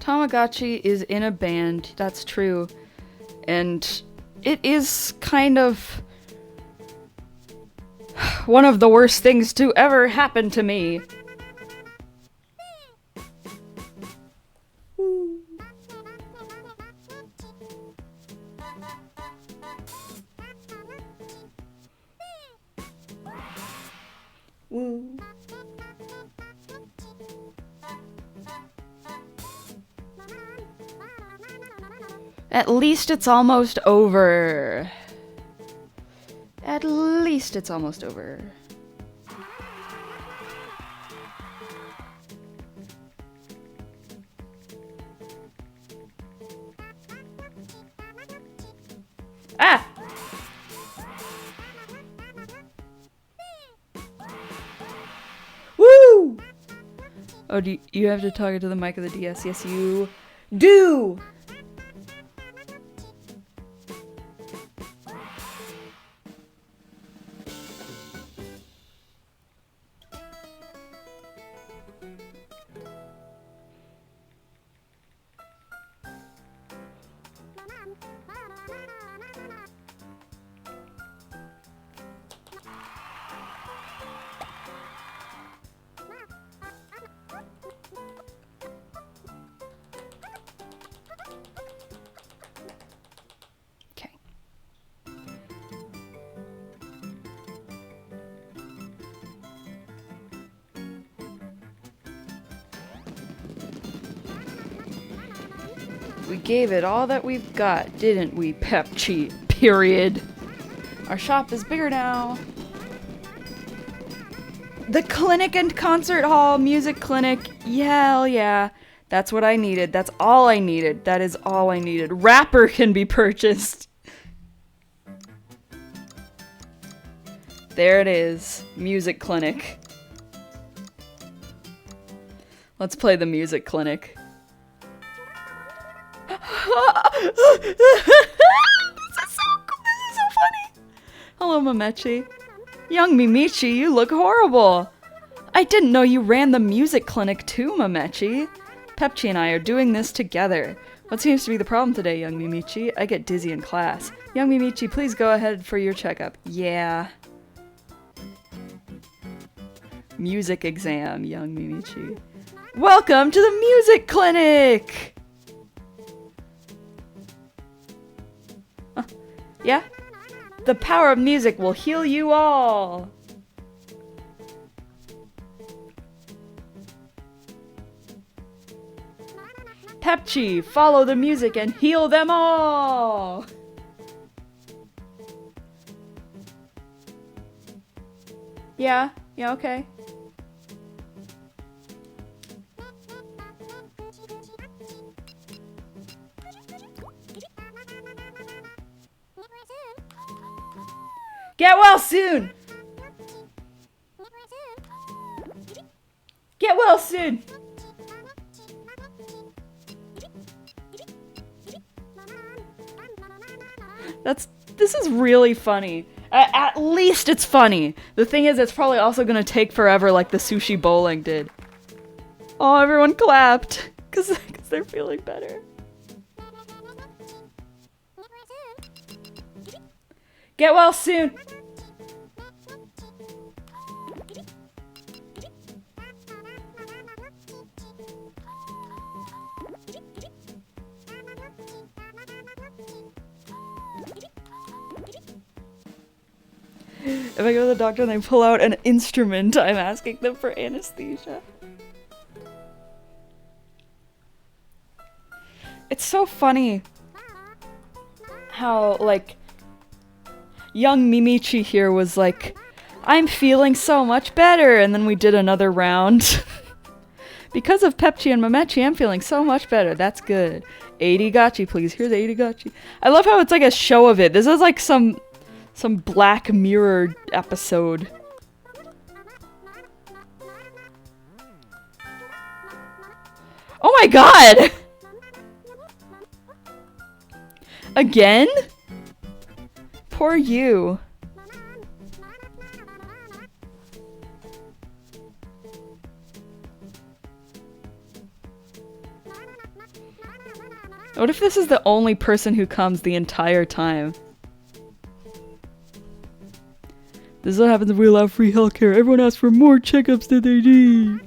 [SPEAKER 1] Tamagotchi is in a band, that's true. And it is kind of one of the worst things to ever happen to me. Woo. Woo. At least it's almost over. At least it's almost over. Ah! Woo! Oh, do you have to talk into the mic of the DS? Yes, you do! We gave it all that we've got, didn't we, PEPPtchi? Period. Our shop is bigger now. The clinic and concert hall, music clinic, hell yeah. That's what I needed. That's all I needed. That is all I needed. Wrapper can be purchased. There it is. Music clinic. Let's play the music clinic. This is so funny. Hello, PEPPtchi. Young PEPPtchi, you look horrible. I didn't know you ran the music clinic too, PEPPtchi. PEPPtchi and I are doing this together. What seems to be the problem today, young PEPPtchi? I get dizzy in class. Young PEPPtchi, please go ahead for your checkup. Yeah. Music exam, young PEPPtchi. Welcome to the music clinic! Yeah? The power of music will heal you all! PEPPtchi, follow the music and heal them all! Yeah, okay. Get well soon! Get well soon! This is really funny. At least it's funny. The thing is, it's probably also gonna take forever like the sushi bowling did. Oh, everyone clapped. Cause they're feeling better. Get well soon! If I go to the doctor and they pull out an instrument, I'm asking them for anesthesia. It's so funny how, like, young PEPPtchi here was like, I'm feeling so much better, and then we did another round. Because of PEPPtchi and PEPPtchi, I'm feeling so much better. That's good. 80 gotchi, please. Here's 80 gotchi. I love how it's like a show of it. This is like some Black Mirror episode. Oh my god! Again? Poor you. What if this is the only person who comes the entire time? This is what happens if we allow free healthcare. Everyone asks for more checkups than they need.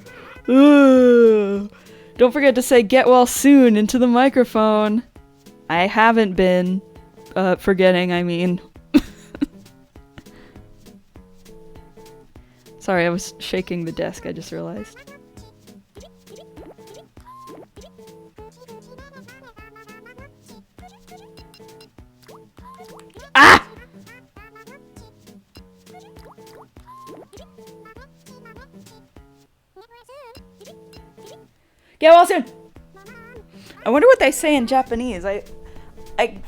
[SPEAKER 1] Ugh. Don't forget to say get well soon into the microphone. I haven't been. Forgetting, I mean. Sorry, I was shaking the desk, I just realized. Ah! Get well soon! I wonder what they say in Japanese. I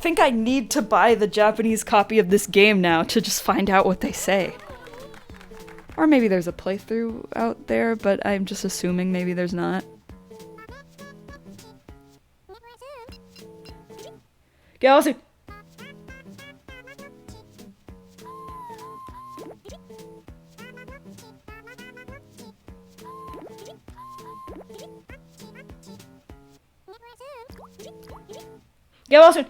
[SPEAKER 1] think I need to buy the Japanese copy of this game now to just find out what they say. Or maybe there's a playthrough out there, but I'm just assuming maybe there's not. Get well soon! Get well soon!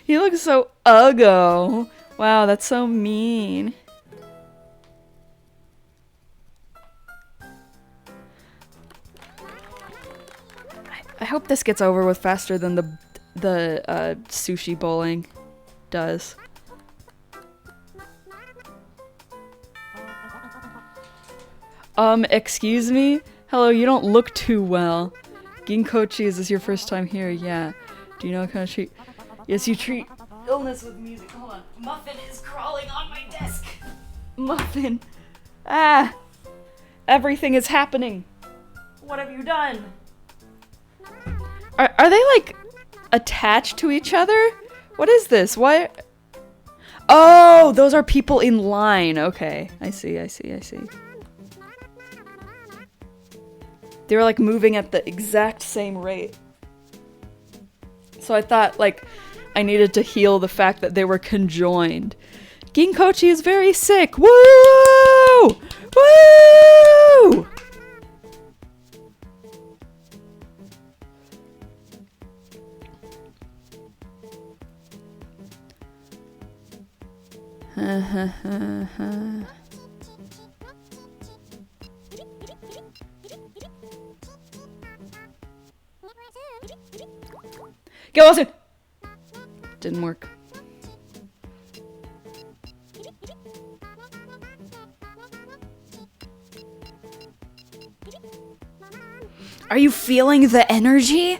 [SPEAKER 1] He looks so uggo. Wow, that's so mean. I hope this gets over with faster than the sushi bowling does. Excuse me? Hello, you don't look too well. Ginkochi, is this your first time here? Yeah. Do you know what kind of treat? Yes, you treat illness with music. Hold on. Muffin is crawling on my desk. Muffin. Ah. Everything is happening. What have you done? Are they like attached to each other? What is this? Why? Oh, those are people in line. Okay. I see. They were like moving at the exact same rate. So I thought like I needed to heal the fact that they were conjoined. Ginkochi is very sick. Woo! Woo! Get well soon! Didn't work. Are you feeling the energy?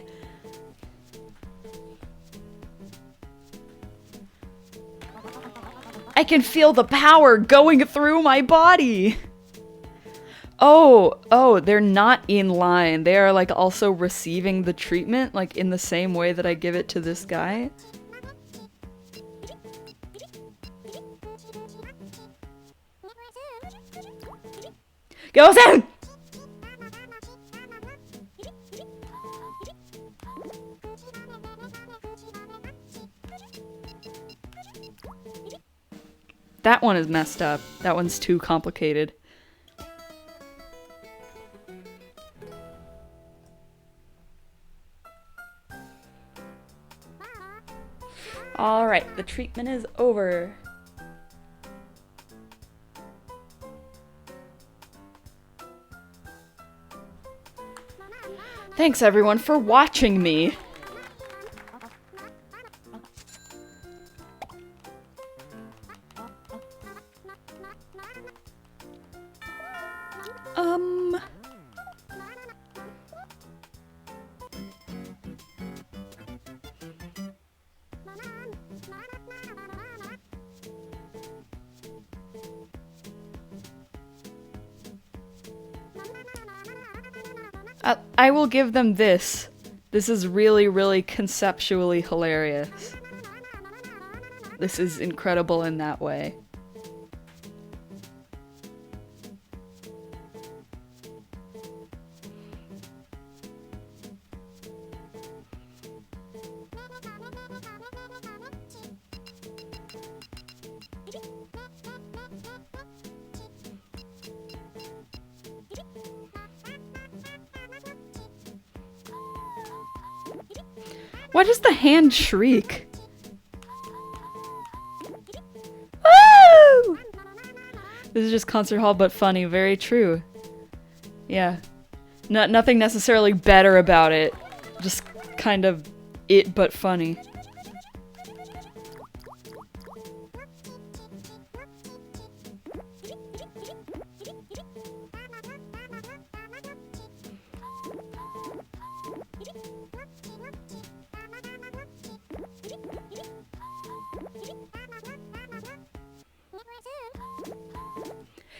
[SPEAKER 1] I can feel the power going through my body. Oh, they're not in line. They are like also receiving the treatment like in the same way that I give it to this guy. Go soon! That one is messed up. That one's too complicated. Alright, the treatment is over. Thanks everyone for watching me. I will give them this. This is really, really conceptually hilarious. This is incredible in that way. Why does the hand shriek? Woo! This is just concert hall but funny. Very true. Yeah. Nothing necessarily better about it. Just kind of it but funny.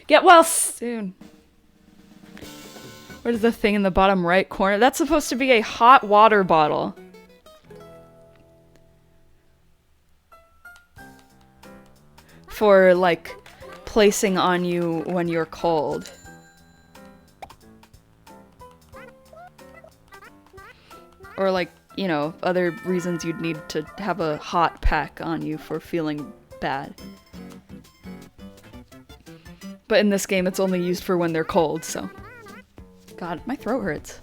[SPEAKER 1] Get well soon. What is the thing in the bottom right corner? That's supposed to be a hot water bottle. For, like, placing on you when you're cold. Or, like, you know, other reasons you'd need to have a hot pack on you for feeling bad. But in this game, it's only used for when they're cold, so... God, my throat hurts.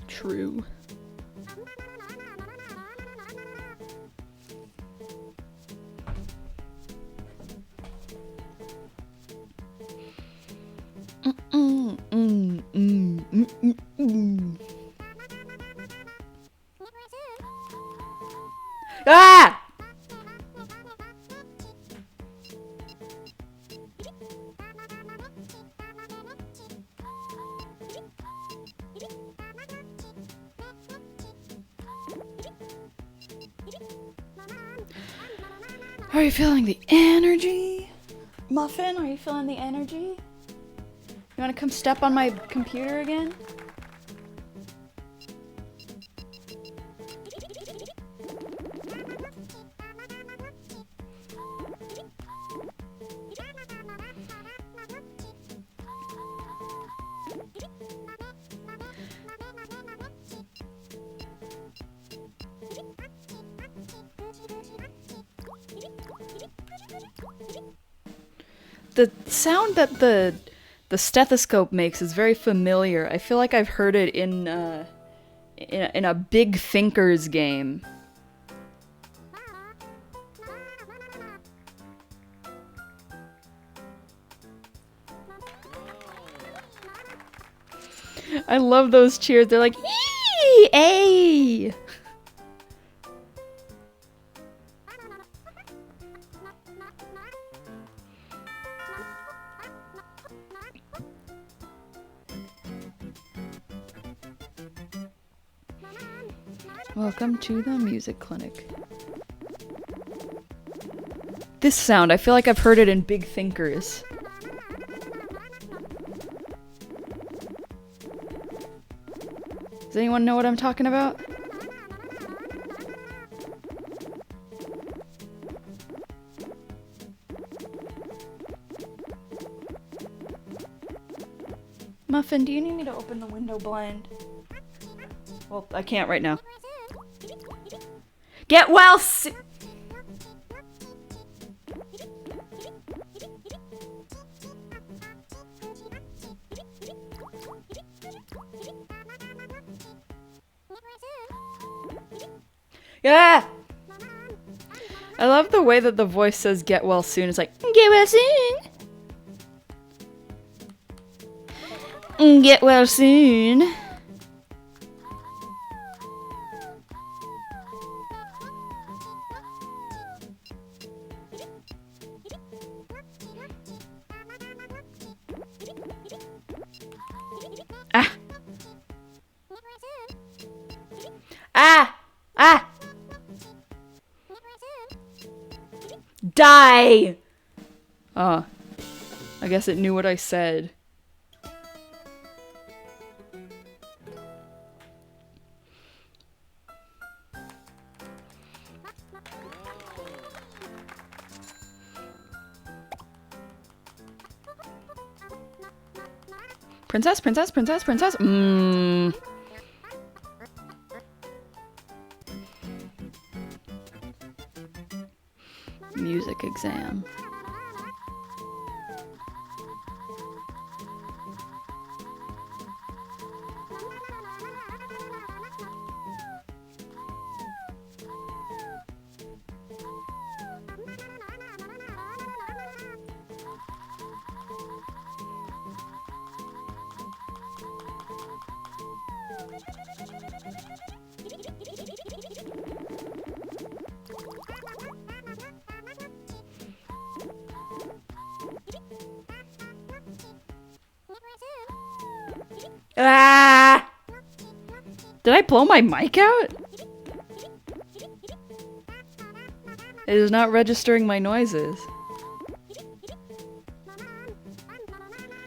[SPEAKER 1] True. Ah! Are you feeling the energy? Muffin, are you feeling the energy? You wanna come step on my computer again? The sound that the stethoscope makes is very familiar. I feel like I've heard it in a Big Thinkers game. I love those cheers. They're like, "Yee! Ay!" Welcome to the music clinic. This sound, I feel like I've heard it in Big Thinkers. Does anyone know what I'm talking about? Muffin, do you need me to open the window blind? Well, I can't right now. Get well soon! Yeah! I love the way that the voice says get well soon. It's like, get well soon! Get well soon. Ah! Ah! Ah! Die! Oh. I guess it knew what I said. Princess, princess, princess, princess. Music exam. Ah! Did I blow my mic out? It is not registering my noises.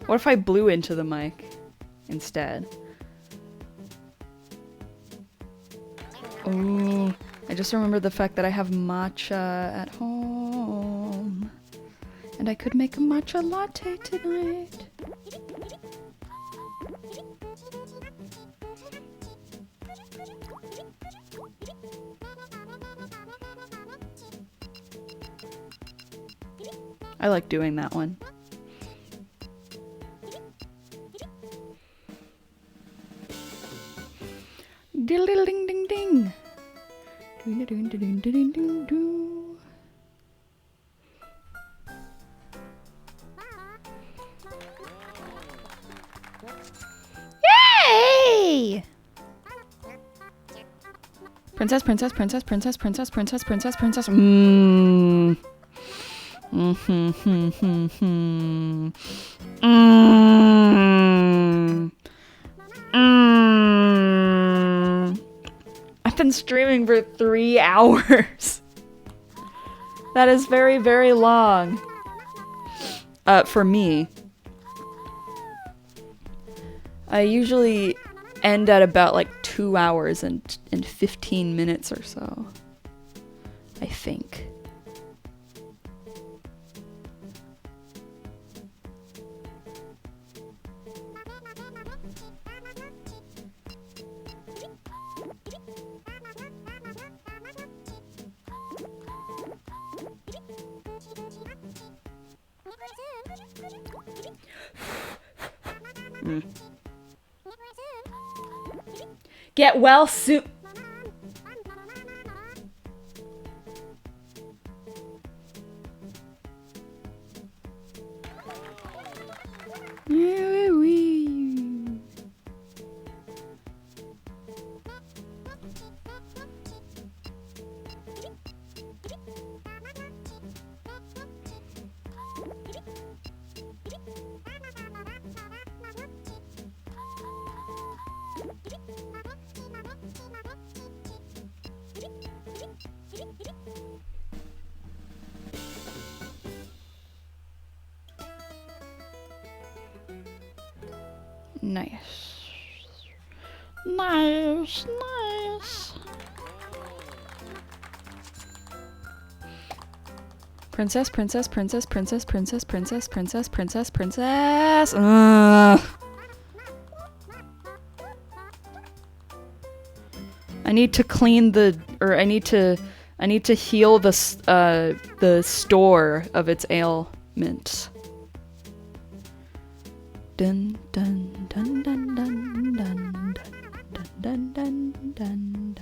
[SPEAKER 1] What if I blew into the mic instead? Ooh, I just remembered the fact that I have matcha at home. And I could make a matcha latte tonight. I like doing that one. Diddle ding ding ding. Ding ding ding ding ding ding. Yay! Princess, princess, princess, princess, princess, princess, princess, princess. Mmm. Mm-hmm. Mm-hmm. Mm. Mm. I've been streaming for 3 hours. That is very, very long. For me. I usually end at about like 2 hours and 15 minutes or so. I think. Get well soon. Nice. Nice, nice. Princess, princess, princess, princess, princess, princess, princess, princess, princess. I need to clean I need to heal the store of its ailments. Dun dun dun dun dun dun dun dun dun dun dun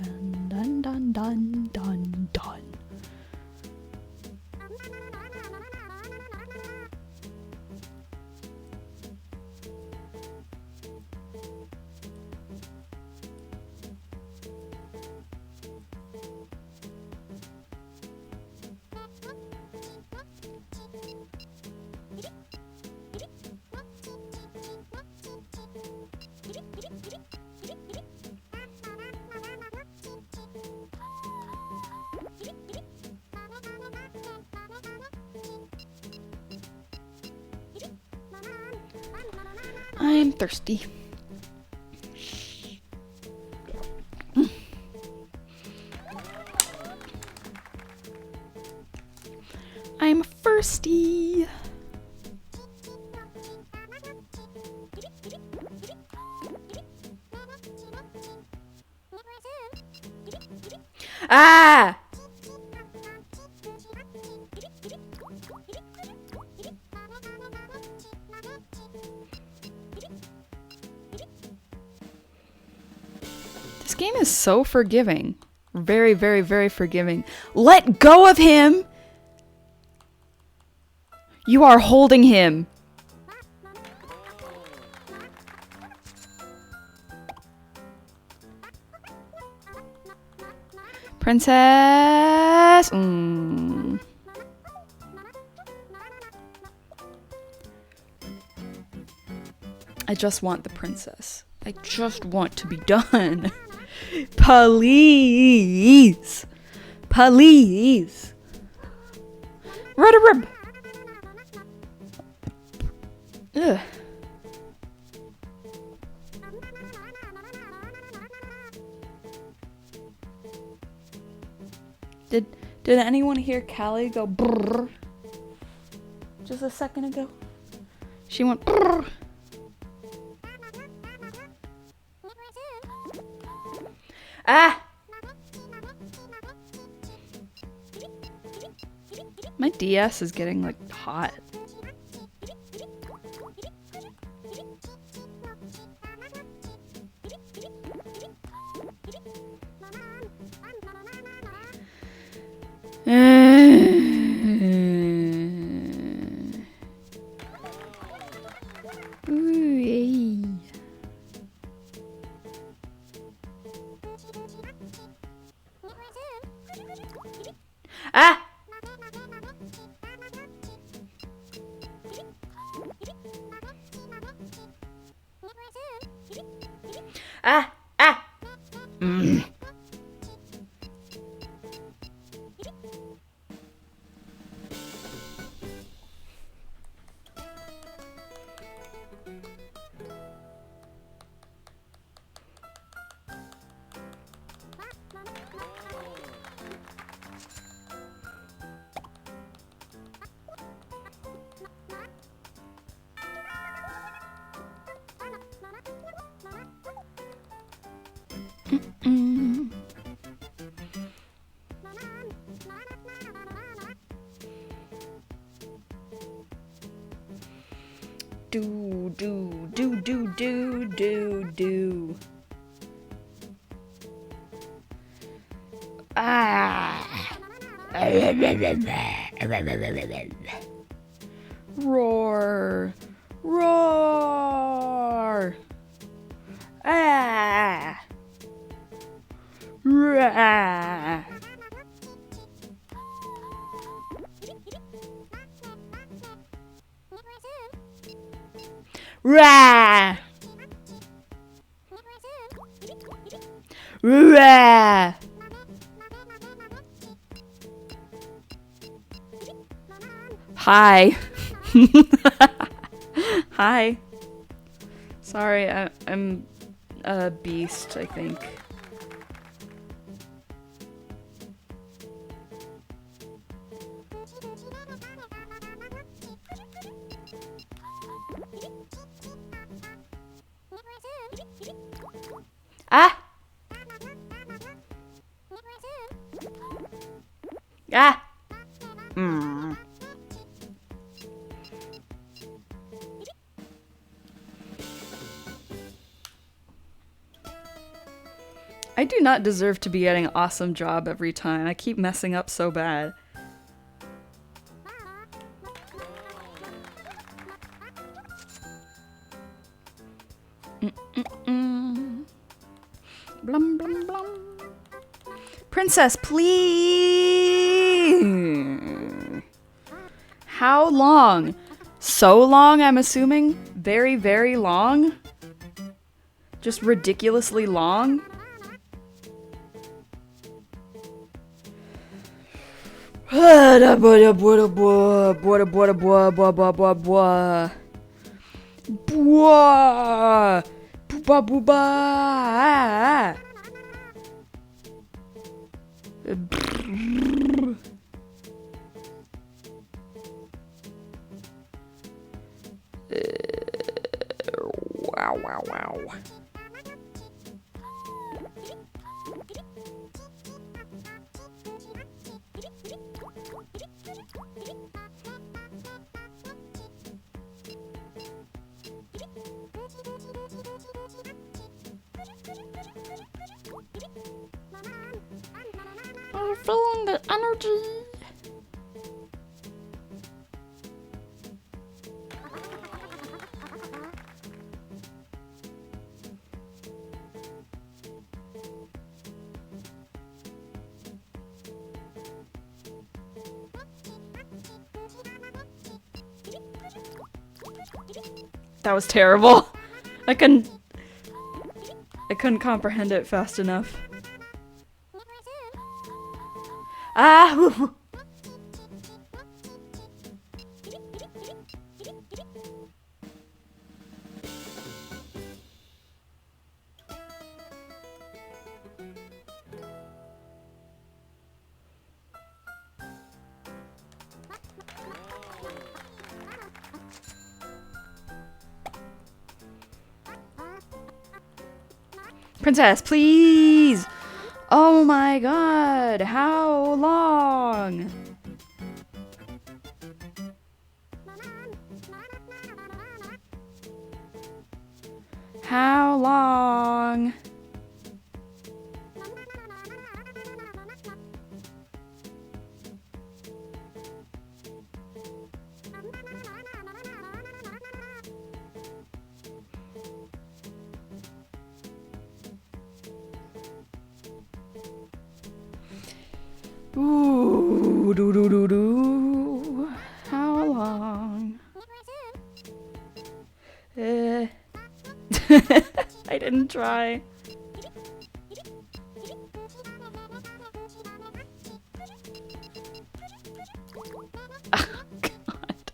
[SPEAKER 1] dun dun dun dun dun. I'm thirsty. I'm thirsty. Ah! This game is so forgiving. Very, very, very forgiving. Let go of him! You are holding him. Princess! I just want the princess. I just want to be done. Please. Please. Rub. Ugh. Did anyone hear Callie go brrr just a second ago? She went brrr. Ah! My DS is getting like hot. Ah! Ah! Ah! Do. Ah! Roar! Roar! Ah! Rah! Rah! Rah! Hi. Hi. Sorry, I'm a beast, I think. Ah! Ah! I do not deserve to be getting an awesome job every time. I keep messing up so bad. Blum, blum, blum. Princess, please! How long? So long, I'm assuming? Very, very long? Just ridiculously long? Wow. I'm feeling the energy. That was terrible. I couldn't. I couldn't comprehend it fast enough. Ah! Princess, please! Oh my god, how long? How long? Ooh, doo doo doo doo. How long? I didn't try. Oh, God.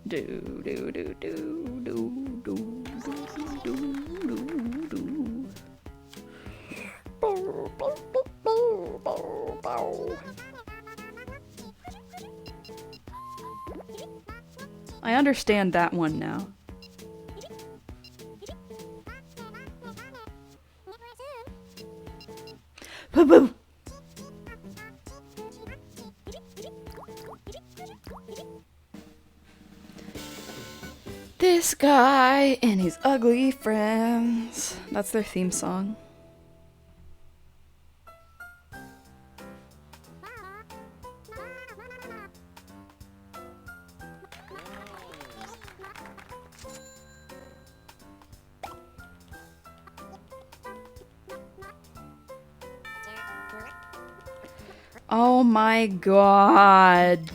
[SPEAKER 1] Do do do do do do do do do. I understand that one now. Boo-boo. This guy and his ugly friends. That's their theme song. Oh my god.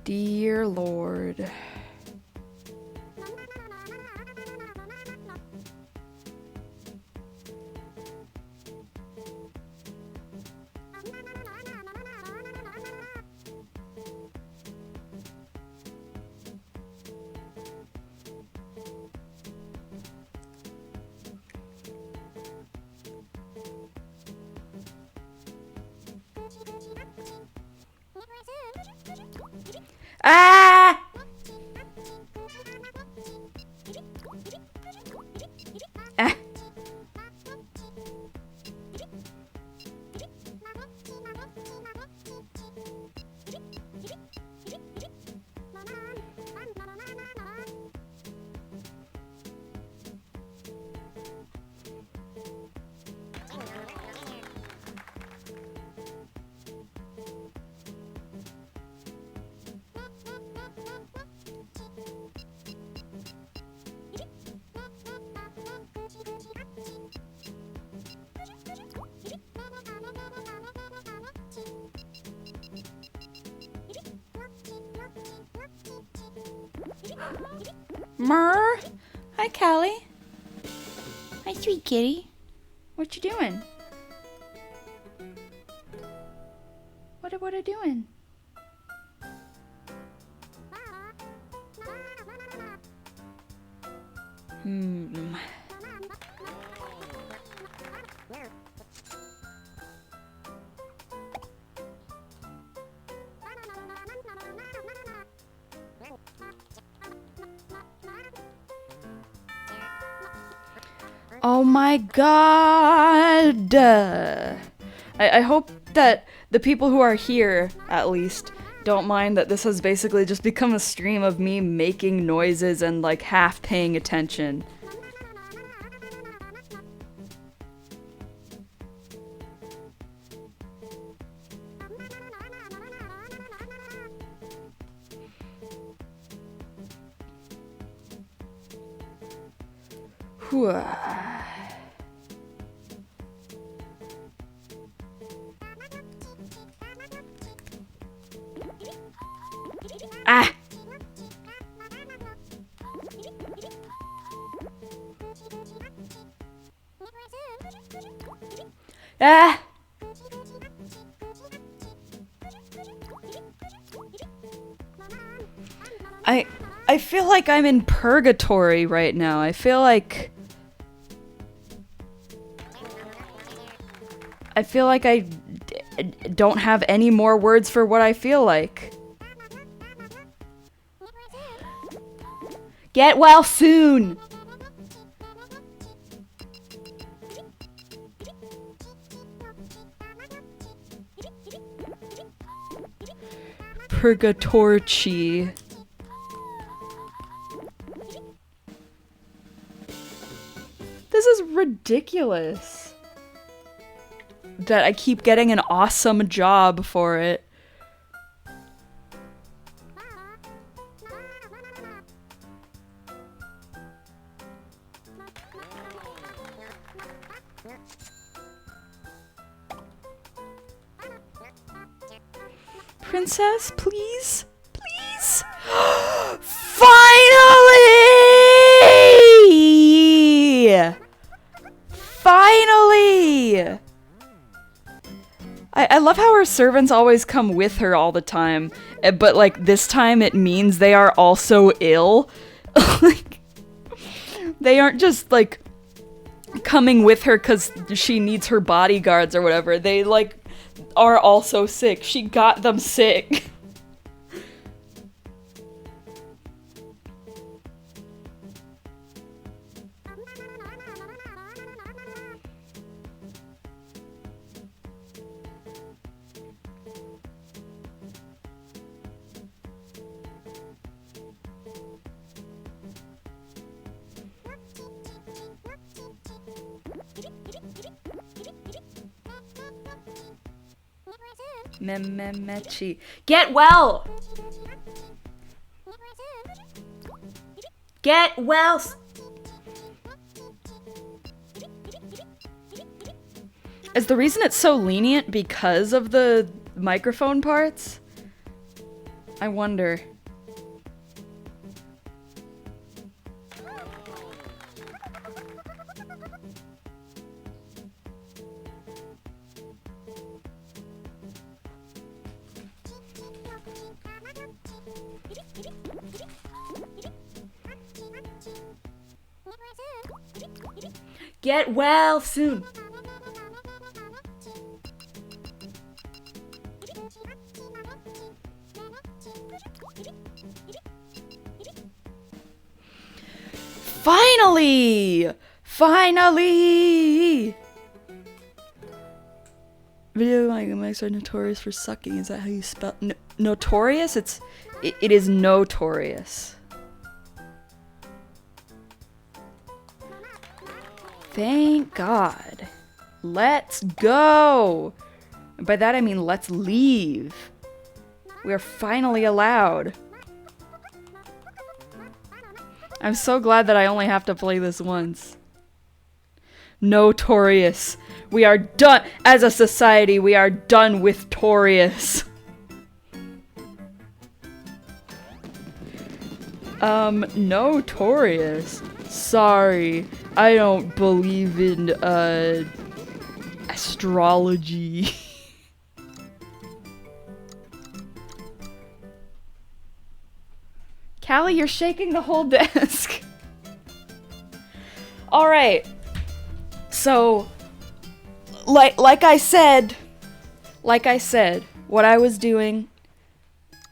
[SPEAKER 1] Dear Lord. Ah! Ah. Murr. Hi, Callie. Hi, sweet kitty. What you doing? What are doing? Oh my god! I hope that the people who are here, at least, don't mind that this has basically just become a stream of me making noises and like half paying attention. Ah! I feel like I'm in purgatory right now. I feel like I don't have any more words for what I feel like. Get well soon! PEPPtchi. This is ridiculous. That I keep getting an awesome job for it. Princess, please? Please? Finally! Finally! I love how her servants always come with her all the time, but like this time it means they are also ill. Like, they aren't just like coming with her because she needs her bodyguards or whatever. They like are also sick. She got them sick. PEPPtchi. Get well! Get well! Is the reason it's so lenient because of the microphone parts? I wonder. Get well soon. Finally! Finally! Video mics are notorious for sucking. Is that how you spell notorious? It is notorious. Thank God. Let's go. And by that I mean let's leave. We are finally allowed. I'm so glad that I only have to play this once. Notorious. We are done. As a society, we are done with Torious. Notorious. Sorry. I don't believe in, astrology. Callie, you're shaking the whole desk. Alright. So, like I said, what I was doing,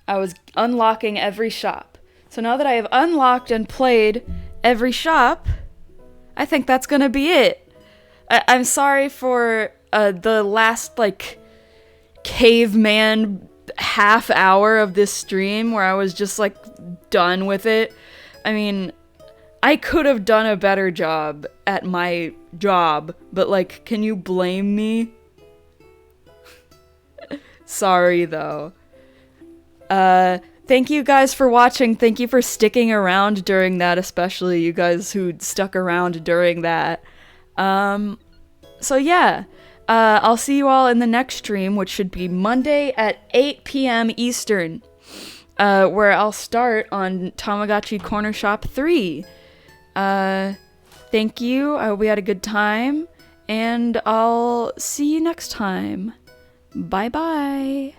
[SPEAKER 1] I was unlocking every shop. So now that I have unlocked and played every shop, I think that's gonna be it. I'm sorry for the last, like, caveman half hour of this stream where I was just, like, done with it. I mean, I could have done a better job at my job, but, like, can you blame me? Sorry, though. Thank you guys for watching. Thank you for sticking around during that, especially you guys who stuck around during that. So yeah, I'll see you all in the next stream, which should be Monday at 8 p.m. Eastern, where I'll start on Tamagotchi Corner Shop 3. Thank you. I hope we had a good time, And I'll see you next time. Bye bye.